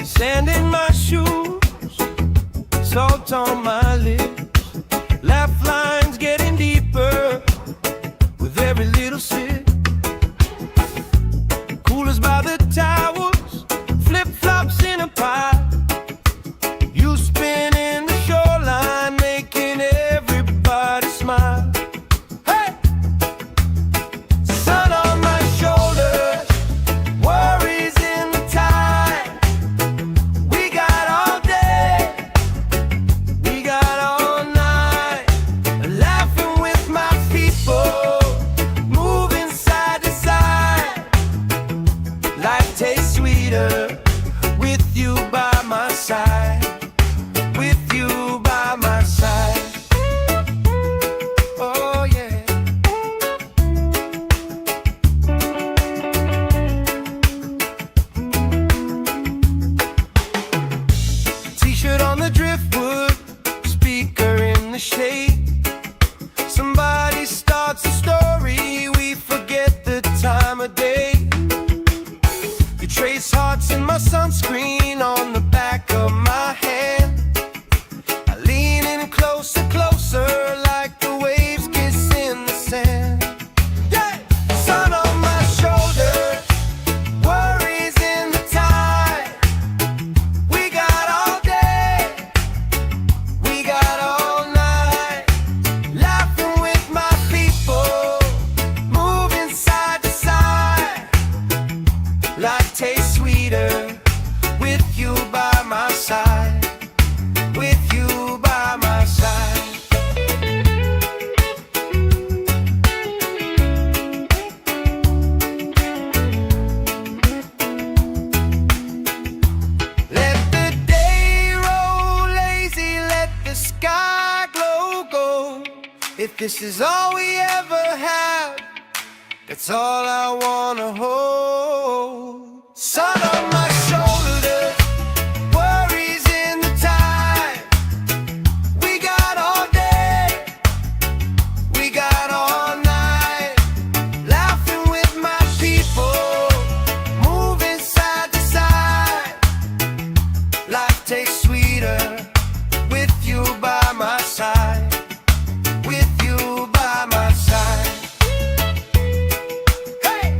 Sand in my shoes, salt on my lips, laugh lines getting deeper with every little sip. Coolers by the towers, flip-flops in a pile. You spin in the shoreline, making everybody smile. Hey! Sun on my shoulders, worries in the tide. We got all day, we got all night, laughing with my people, moving side to side. Life tastes sweeter with you by my side, with you by my side. Oh yeah. T-shirt on the driftwood, speaker in the shade. Somebody starts a story, we forget the time of day. You trace hearts in my sunscreen on the back of my hand. I lean in closer, closer, like the waves kiss in the sand. Yeah! Sun on my shoulders, worries in the tide. We got all day, we got all night, laughing with my people, moving side to side. Life tastes sweeter with you by my side, with you by my side. Let the day roll lazy, let the sky glow gold. If this is all we ever have, that's all I wanna hold. Sun on my shoulders, worries in the tide. We got all day, we got all night, laughing with my people, moving side to side. Life tastes sweeter with you by my side, with you by my side. Hey!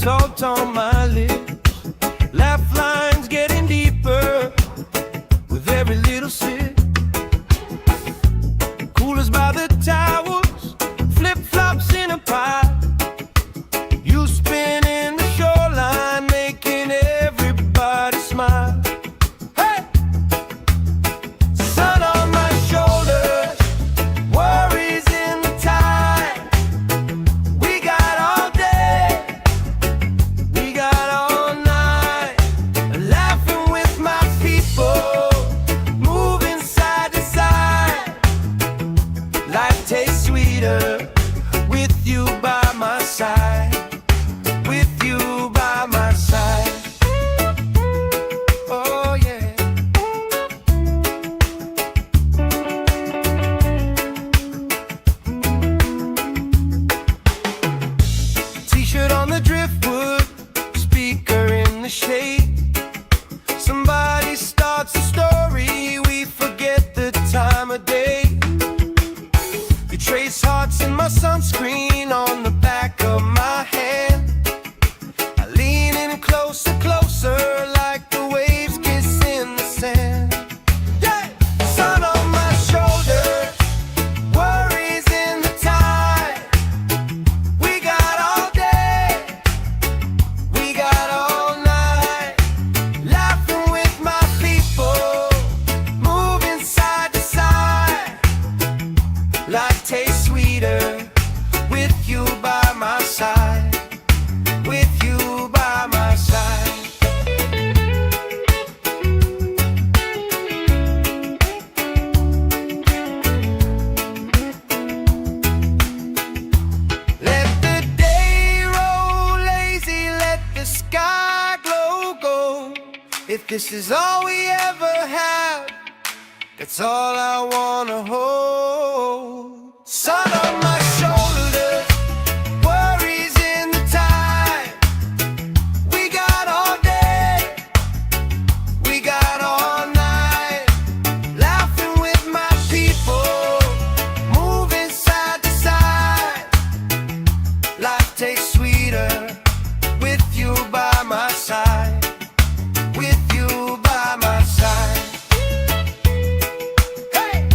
salt on my lips, laugh lines getting deeper with every little sip. Coolers by the towels, flip-flops in a pie. You spinning the shoreline, making everybody smile. Hey! Sun on my shoulders, worries in the tide. We got all day, we got all night, laughing with my people, moving side to side. Life tastes sweeter with you by my side, with you by my side. Oh yeah. T-shirt on the driftwood, speaker in the shade. Somebody starts a story, we forget the time of day. You trace hearts in my sunscreen on the back of my hand. I lean in closer, closer, like the waves kiss in the sand. Yeah! Sun on my shoulders, worries in the tide. We got all day, we got all night, laughing with my people, moving side to side. Life tastes sweeter with you by my side, with you by my side. Let the day roll lazy, let the sky glow gold. If this is all we ever have, that's all I wanna hold. Sun on my shoulders, worries in the tide. We got all day, we got all night, laughing with my people, moving side to side. Life tastes sweeter with you by my side, with you by my side. Hey!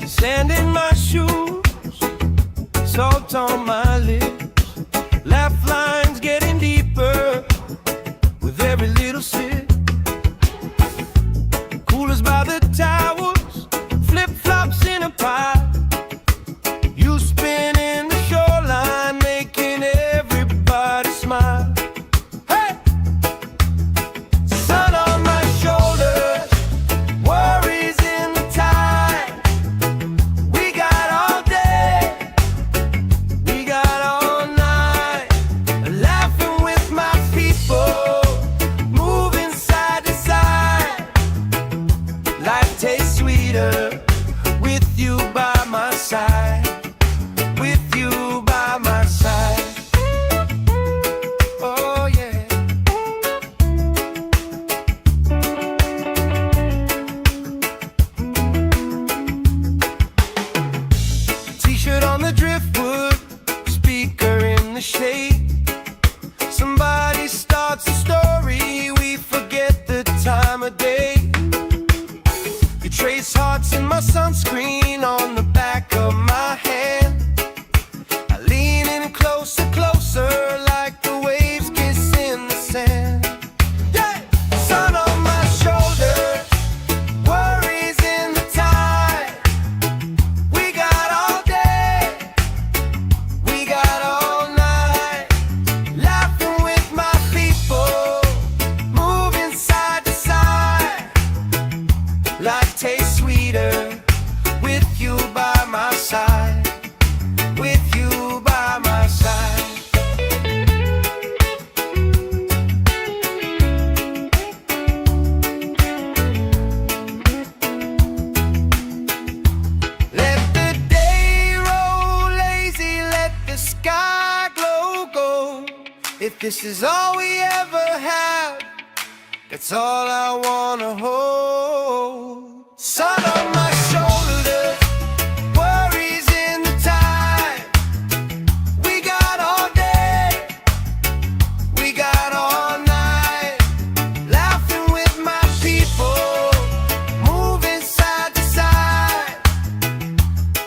Sand in my shoes, salt on my lips, laugh lines getting deeper with every little sip. Coolers by the towels, flip-flops in a pie. You spinning the shoreline, making everybody smile. Hey! Sun on my shoulders, worries in the tide. We got all day, we got all night, laughing with my people, moving side to side. Life tastes sweeter with you by my side, with you by my side. Oh yeah. T-shirt on the driftwood, speaker in the shade. Somebody starts a story, we forget the time of day. You trace hearts in my sunscreen on the back of my hand. I lean in closer, closer, like the waves kiss in the sand. Yeah! Sun on my shoulders, worries in the tide. We got all day, we got all night, laughing with my people, moving side to side. Life tastes sweeter with you by my side, with you by my side. If this is all we ever have, that's all I wanna hold. Sun on my shoulders, worries in the tide. We got all day, we got all night, laughing with my people, moving side to side.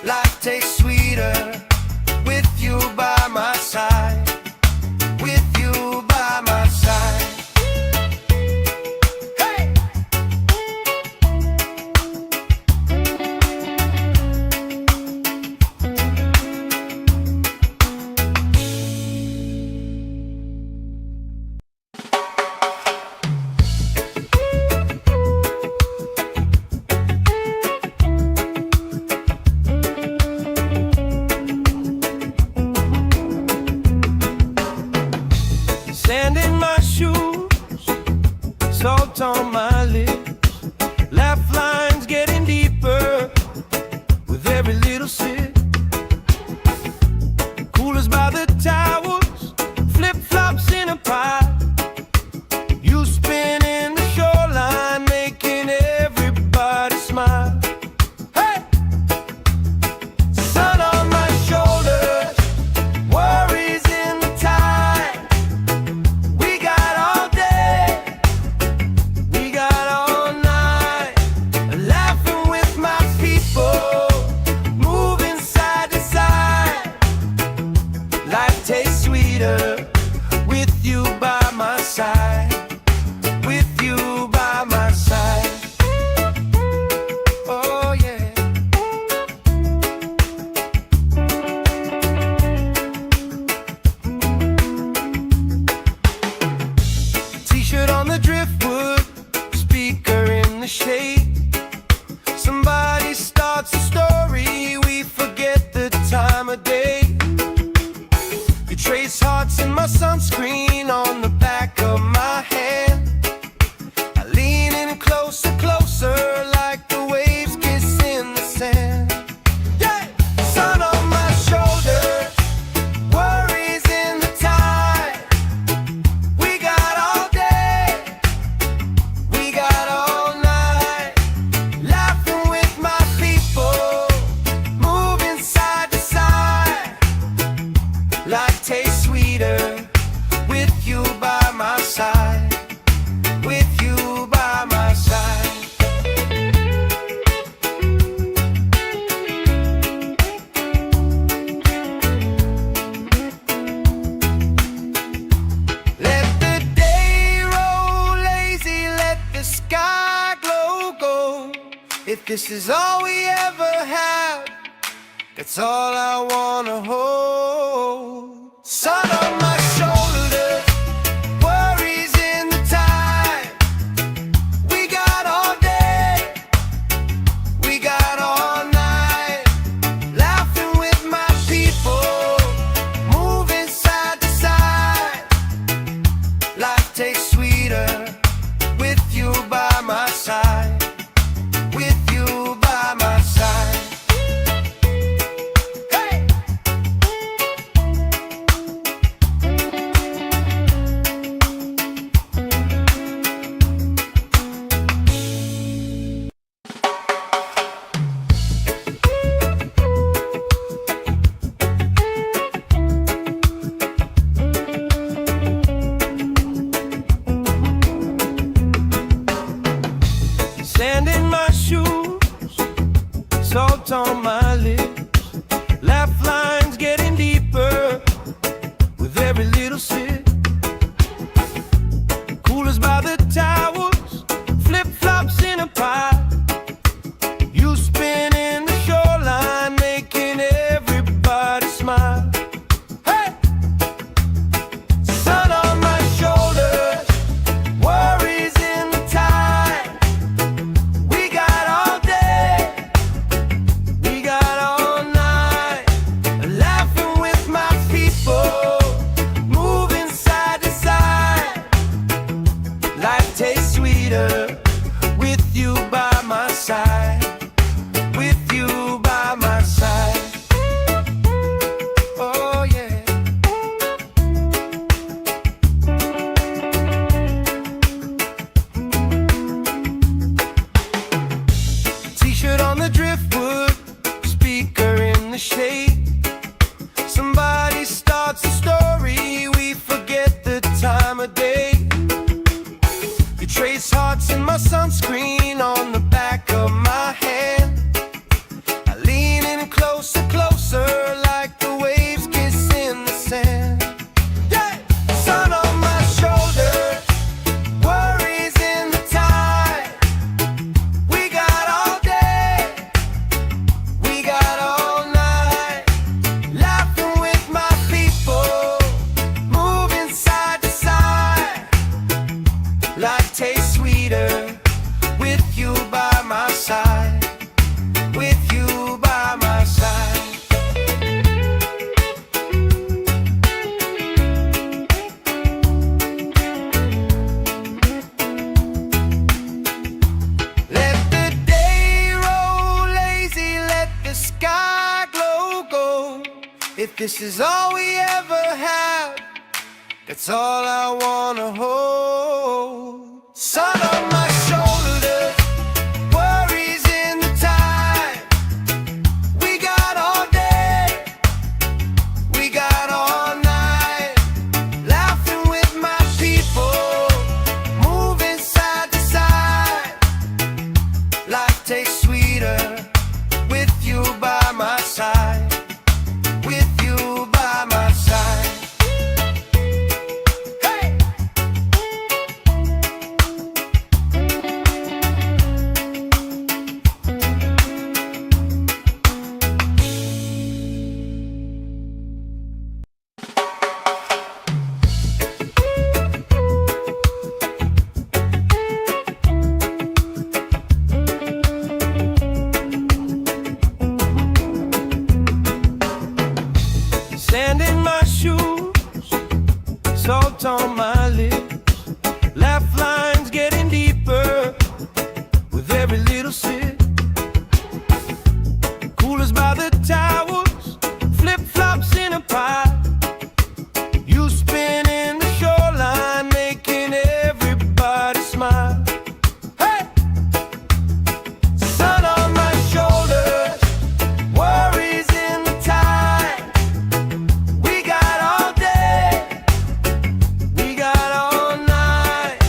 Life tastes sweeter with you by my side, with you by my side. Hey! Sand in my shoes, salt on my lips, laugh lines getting deeper with every little sip. Coolers by the towers, flip-flops in a pile. You spin in the shoreline, making everybody smile. Hey! Sun on my shoulders, worries in the tide. We got all day, we got all night, laughing with my people, moving side to side. Life tastes sweeter with you by my side, with you by my side. Oh yeah. T-shirt on the driftwood, speaker in the shade. Somebody starts a story, we forget the time of day. You trace hearts in my sunscreen on the back of my hand. I lean in closer, closer, like the waves kiss in the sand. Yeah! Sun on my shoulders, worries in the tide. We got all day, we got all night, laughing with my people, moving side to side. Life tastes sweeter with you by my side, with you by my side. Let the day roll lazy, let the sky glow gold. If this is all we ever have, that's all I wanna hold. Sun on my shoulders, worries in the tide. We got all day, we got all night, laughing with my people, moving side to side. Life tastes sweeter with you by my side, with you by my side. Hey! Sand in my shoes, salt on my lips, laugh lines getting deeper with every little sip. Coolers by the towers, flip-flops in a pile. You spin in the shoreline, making everybody smile. Hey! Sun on my shoulders, worries in the tide. We got all day, we got all shade. Somebody starts a story, we forget the time of day. You trace hearts in my sunscreen on the back of my hand. I lean in closer, closer, like the waves kiss in the sand. Yeah! Sun on my shoulders, worries in the tide. We got all day, we got all night, laughing with my people, moving side to side. Life tastes sweeter with you by my side, with you by my side. Let the day roll lazy, let the sky glow gold. If this is all we ever have, that's all I wanna hold. Sun on my shoulders, worries in the tide. We got all day, we got all night, laughing with my people, moving side to side. Life tastes sweeter with you by my side, with you by my side. Hey! Sand in my shoes, salt on my lips, laugh lines getting deeper with every little sip. Coolers by the towers, flip-flops in a pile. You spinning the shoreline, making everybody smile. Hey! Sun on my shoulders, worries in the tide. We got all day, we got all night,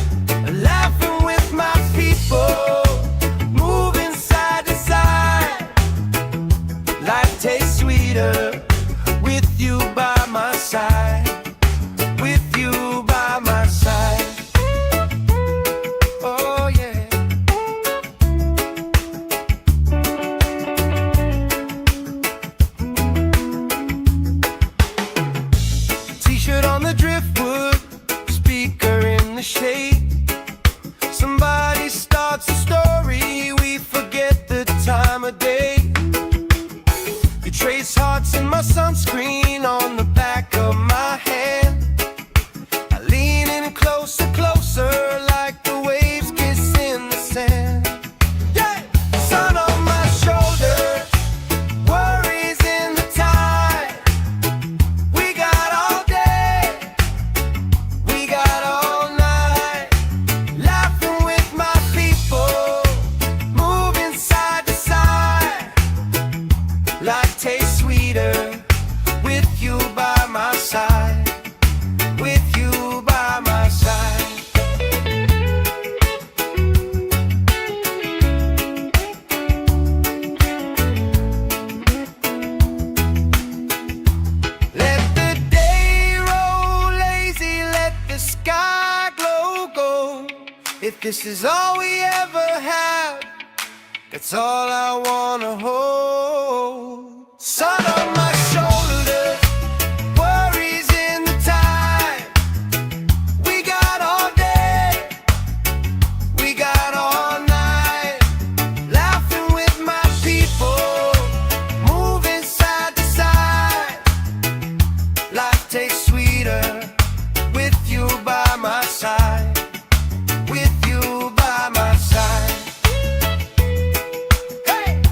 laughing with my people, moving side to side. Life tastes sweeter with you by my side, with you by my side. Oh yeah. T-shirt on the driftwood, speaker in the shade. Somebody starts a story, we forget the time of day. You trace hearts in my sunscreen on the back of my hand. I lean in closer, closer, like the waves kiss in the sand. Yeah! Sun on my shoulders, worries in the tide. We got all day, we got all night, laughing with my people, moving side to side. Life tastes sweeter with you by my side, with you by my side. Let the day roll lazy, let the sky glow gold. If this is all we ever have, that's all I wanna hold. Sun on my shoulders, worries in the tide. We got all day, we got all night, laughing with my people, moving side to side. Life tastes sweeter with you by my side, with you by my side. Hey!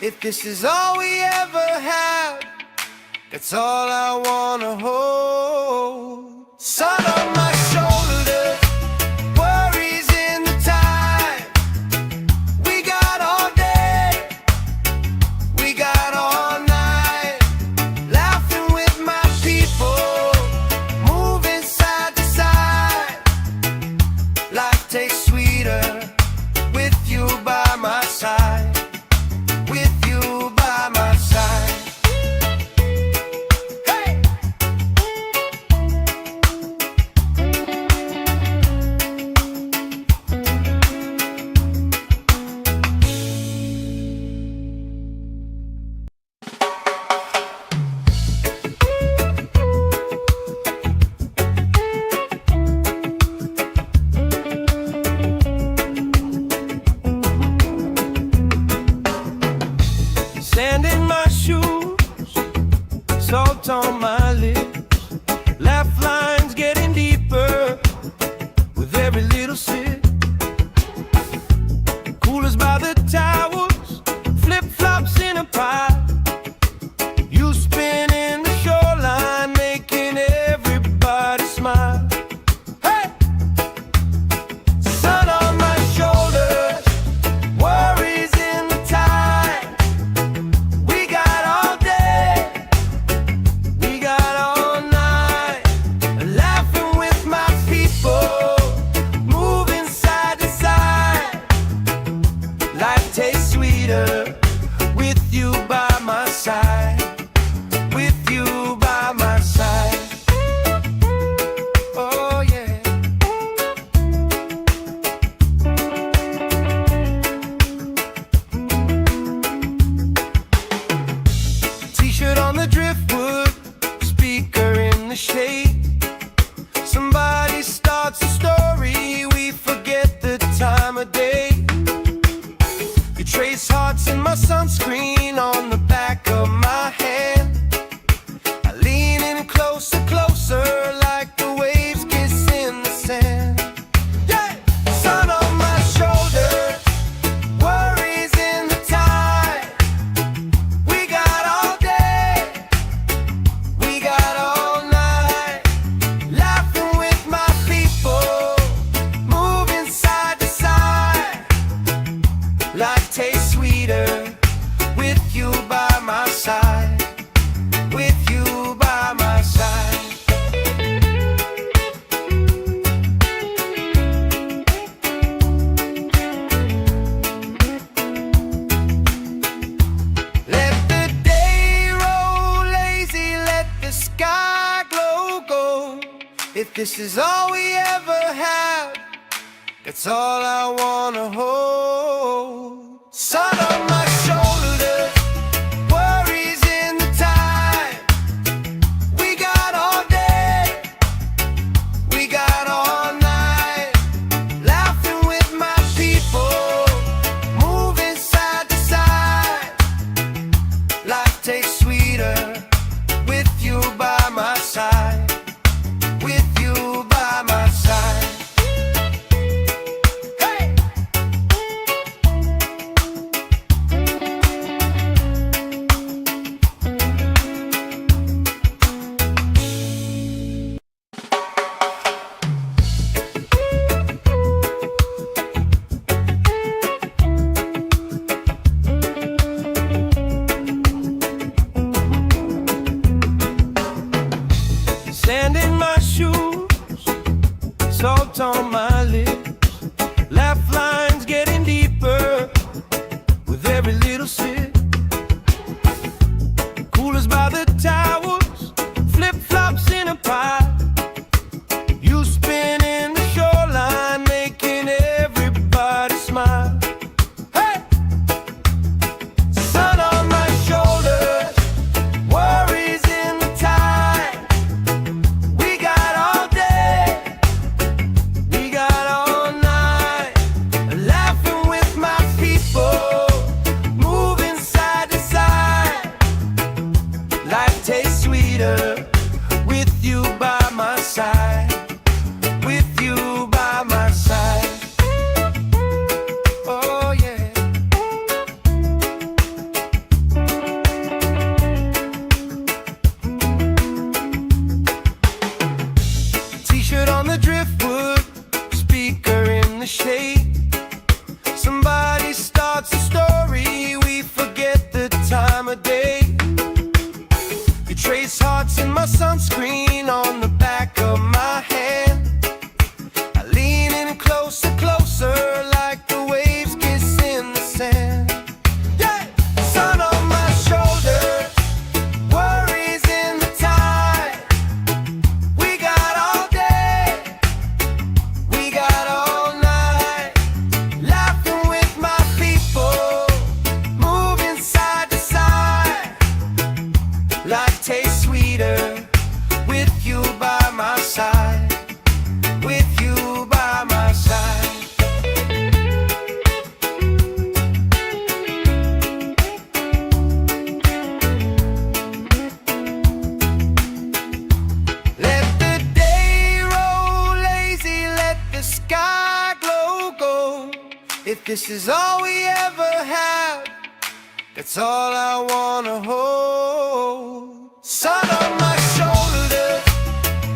If this is all we ever have, that's all I wanna hold. Sun on my shoulder, worries in the tide. We got all day, we got all night, laughing with my people, moving side to side. Life tastes sweeter with you by my side. With you by my side. Hey! Sand in my shoes, salt on my lips, laugh lines getting deeper with every little sip. Coolers by the towers, flip-flops in a pile. You spin in the shoreline, making everybody smile. Hey! Sun on my shoulders, worries in the tide. We got all day, we got all night, laughing with my people, moving side to side. Life tastes sweeter with you by my side. With you by my side. Oh yeah. T-shirt on the driftwood, speaker in the shade. Somebody starts a story, we forget the time of day. You trace hearts in my sunscreen on the back of my hand. I lean in closer, closer, like the waves kiss in the sand. Yeah! Sun on my shoulders, worries in the tide. We got all day, we got all night, laughing with my people, moving side to side. Life tastes sweeter with you by my side. With you by my side. Let the day roll lazy, let the sky glow gold. If this is all we ever have, that's all I wanna hold. Sun on my shoulders, worries in the tide. We got all day, we got all night, laughing with my people, moving side to side. Life tastes sweeter with you by my side. With you by my side. Hey! Sand in my shoes, salt on my lips, laugh lines getting deeper with every little sip. Coolers by the towers, flip-flops in a pile. You spin in the shoreline, making everybody smile. Hey! Sun on my shoulders, worries in the tide. We got all day, we got all night, laughing with my people, moving side to side. Life this is all we ever had, that's all I wanna hold. Sun on my shoulders,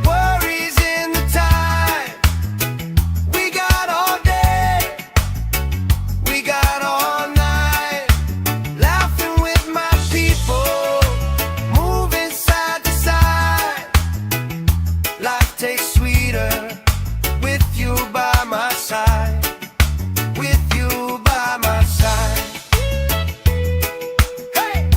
worries in the tide. We got all day, we got all night, laughing with my people, moving side to side. Life tastes sweeter with you by my side, with you by my side. Hey!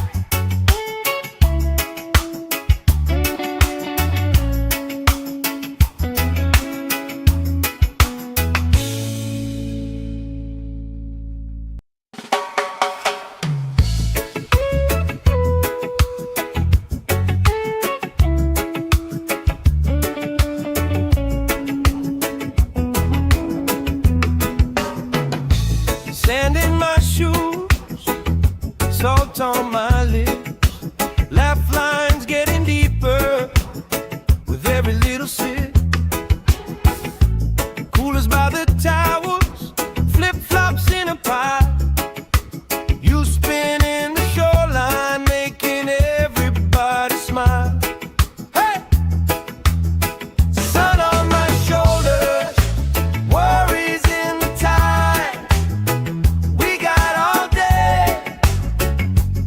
Sand in my shoes, salt on my lips, laugh lines getting deeper with every little sip. Coolers by the towers, flip-flops in a pie. You spinning the shoreline, making everybody smile. Hey! Sun on my shoulders, worries in the tide. We got all day,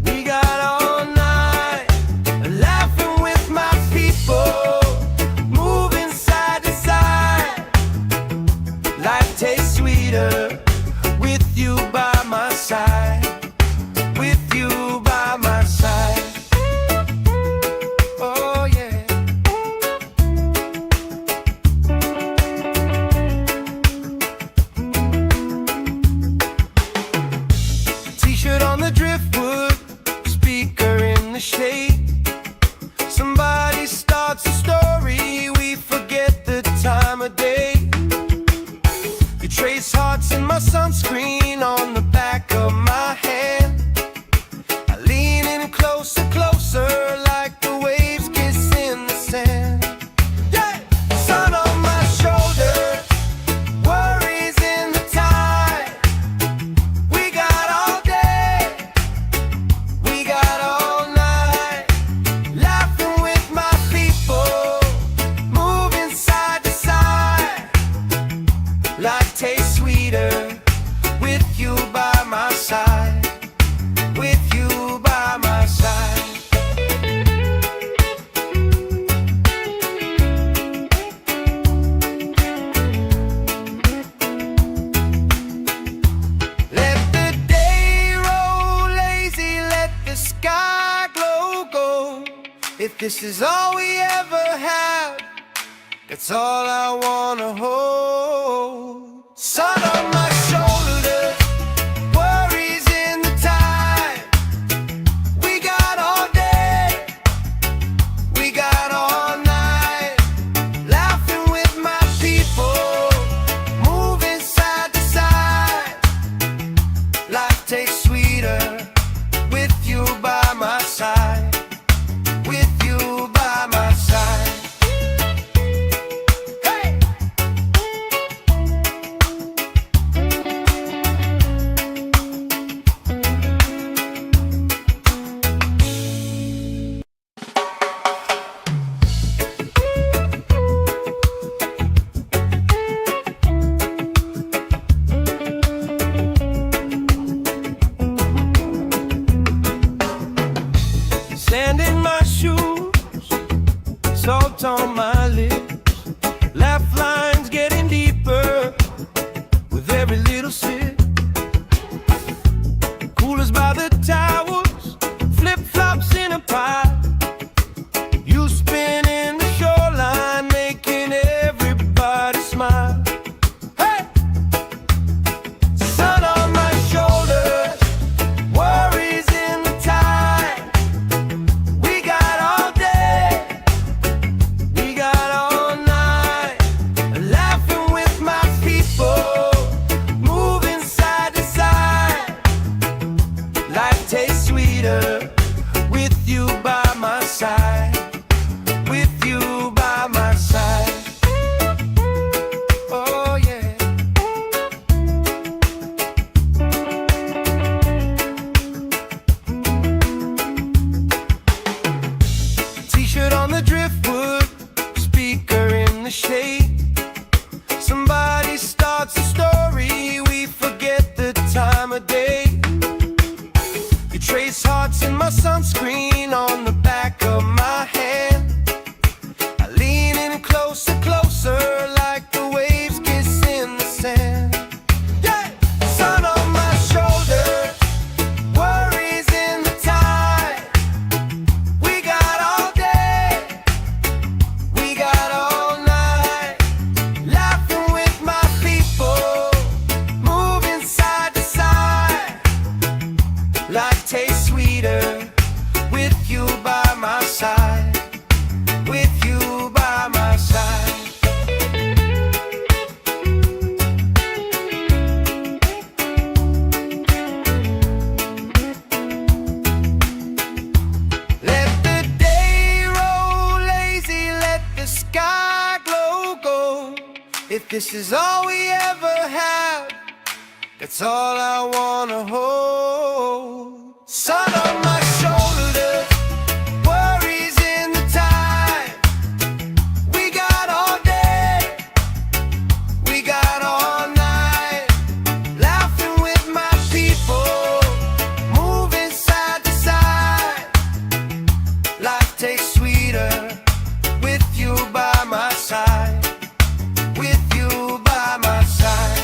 we got all night, laughing with my people, moving side to side. Life tastes sweeter with you by my side, with you by my side. Oh yeah. T-shirt on the driftwood, speaker in the shade. Somebody starts a story, we forget the time of day. You trace hearts in my sunscreen on the back of my hand. I lean in closer, closer, like the waves kiss in the sand. Yeah! Sun on my shoulders, worries in the tide. We got all day, we got all night, laughing with my people, moving side to side. Life tastes sweeter with you by my side, with you by my side. Let the day roll lazy, let the sky glow gold. If this is all we ever had, that's all I wanna hold. Sun on my shoulders, worries in the tide. We got all day, we got all night, laughing with my people, moving side to side. Life tastes sweeter with you by my side, with you by my side. Hey! Sand in my shoes, salt on my lips, laugh lines getting deeper with every little sip. Coolers by the towers, flip-flops in a pie. You spinning the shoreline, making everybody smile. Hey! Sun on my shoulders, worries in the tide. We got all day, we got trace hearts in my sunscreen on the back of my hand. I lean in closer, closer, like the waves kiss in the sand. Yeah! Sun on my shoulder, worries in the tide. We got all day, we got all night, laughing with my people, moving side to side. Life tastes sweeter with you by my side, with you by my side. Let the day roll lazy, let the sky glow gold. If this is all we ever have, that's all I wanna hold. Sun on my shoulder, worries in the tide. We got all day, we got all night, laughing with my people, moving side to side. Life tastes sweeter with you by my side, with you by my side.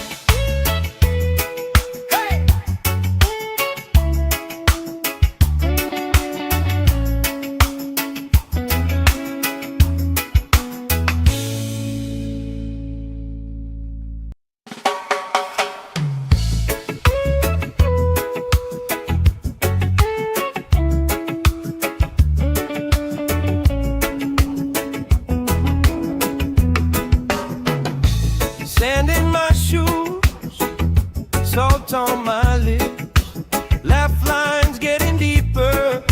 Sand in my shoes, salt on my lips, laugh lines getting deeper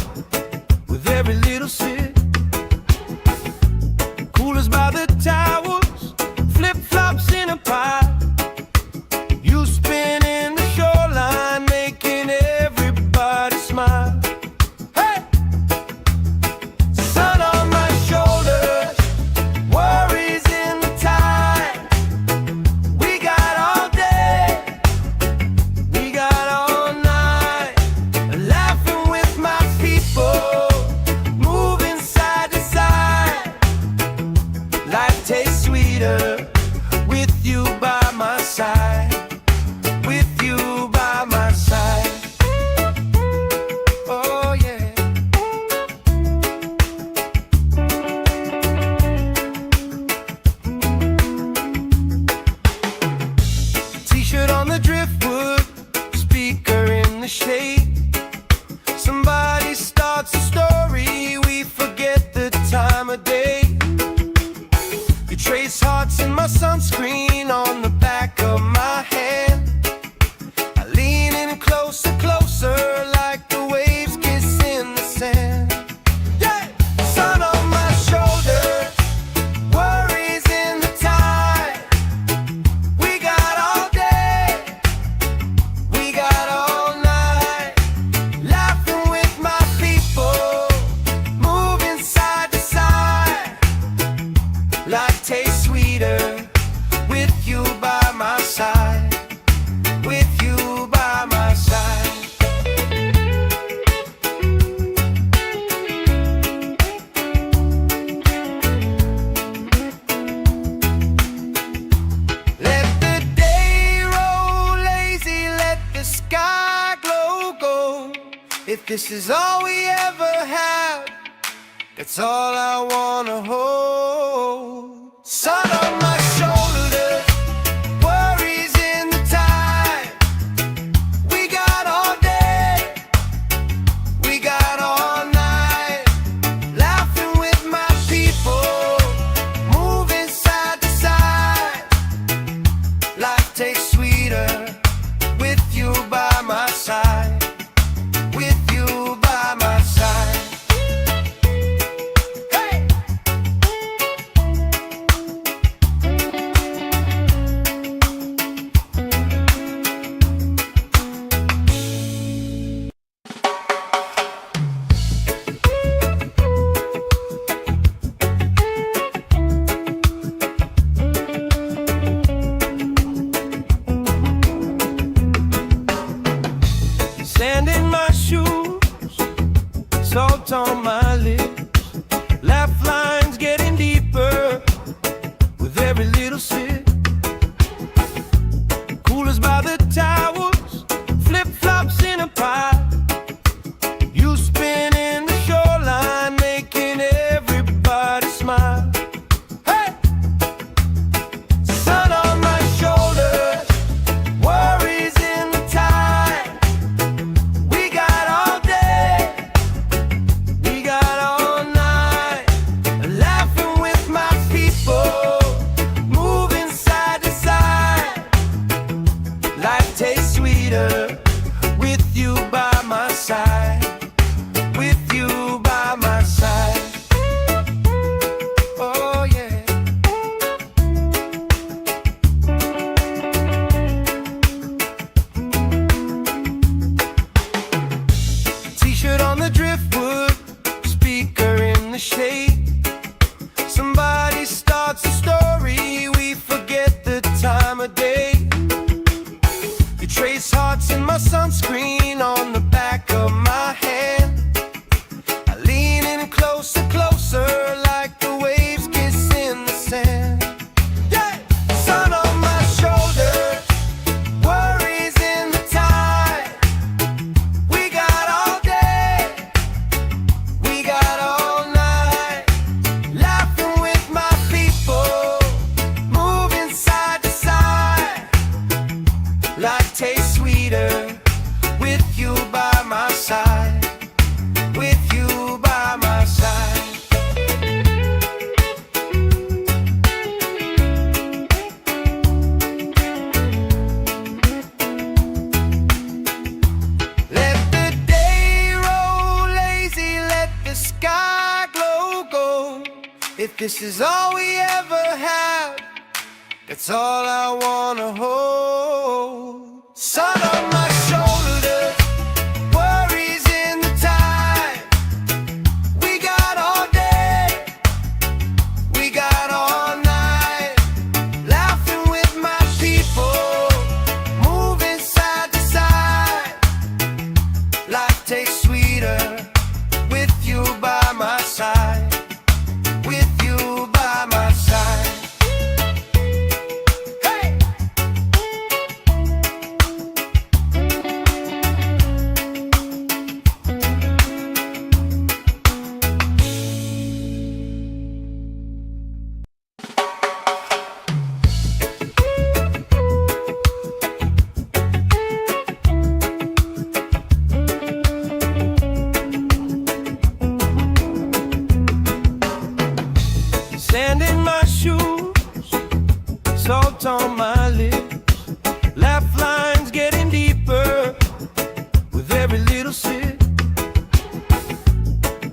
with every little sip. Coolers by the towers, flip-flops in a pile. You spinning the shoreline, making everybody smile. Hey! Sun on my shoulders, worries in the tide. We got all day, we got all night, laughing with my people, moving side to side. Life tastes sweeter with you by my side, with you by my side. Oh yeah. T-shirt on the driftwood, speaker in the shade. Somebody starts a story, we forget the time of day. You trace hearts in my sunscreen on the back of my hand. I lean in closer, closer, like the waves kiss in the sand. Yeah! Sun on my shoulder, worries in the tide. We got all day, we got all night, laughing with my people, moving side to side. Life tastes sweeter with you by my side, with you by my side. Let the day roll lazy, let the sky glow gold. If this is all we ever have, that's all I wanna hold. Sun on my shoulder, worries in the tide. We got all day, we got all night, laughing with my people, moving side to side. Life tastes sweeter with you by my side, with you by my side. Hey! salt on my lips, laugh lines getting deeper with every little sip. Coolers by the towers, flip-flops in a pie. You spin in the shoreline, making everybody smile. Hey! Sun on my shoulders, worries in the tide. We got all day, we got all night, laughing with my people, moving side to side. Life tastes sweeter with you by my side, with you by my side. Oh yeah. T-shirt on the driftwood, speaker in the shade. Somebody starts a story, we forget the time of day. You trace hearts in my sunscreen on the back of my hand. I lean in closer, closer, like the waves kiss in the sand. Yeah! Sun on my shoulders, worries in the tide. We got all day, we got all night, laughing with my people, moving side to side. Life tastes sweeter with you by my side, with you by my side. Let the day roll lazy, let the sky glow gold. If this is all we ever have, that's all I wanna hold. Sun on my shoulders, worries in the tide. We got all day, we got all night, laughing with my people, moving side to side. Life tastes sweeter with you by my side, with you by my side. Hey! Sand in my shoes, salt on my lips, laugh lines getting deeper with every little sip.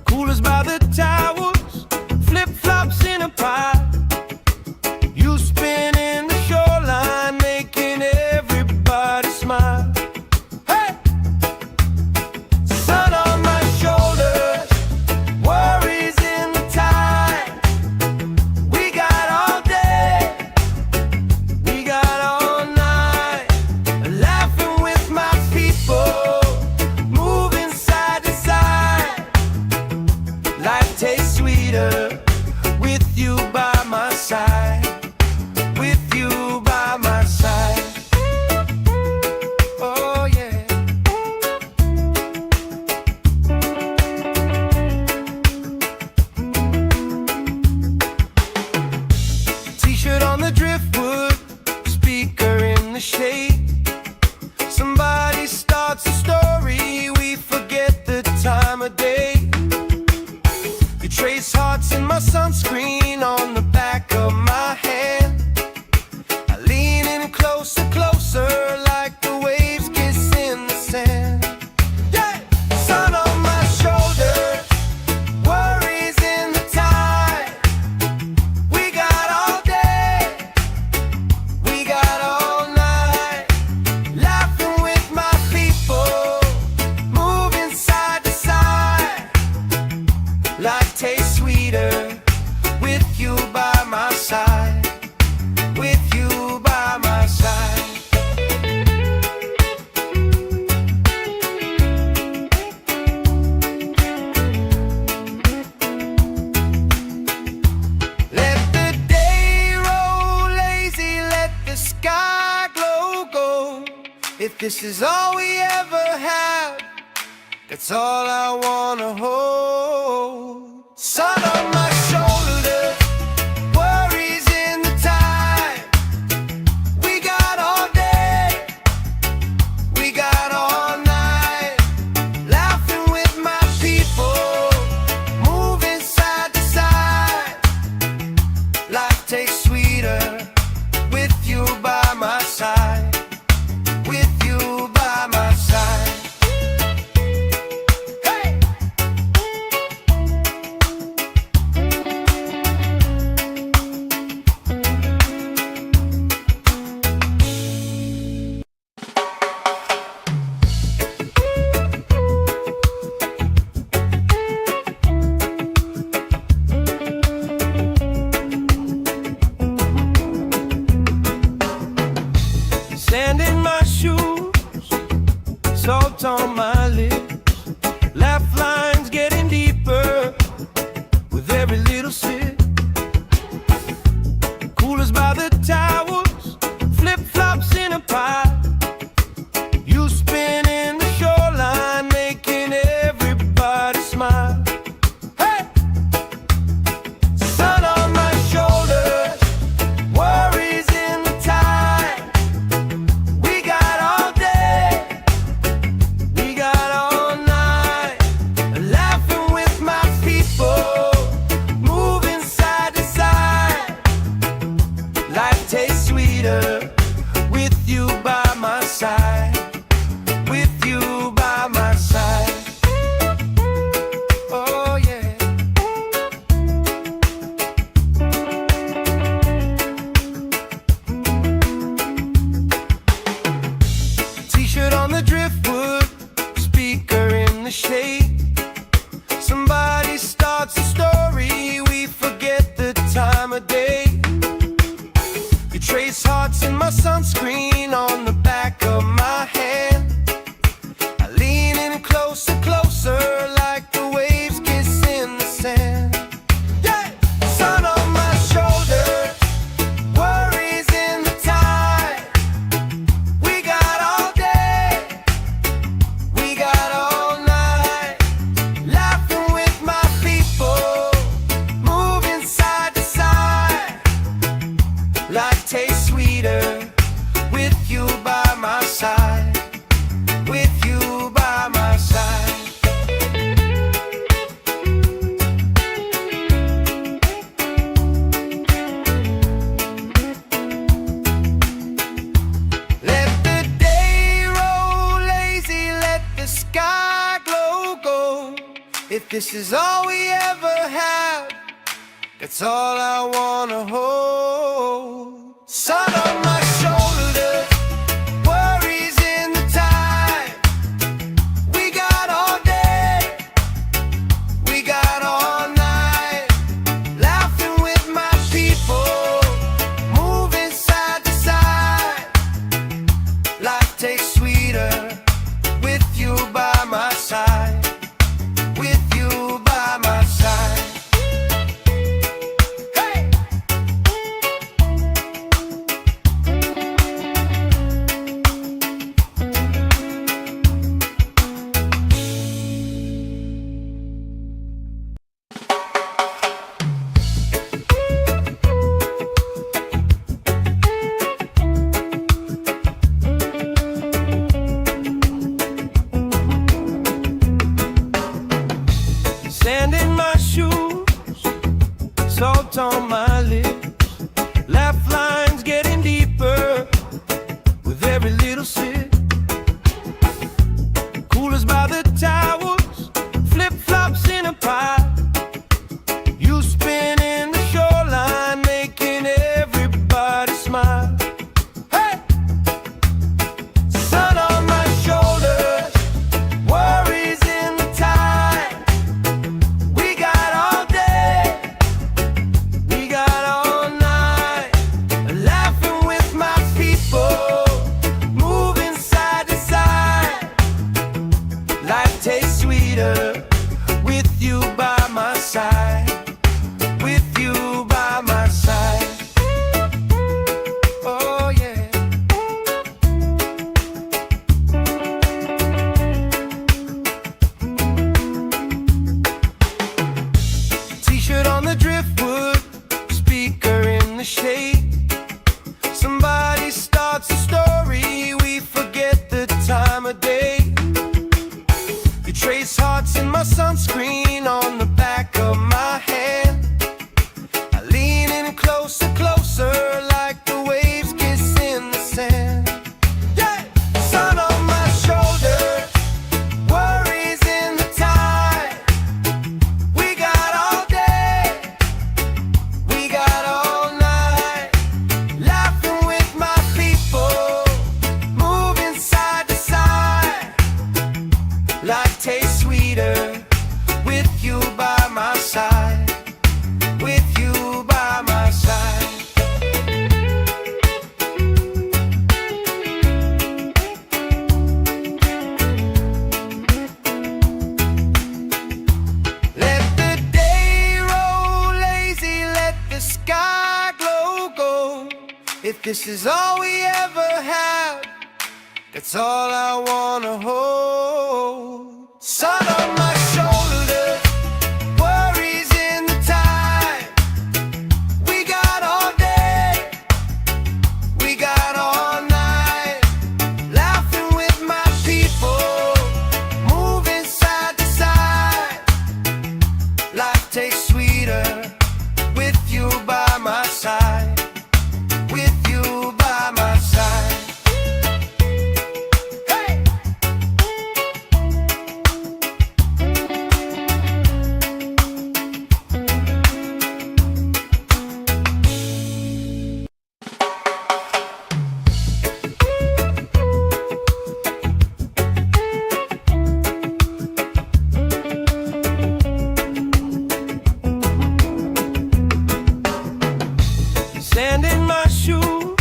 Coolers by the towers, flip-flops in a pie. You spin in the shoreline, making everybody smile. Hey! Sun on my shoulders, worries in the tide. We got all day, we got all night, laughing with my people, moving side to side. Life tastes sweeter with you by my side, with you by my side. Oh yeah. T-shirt on the driftwood, speaker in the shade. Somebody starts a story, we forget the time of day. You trace hearts in my sunscreen on the back of my hand. I lean in closer, closer, like the waves kiss in the sand. Yeah! Sun on my shoulders, worries in the tide. We got all day, we got all night, laughing with my people, moving side to side. Life tastes sweeter with you by my side, with you by my side. this is all we ever had, that's all I wanna hold. Sun on my shoulders, worries in the tide. We got all day, we got all night, laughing with my people, moving side to side. Life tastes sweeter with you by my side. With you by my side. Hey! Sand in my shoes, salt on my lips, laugh lines getting deeper with every little sip. Coolers by the towers, flip-flops in a pile. You spin in the shoreline, making everybody smile. Hey! Sun on my shoulders, worries in the tide. We got all day, we got all night, laughing with my people, moving side to side. Life tastes sweeter with you by my side. With you by my side. Oh yeah. T-shirt on the driftwood, speaker in the shade. Somebody starts a story, we forget the time of day. You trace hearts in my sunscreen on the back of my hand. I lean in closer, closer, like the waves kiss in the sand. Yeah! Sun on my shoulders, worries in the tide. We got all day, we got all night, laughing with my people, moving side to side. Life tastes sweeter with you by my side. With you by my side. Let the day roll lazy, let the sky glow gold. If this is all we ever had, that's all I wanna hold. Sun on my shoulders, worries in the tide. We got all day, we got all night, laughing with my people, moving side to side. Life tastes sweeter with you by my side. With you by my side. Hey! Sand in my shoes, salt on my lips, laugh lines getting deeper with every little sip. Coolers by the towers, flip-flops in a pile. You spin in the shoreline, making everybody smile. Hey! Sun on my shoulders, worries in the tide. We got all day, we got If this is all we ever have, that's all I wanna hold. Sun on my shoulders, worries in the tide. We got all day, we got all night, laughing with my people, moving side to side. Life tastes sweeter with you by my side, with you by my side. Hey! Sand in my shoes,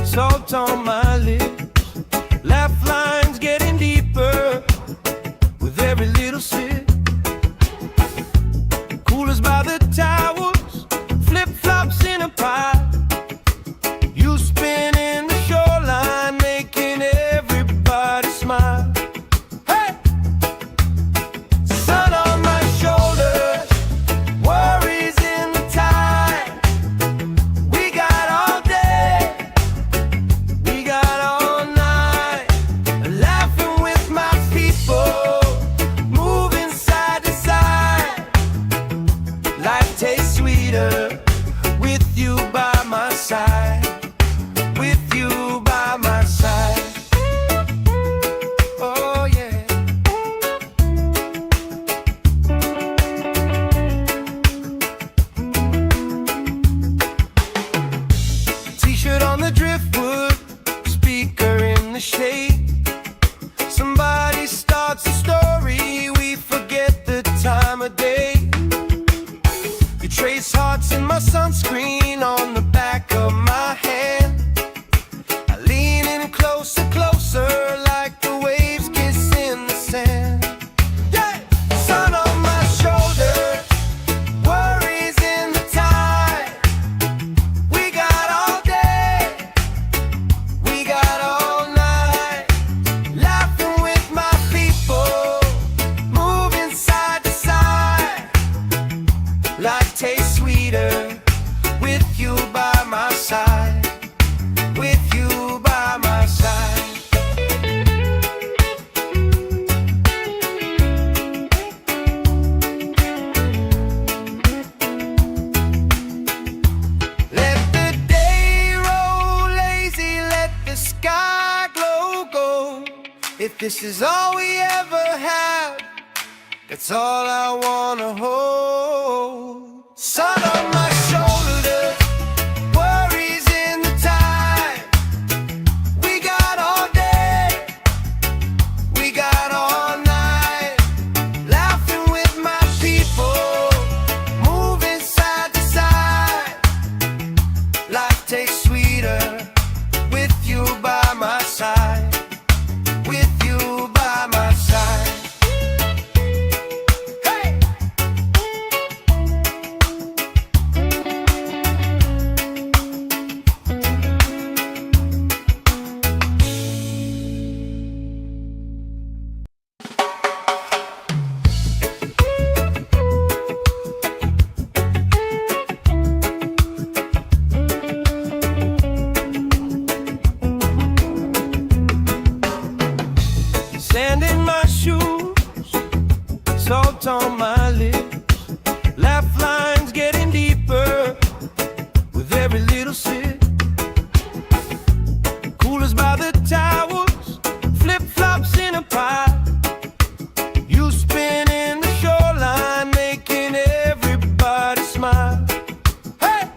salt on my lips, laugh lines getting deeper with every little sip. Coolers by the towels, flip-flops in a pile. You spinning the shoreline, making everybody smile. Hey! Sun on my shoulders, worries in the tide. We got all day, we got all night, laughing with my people, moving side to side. Life tastes sweeter with you by my side, with you by my side. Oh yeah. T-shirt on the driftwood, speaker in the shade. Somebody starts a story, we forget the time of day. You trace hearts in my sunscreen on the back of my hand. I lean in closer, closer, like the waves kiss in the sand. Yeah! Sun on my shoulders, worries in the tide. We got all day, we got all night, laughing with my people, moving side to side. Life tastes sweeter with you by my side, with you by my side. Let the day roll lazy, let the sky glow gold. If this is all we ever have, that's all I wanna hold. Sun on my shoulders, worries in the tide. We got all day, we got all night, laughing with my people, moving side to side. Life tastes sweeter with you by my side, with you by my side. Hey! Sand in my shoes, salt on my lips, laugh lines getting deeper with every little sip. Coolers by the towels, flip-flops in a pile. You spinning the shoreline, making everybody smile. Hey!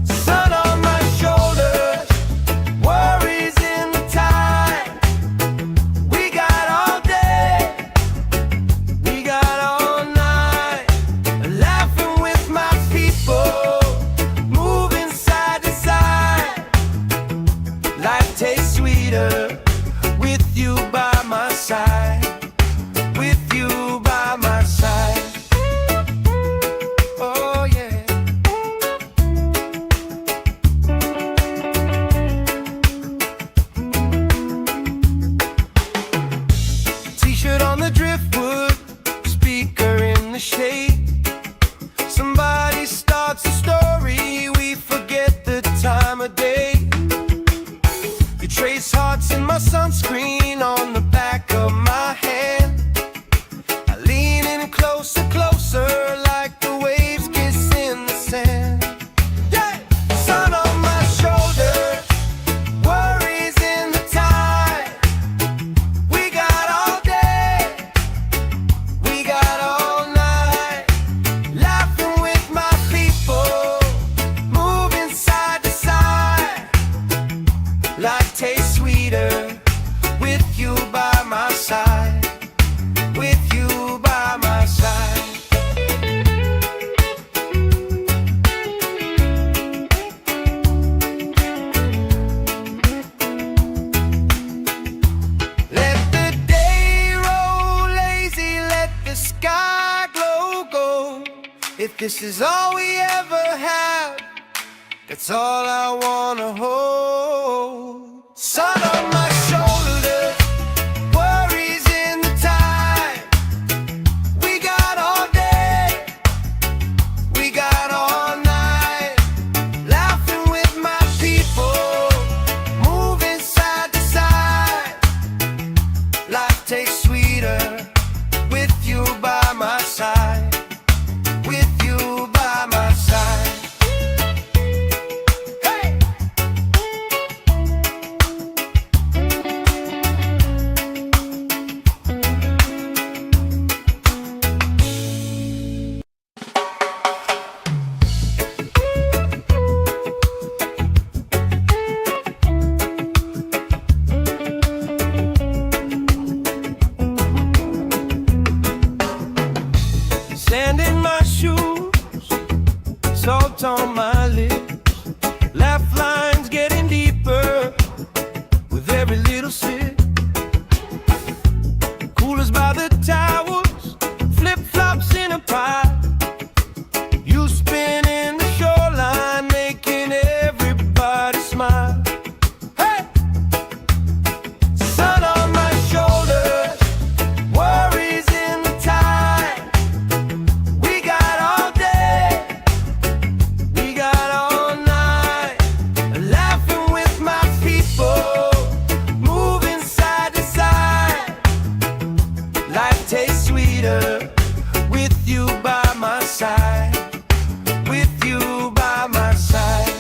Sun on my shoulders, worries in the tide. We got all day, we got all the sky glow gold. If this is all we ever have, that's all I wanna hold. Sun on my shoulders, worries in the tide. We got all day, we got all night, laughing with my people, moving side to side. Life tastes sweeter with you by my side, with you by my side. Sand in my shoes, salt on my lips, laugh lines getting deeper with every little sip. Coolers by the towers, flip-flops in a pie. You spinning the shoreline, making everybody smile. Hey! Sun on my shoulders, worries in the tide. We got all day, we got all night, laughing with my people, moving side to side. Life tastes sweeter with you by my side, with you by my side.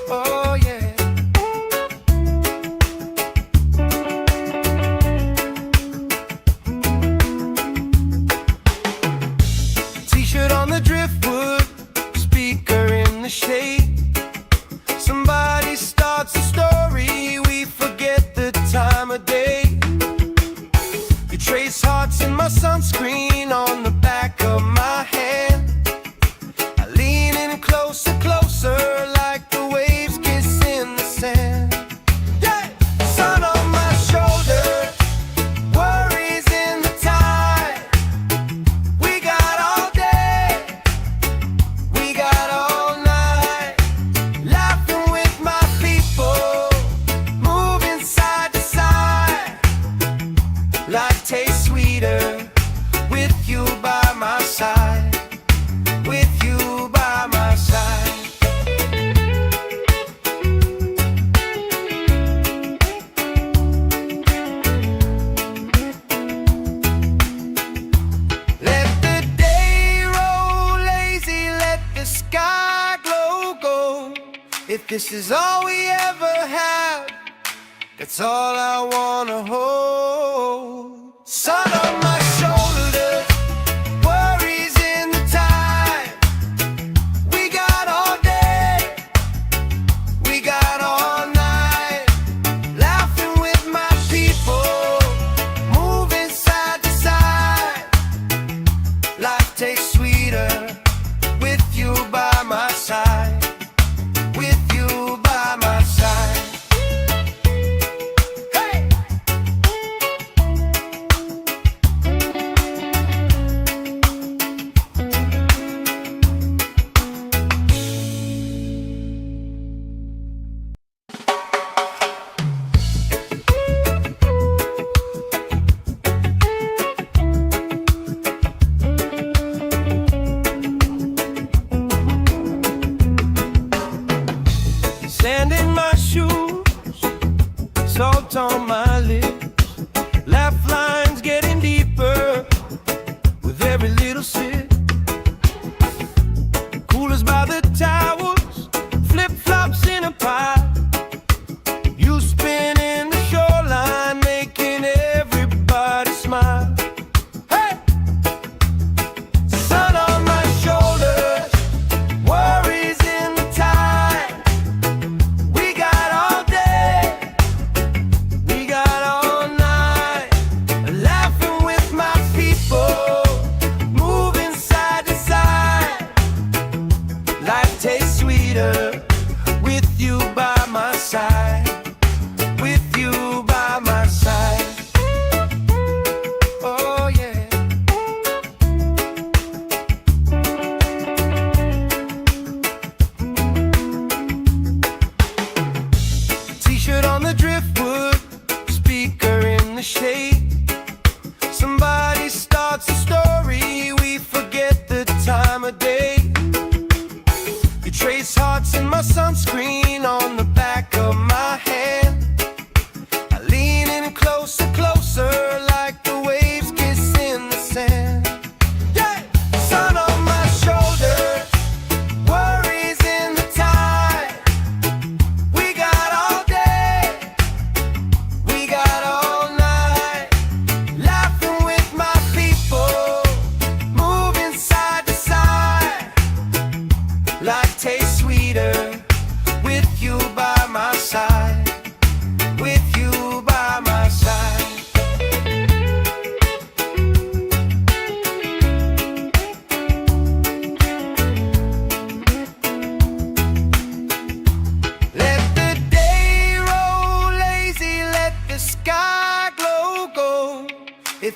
Oh yeah. T-shirt on the driftwood, speaker in the shade. Somebody starts a story, we forget the time of day. You trace hearts in my sunscreen on the back of my hand. I lean in closer, closer, like the waves kiss in the sand. Yeah! Sun on my shoulders, worries in the tide. We got all day, we got all night, laughing with my people, moving side to side. Life tastes sweeter with you by my side, with you by my side. Let the day roll lazy, let the sky glow gold. If this is all we ever have, that's all I wanna hold. Sun on my shoulders, worries in the tide. We got all day, we got all night, laughing with my people, moving side to side. Life tastes sweeter with you by my side, with you by my side. Hey!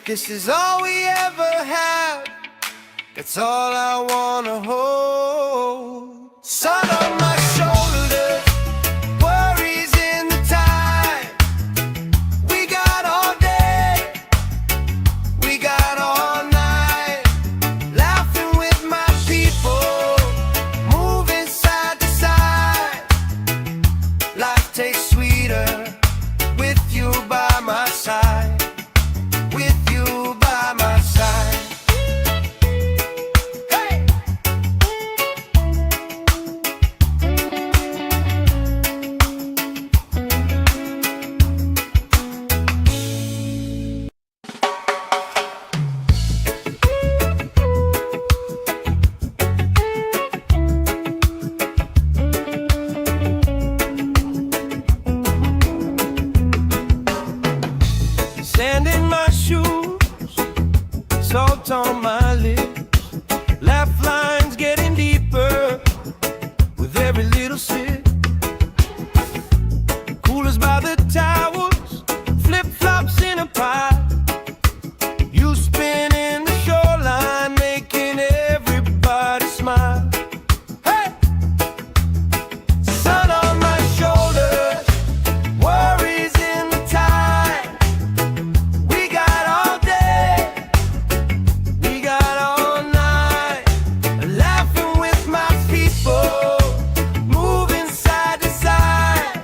this is all we ever have, that's all I wanna hold. Sun on my shoulders, worries in the time. We got all day, we got all night, laughing with my people, moving side to side. Life tastes sweeter with you by my side. With you by my side. Hey! Sand in my shoes, salt on my lips, laugh lines getting deeper with every little sip. Coolers by the towers, flip-flops in a pile. You spinning the shoreline, making everybody smile. Hey! Sun on my shoulders, worries in the tide. We got all day, we got all night, laughing with my people, moving side to side.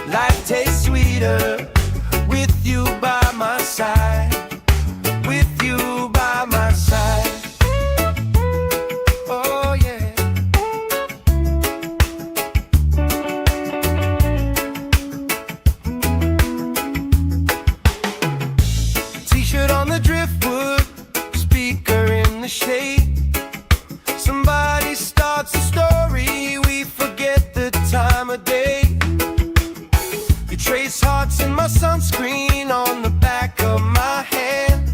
Life tastes sweeter with you by my side. With you by my side. Oh yeah. T-shirt on the driftwood, speaker in the shade. Somebody starts a story, we forget the time of day. You trace hearts in my sunscreen on the back of my hand.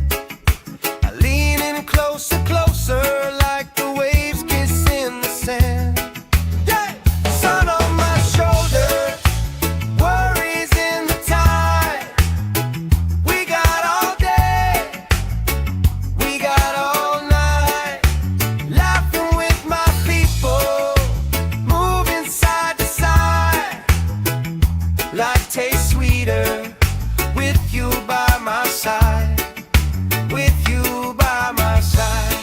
I lean in closer, closer, like the waves kiss in the sand. Yeah! Sun on my shoulders, worries in the tide. We got all day, we got all night, laughing with my people, moving side to side. Life tastes sweeter with you by my side. With you by my side.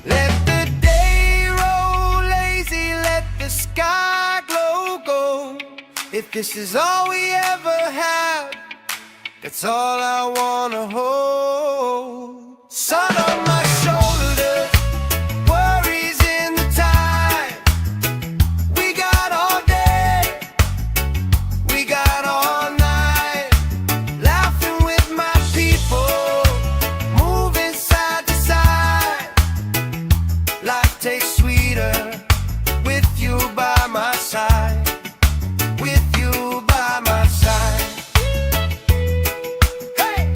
Let the day roll lazy, let the sky glow gold. If this is all we ever have, that's all I wanna hold. Sun on my shoulders, worries in the time. We got all day, we got all night, laughing with my people, moving side to side. Life tastes sweeter with you by my side. With you by my side. Hey!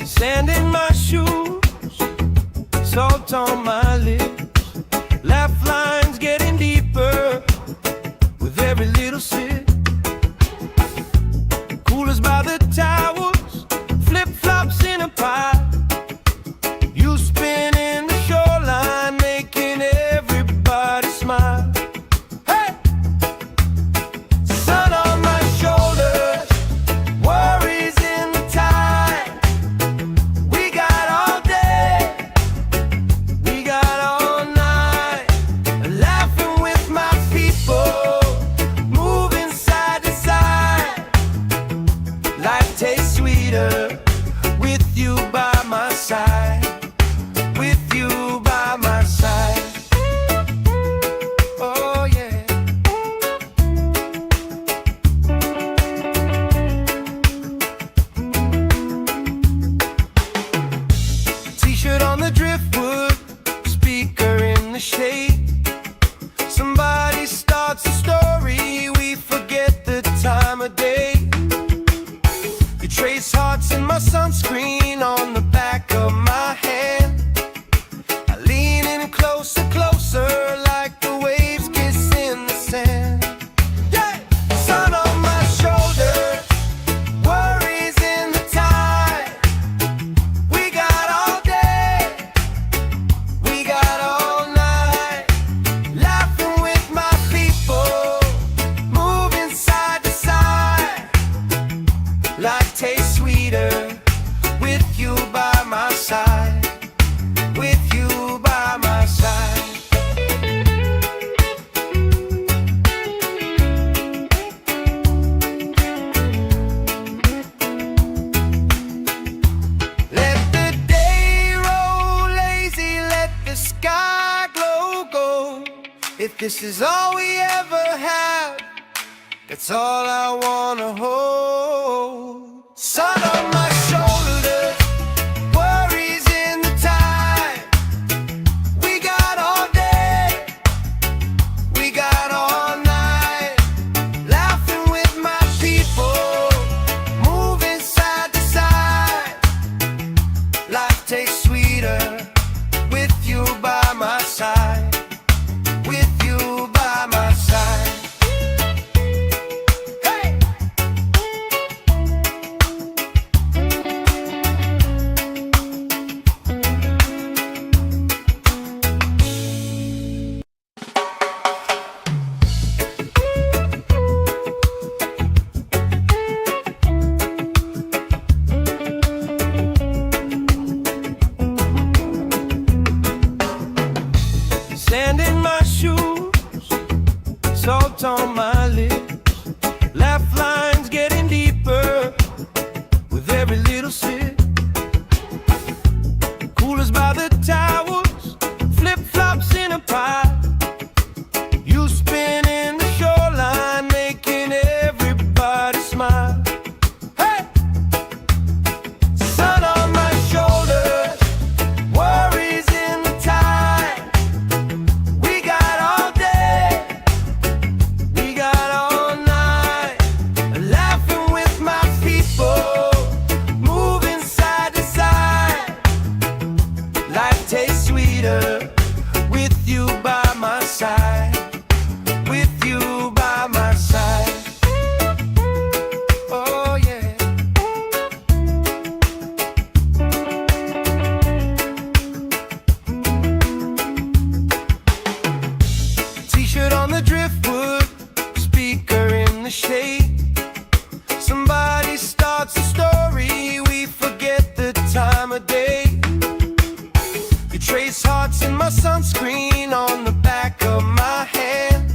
Sand in my shoes, salt on my lips, laugh lines getting deeper with every little sip. Coolers by the towers, flip-flops in a pile. You spinning the shoreline, making everybody smile. Hey! Sun on my shoulders, worries in the tide. We got all day, we got all night, laughing with my people, moving side to side. Life of day. You trace hearts in my sunscreen on the back of my hand. I lean in closer, closer, like the waves kiss in the sand. Yeah! Sun on my shoulder, worries in the tide. We got all day, we got all night, laughing with my people, moving side to side. Life tastes sweeter with you by my side, with you by my side. Let the day roll lazy, let the sky glow gold. If this is all we ever have, that's all I wanna hold. Sun on my shoulders, worries in the tide. We got all day, we got all night, laughing with my people, moving side to side. Life tastes sweeter with you by my side, with you by my side. Sand in my shoes, salt on my lips, laugh lines getting deeper with every little sip. Coolers by the towels, flip-flops in a pile. You spin in the shoreline, making everybody smile. Hey! Sun on my shoulders, worries in the tide. We got all day, we got all night, laughing with my people, moving side to side. Life tastes sweeter with you by my side, with you by my side. Oh yeah. T-shirt on the driftwood, speaker in the shade. Somebody starts a story, we forget the time of day. You trace hearts in my sunscreen on the back of my hand.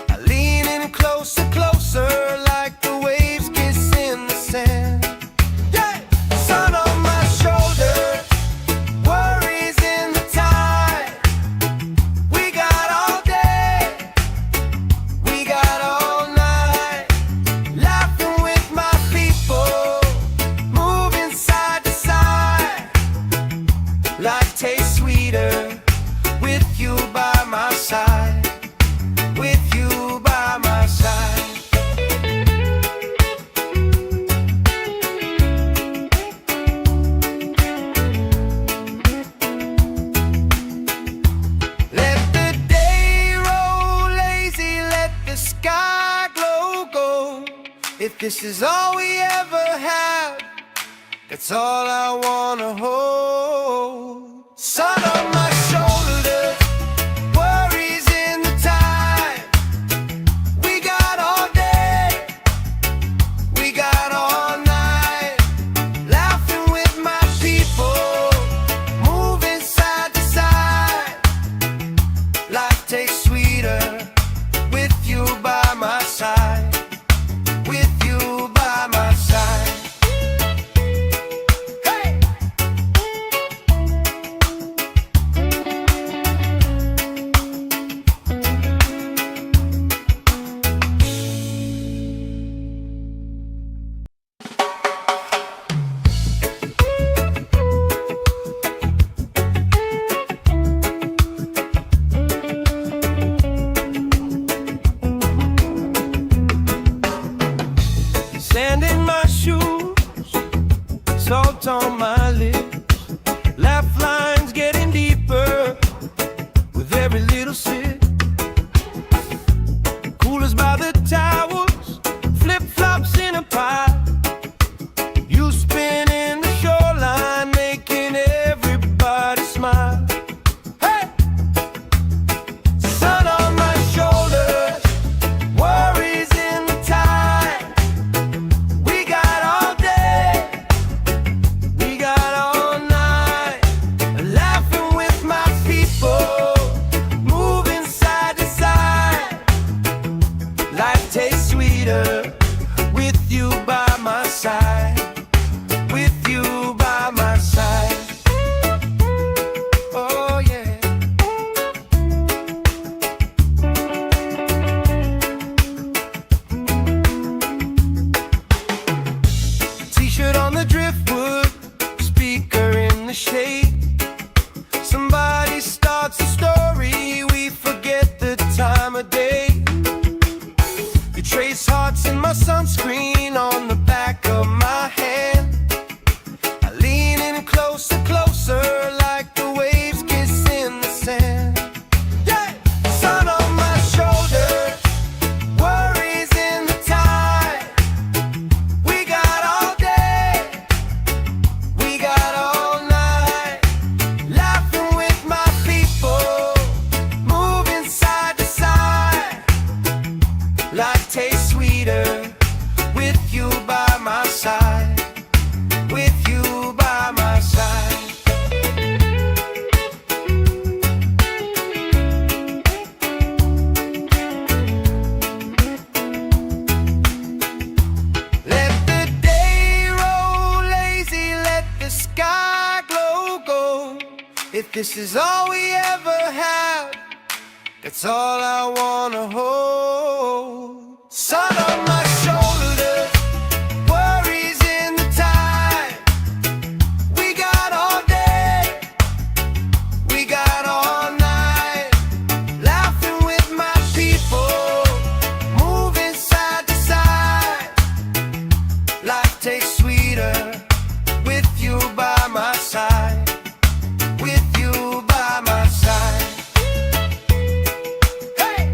I lean in closer, closer, like the waves kiss in the sand. Yeah! Sun on my shoulder, worries in the tide. We got all day, we got all night, laughing with my people, moving side to side. Life tastes sweeter with you by my side, with you by my side. Let the day roll lazy, let the sky glow gold. If this is all we ever have, that's all I wanna hold. Sun on my shoulders, worries in the tide. We got all day, we got all night, laughing with my people, moving side to side. Life tastes sweeter with you by my side, with you by my side. Hey! salt on my lips. Laugh lines getting deeper with every little sip. Coolers by the towers, flip-flops in a pie. You spin in the shoreline, making everybody smile. Hey! Sun on my shoulders, worries in the tide. We got all day, we got all night. Laughing with my people, moving side to side. Life tastes sweeter with you by my side. With you by my side. Oh yeah. T-shirt on the driftwood, speaker in the shade. Somebody starts a story, we forget the time of day. You trace hearts in my sunscreen on the back of my hand. I lean in closer, closer, like the waves kiss in the sand. Yeah! Sun on my shoulders, worries in the tide. We got all day, we got all night. Laughing with my people, moving side to side. Life tastes sweeter with you by my side. With you by my side. Let the day roll lazy, let the sky glow gold. If this is all we ever have, that's all I wanna hold. Sun on my shoulders, worries in the tide. We got all day, we got all night. Laughing with my people, moving side to side. Life tastes sweeter with you by my side. With you by my side. Hey!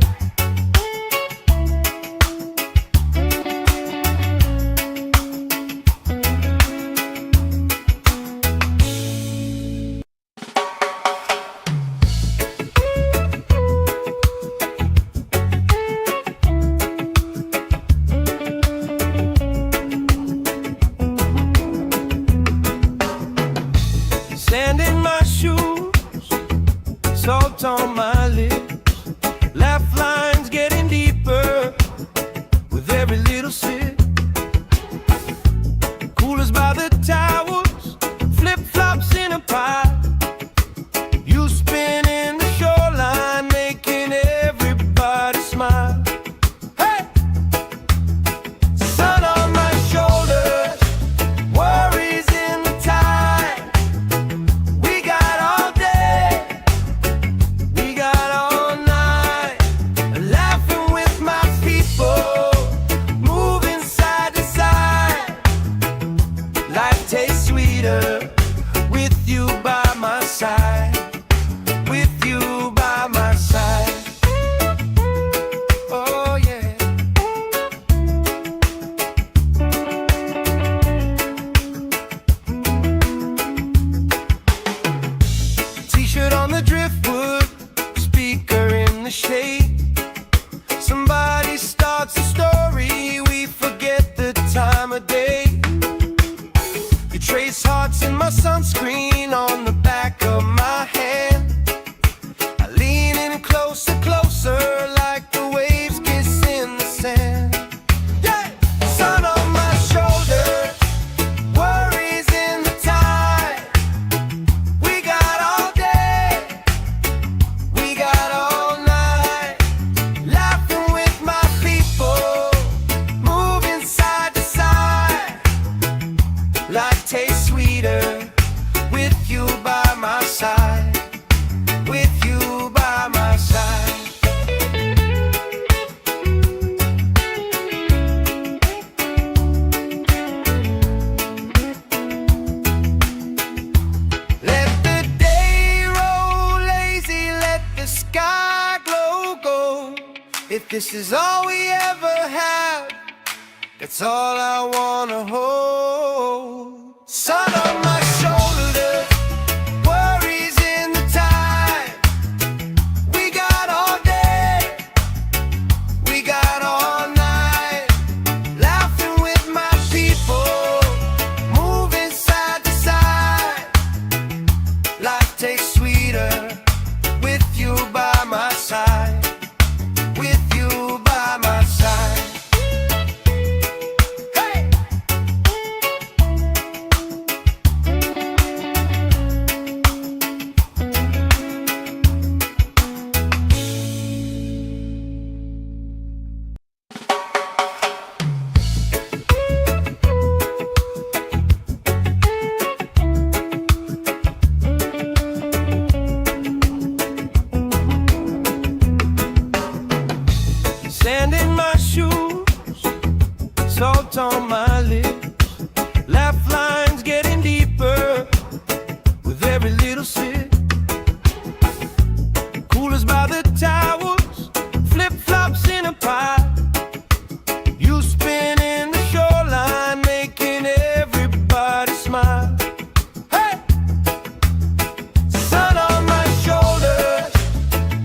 this is all we ever had, that's all I wanna hold. Sun on my shoulder, worries in the tide. We got all day, we got all night, laughing with my people, moving side to side. Life tastes sweeter with you by my side. With you by my side. Hey! Sand in my shoes, salt on my lips, laugh lines getting deeper with every little sip. Coolers by the towels, flip-flops in a pie. You spinning the shoreline, making everybody smile. Hey! Sun on my shoulders,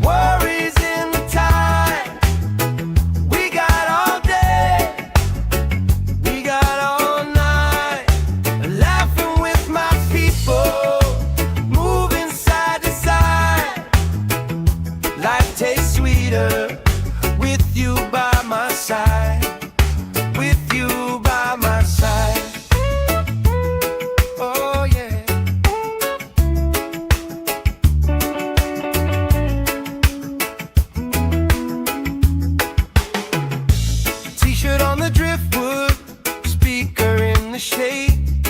worries in the tide. We got all day, we got all night, laughing with my people, moving side to side. Life tastes sweeter with you by my side. With you by my side. Oh yeah. T-shirt on the driftwood, speaker in the shade.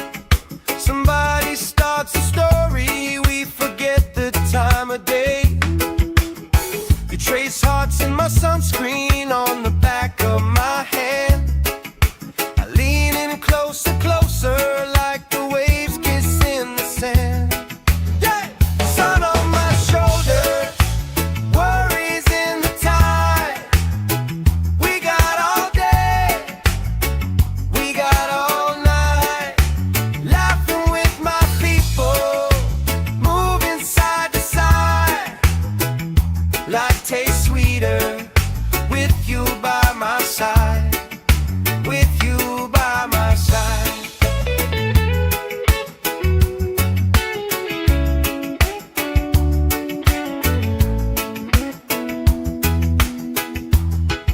Somebody starts a story, we forget the time of day. You trace hearts in my sunscreen on the back of my hand. I lean in closer, closer, like the waves kiss in the sand. Yeah! Sun on my shoulders, worries in the tide. We got all day, we got all night, laughing with my people, moving side to side. Life tastes sweeter with you by my side. With you by my side.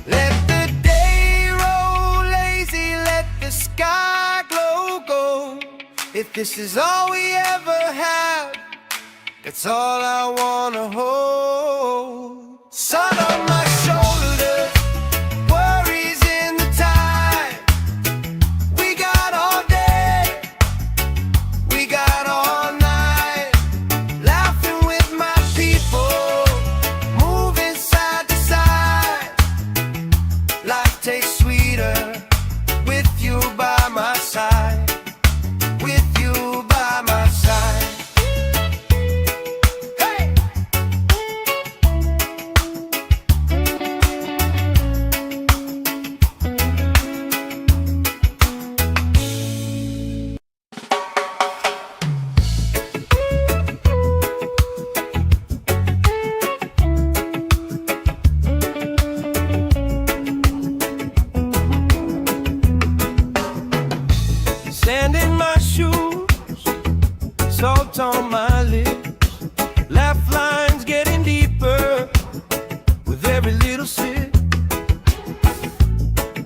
Let the day roll lazy, let the sky glow gold. If this is all we ever had, that's all I wanna hold. Sun on my shoulders, worries in the tide. We got all day, we got all night, laughing with my people, moving side to side. Life tastes sweeter with you by my side. With you by my side. Hey! Sand in my shoes, salt on my lips, laugh lines getting deeper with every little sip.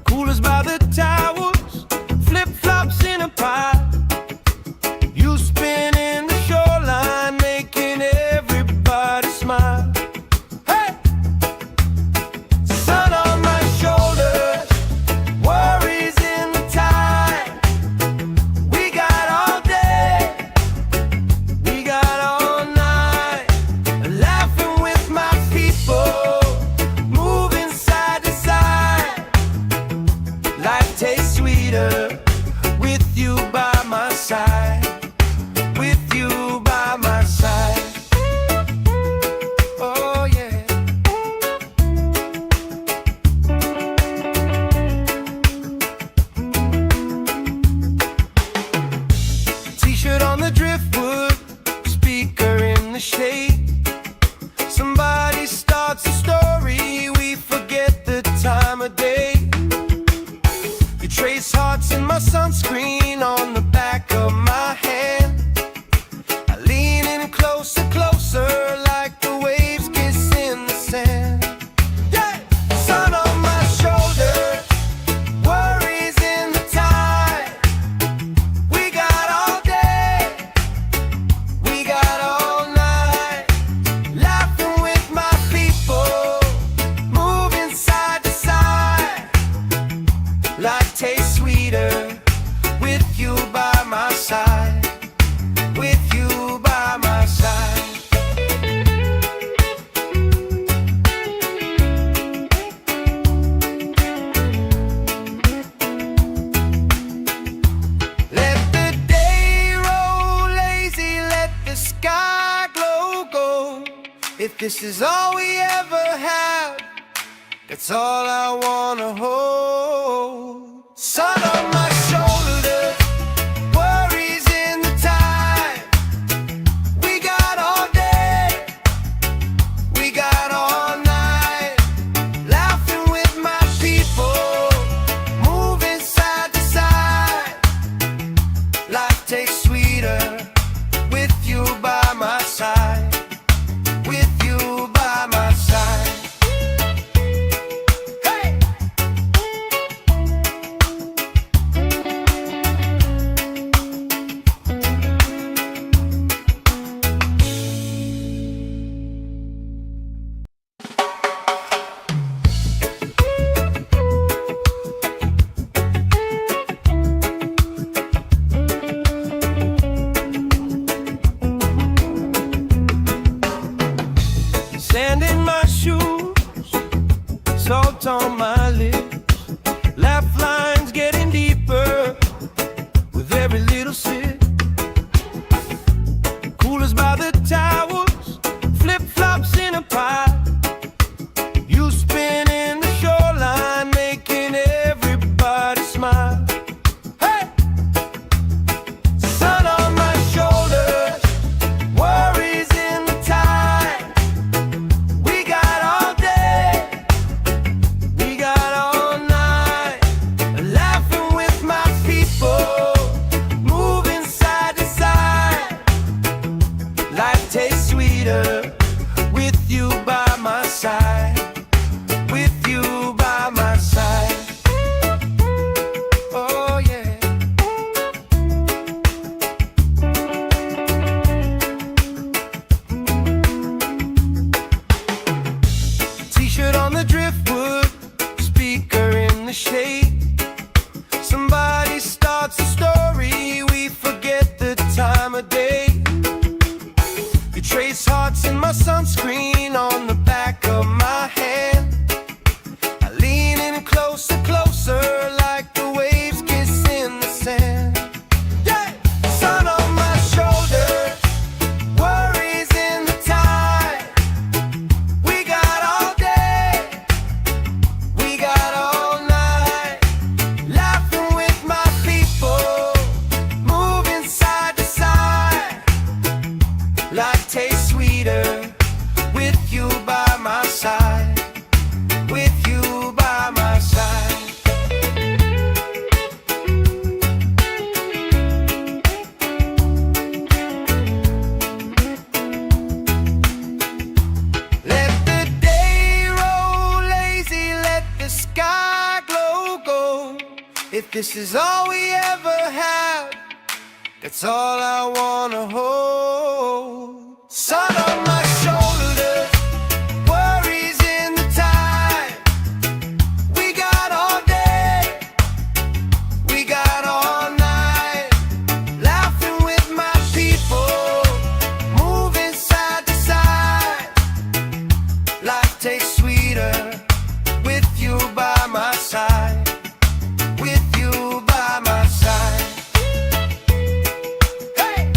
Coolers by the towels, flip-flops in a pie. You spinning the shoreline, making everybody smile. Hey! Sun on my shoulders, worries in the tide. We got all day, we got all night, laughing with my people, moving side to side. Life tastes sweeter with you by my side. With you by my side. Oh yeah. my sunscreen on the back of my hand. I lean in closer, closer, like the waves kiss in the sand. Yeah! Sun on my shoulder, worries in the tide. We got all day, we got all night, laughing with my people, moving side to side. Life tastes sweeter with you by my side, with you by my side. Let the day roll lazy, let the sky glow gold. If this is all we ever have, that's all I wanna hold. Sun on my shoulders, worries in the tide. We got all day, we got all night, laughing with my people, moving side to side. Life tastes sweeter with you by my side, with you by my side. Sand in my shoes, salt on my lips, laugh lines getting deeper with every little sip. Coolers by the towers, flip-flops in a pile. You spin in the shoreline, making everybody smile. Hey! Sun on my shoulders, worries in the tide. We got all day, we got all night, laughing with my people, moving side to side. Life tastes sweeter with you by my side, with you by my side. Oh yeah. T-shirt on the driftwood, speaker in the shade. Somebody starts a story, we forget the time of day. You trace hearts in my sunscreen on the back of my hand. I lean in closer, closer, like the waves kiss in the sand. Yeah! Sun on my shoulder, worries in the tide. We got all day, we got all night, laughing with my people, moving side to side. Life tastes sweeter with you by my side, with you by my side. Let the day roll lazy, let the sky glow gold. If this is all we ever have, that's all I wanna hold. Sun on my shoulders, worries in the tide. We got all day, we got all night, laughing with my people, moving side to side. Life tastes sweeter with you by my side, with you by my side. Hey!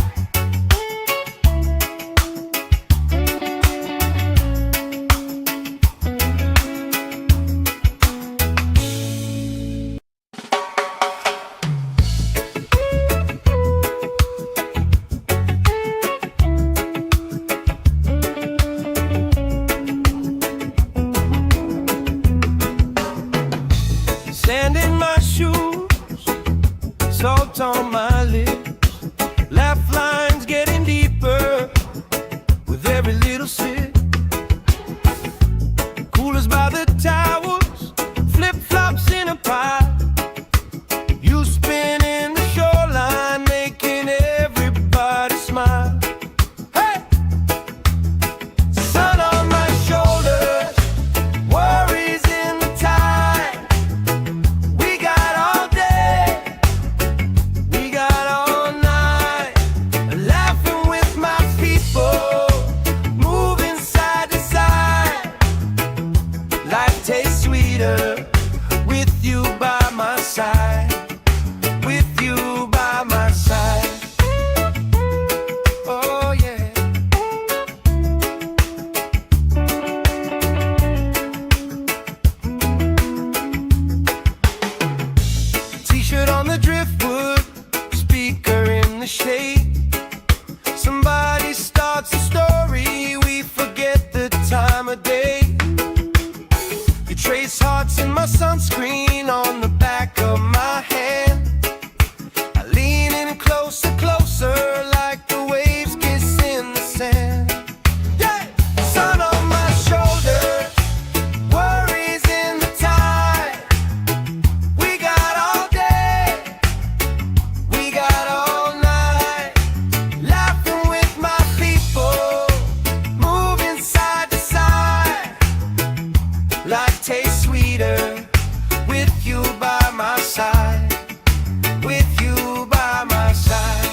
salt on my lips, laugh lines getting deeper with every little sip. Coolers by the towers, flip-flops in a pie. You spin in the shoreline, making everybody smile. Hey! Sun on my shoulders, worries in the tide. We got all day, we got all night, laughing with my people, moving side to side. Life tastes sweeter with you by my side, with you by my side. Oh yeah. T-shirt on the driftwood, speaker in the shade. Somebody starts a story, we forget the time of day. You trace hearts in my sunscreen on the back of my hand. I lean in closer, closer, like the waves kiss in the sand. Yeah! Sun on my shoulders, worries in the tide. We got all day, we got all night, laughing with my people, moving side to side. Life tastes sweeter with you by my side, with you by my side.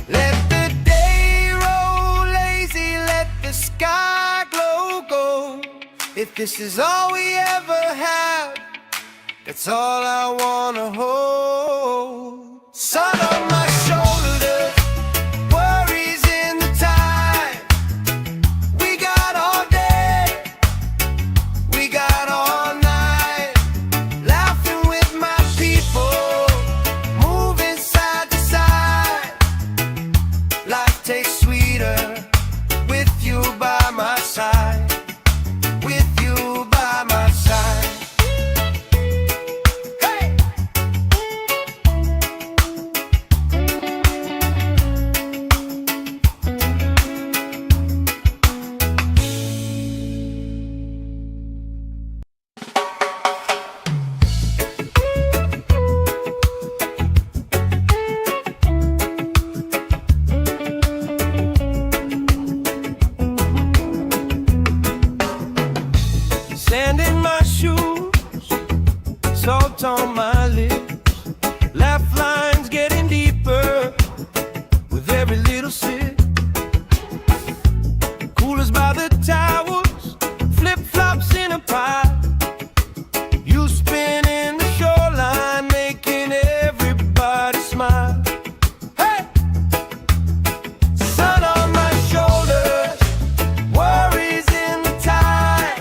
Let the day roll lazy, let the sky glow gold. If this is all we ever have, that's all I wanna hold. Sun on my shoulders, worries in the tide. We got all day, we got all night, laughing with my people, moving side to side. Life tastes sweeter with you by my side, with you by my side. Hey! Sand in my shoes, salt on my lips, laugh lines getting deeper with every little sip. Coolers by the towers, flip-flops in a pie. You spin in the shoreline, making everybody smile. Hey! Sun on my shoulders, worries in the tide.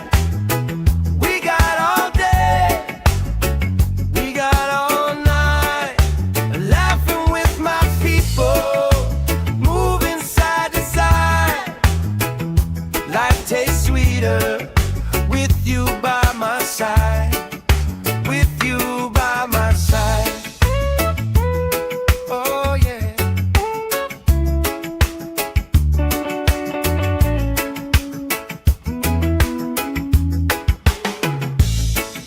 We got all day, we got all night, laughing with my people, moving side to side. Life tastes sweeter with you by my side, with you by my side. Oh yeah.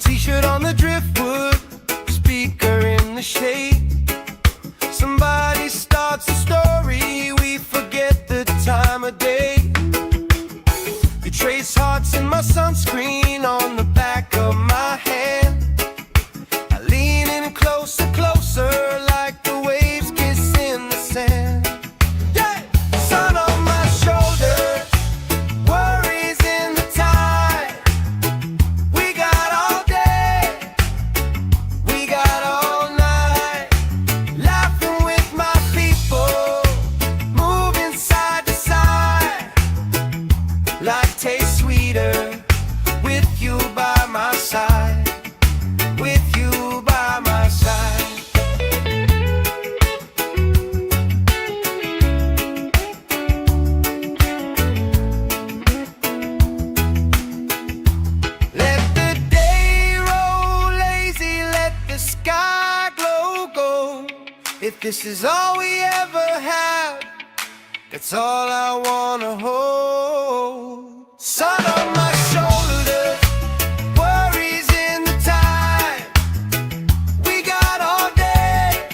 T-shirt on the driftwood, speaker in the shade. Somebody starts a story, we forget the time of day. You trace hearts in my sunscreen on the back of my hand. I lean in closer, closer, like the waves kiss in the sand. Yeah! Sun on my shoulders, worries in the tide. We got all day, we got all night, laughing with my people, moving side to side. this is all we ever had, that's all I wanna hold. Sun on my shoulders, worries in the time. We got all day,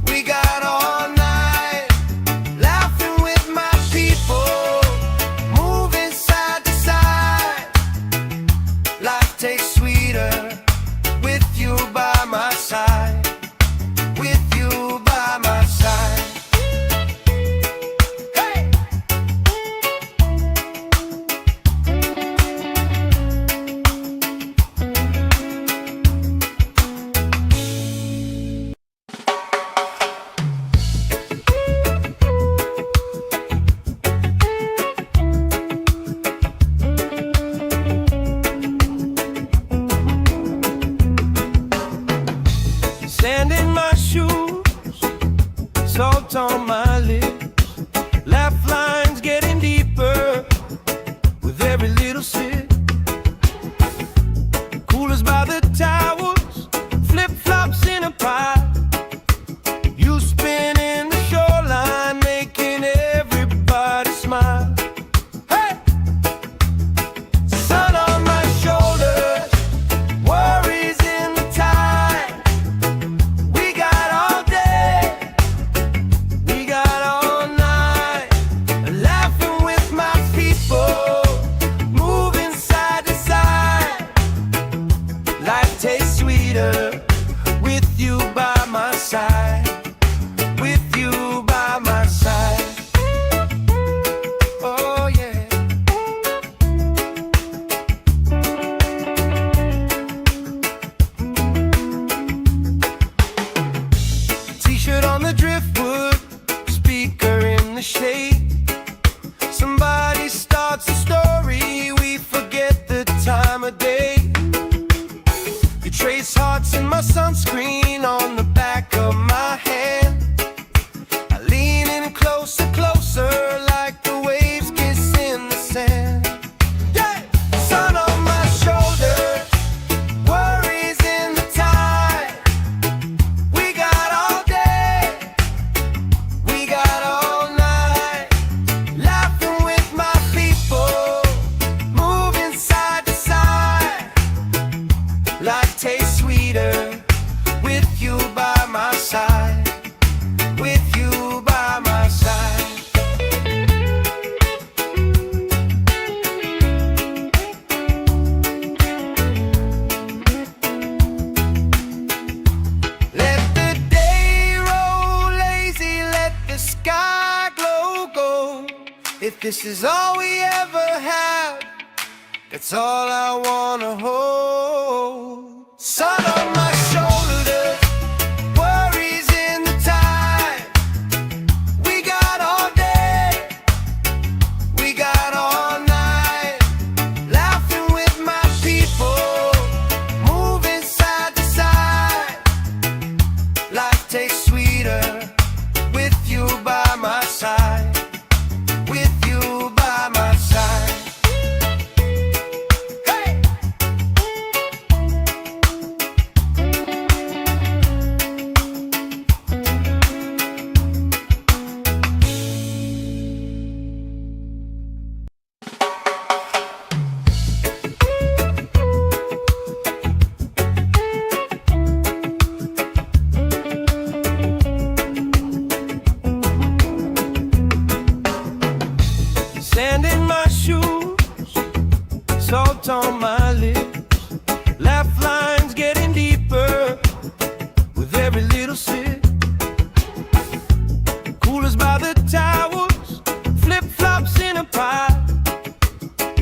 we got all night, laughing with my people, moving side to side. Life tastes sweeter with you by my side. With you by my side. Hey! Sand in my shoes, salt on my lips, laugh lines getting deeper with every little sip. Coolers by the towers, flip-flops in a pile. You spinning the shoreline, making everybody smile. Hey! Sun on my shoulders, worries in the tide. We got all day, we got all night, laughing with my people, moving side to side. Life tastes sweeter with you by my side. With you by my side. Oh yeah. T-shirt on the driftwood, speaker in the shade. Somebody starts a story, we forget the time of day. You trace hearts in my sunscreen on the back of my hand. I lean in closer, closer, like the waves kiss in the sand. Yeah! Sun on my shoulders, worries in the tide. We got all day, we got all night, laughing with my people, moving side to side. Life tastes sweeter with you by my side. With you by my side. Let the day roll lazy, let the sky glow gold. If this is all we ever had, that's all I wanna hold. Sun on my shoulders, worries in the tide. We got all day, we got all night, laughing with my people, moving side to side. Life tastes sweeter with you by my side. With you by my side. Hey! Sand in my shoes, salt on my lips, laugh lines getting deeper with every little sip. Coolers by the towers, flip-flops in a pile.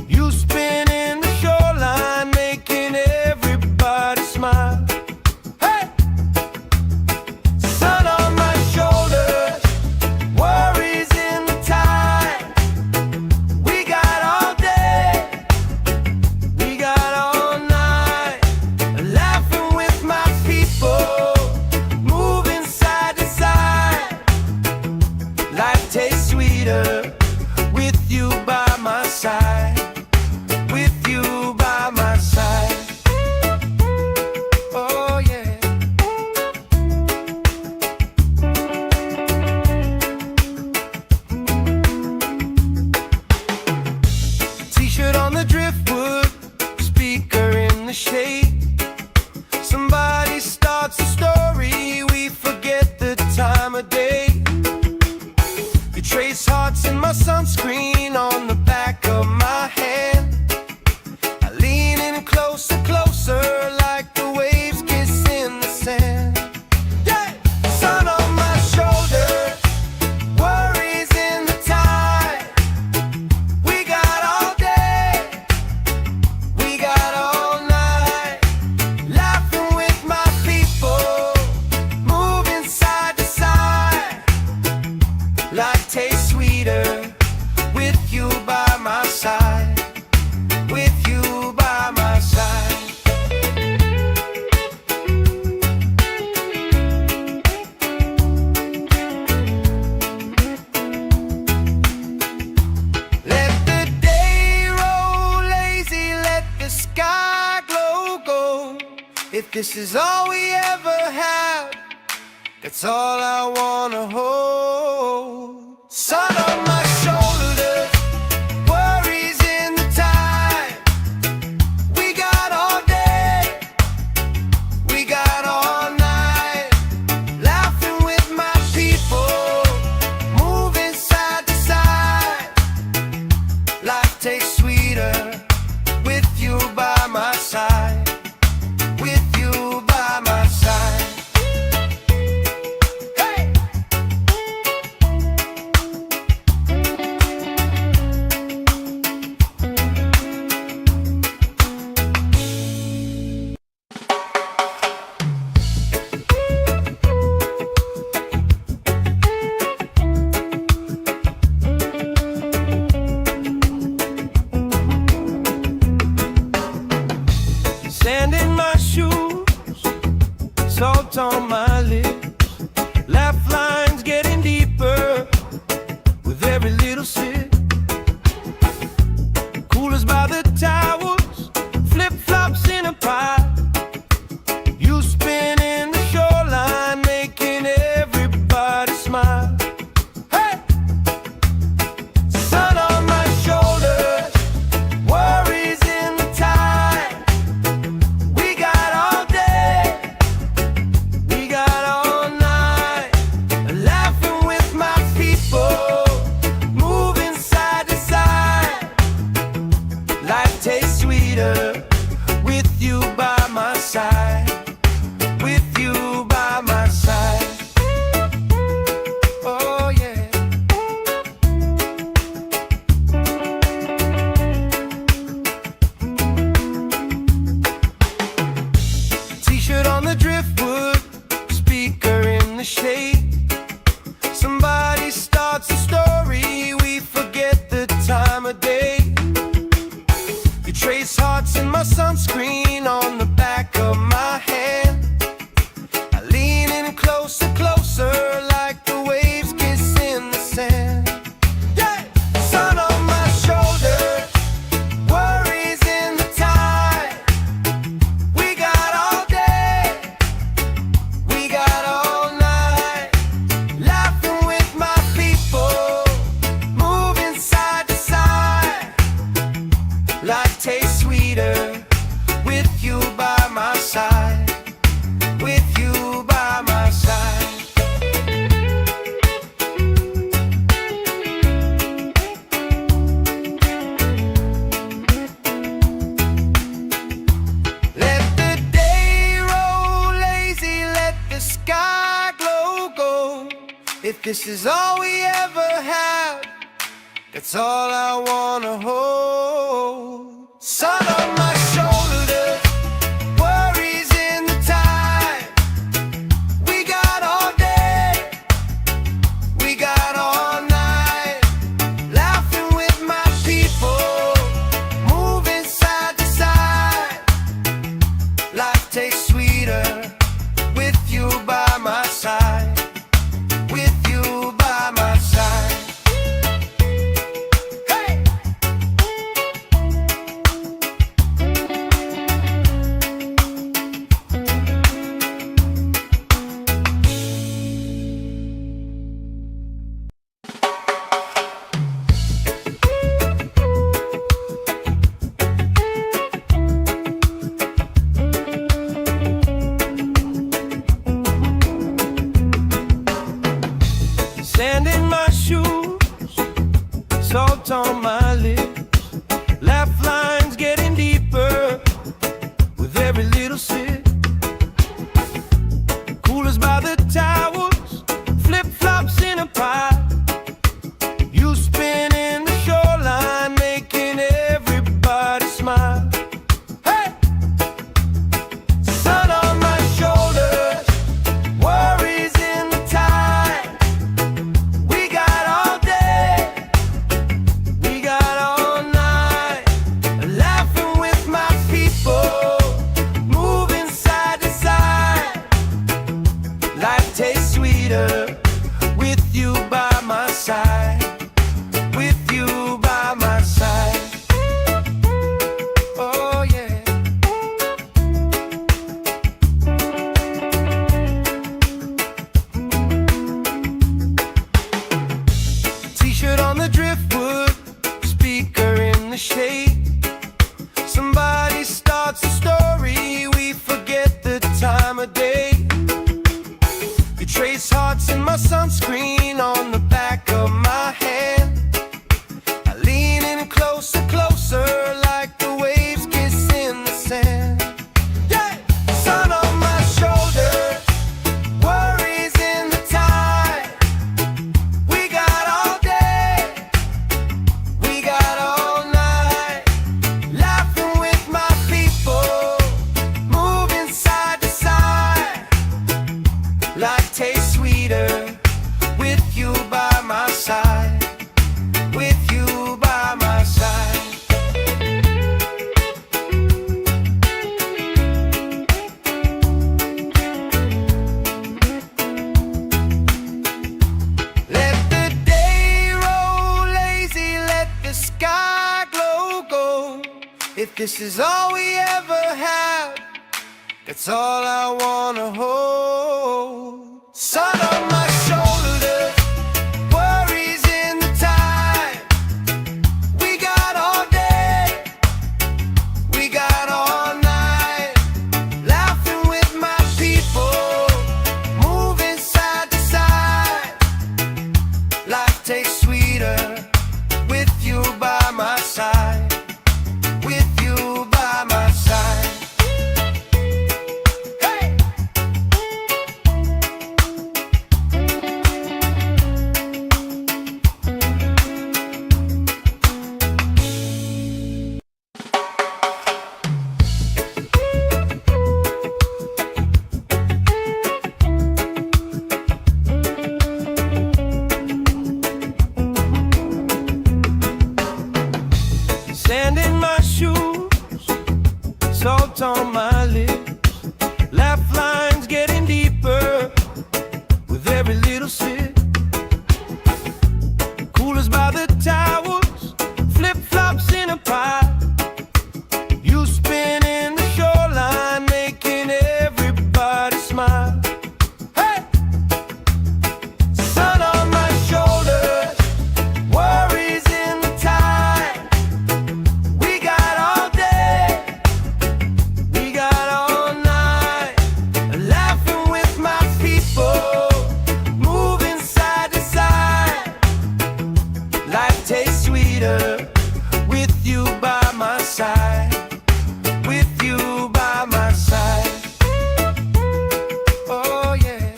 You spinning the shoreline, making everybody smile. Hey! Sun on my shoulders, worries in the tide. We got all day, we got all If this is all we ever have, that's all I wanna hold. Sun on my shoulders, worries in the tide. We got all day, we got all night, laughing with my people, moving side to side. Life tastes sweeter with you by my side. With you by my side. Hey! Sand in my shoes, salt on my lips, laugh lines getting deeper with every little sip. Coolers by the towers, flip-flops in a pile. You spin in the shoreline, making everybody smile. Hey! Sun on my shoulders, worries in the tide. We got all day, we got all night, laughing with my people, moving side to side. Life tastes sweeter with you by my side. With you by my side. Oh yeah. T-shirt on the driftwood, speaker in the shade. Somebody starts a story, we forget the time of day. You trace hearts in my sunscreen on the back of my hand. I lean in closer, closer, like the waves kiss in the sand. Yeah! Sun on my shoulders, worries in the tide. We got all day, we got all night, laughing with my people, moving side to side. Life tastes sweeter with you by my side. With you by my side. Let the day roll lazy, let the sky glow gold. If this is all we ever have, that's all I wanna hold. Sun on my shoulders, worries in the tide. We got all day, we got all night, laughing with my people, moving side to side. Life tastes sweeter with you by my side. With you by my side. Hey! Sand in my shoes, salt on my lips, laugh lines getting deeper with every little sip. Coolers by the towers, flip-flops in a pile. You spin in the shoreline, making everybody smile. Hey! Sun on my shoulders, worries in the tide. We got all day, we got all the shade. Somebody starts a story, we forget the time of day. You trace hearts in my sunscreen on the back of my hand. I lean in closer, closer, like the waves kiss in the sand. Yeah! Sun on my shoulder, worries in the tide. We got all day, we got all night, laughing with my people, moving side to side. Life tastes sweeter with you by my side, with you by my side. Let the day roll lazy, let the sky glow gold. If this is all we ever have, that's all I wanna hold. Sun on my shoulders, worries in the tide. We got all day, we got all night, laughing with my people, moving side to side. Life tastes sweeter with you by my side, with you by my side. Sand in my shoes, salt on my lips, laugh lines getting deeper with every little sip. Coolers by the towers, flip-flops in a pile. You spin in the shoreline, making everybody smile. Hey! Sun on my shoulders, worries in the tide. We got all day, we got all night, laughing with my people, moving side to side. Life tastes sweeter with you by my side, with you by my side. Oh yeah.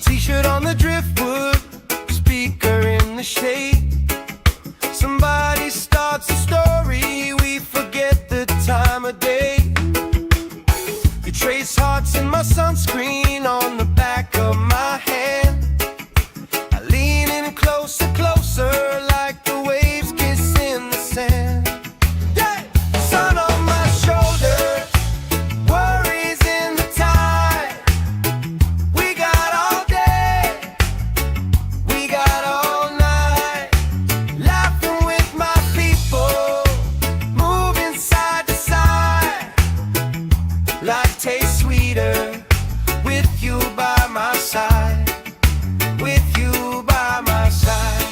T-shirt on the driftwood, speaker in the shade. Somebody starts a story, we forget the time of day. You trace hearts in my sunscreen on the back of my hand. I lean in closer, closer, like the waves kiss in the sand. Yeah! Sun on my shoulder, worries in the tide. We got all day, we got all night, laughing with my people, moving side to side. Life tastes sweeter with you by my side, with you by my side.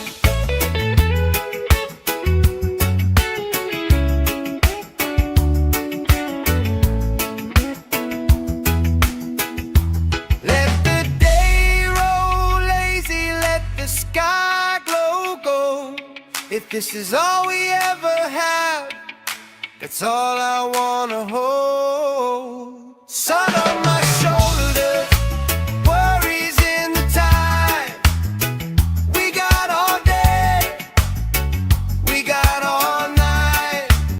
Let the day roll lazy, let the sky glow gold. If this is all we ever have, that's all I wanna hold. Sun on my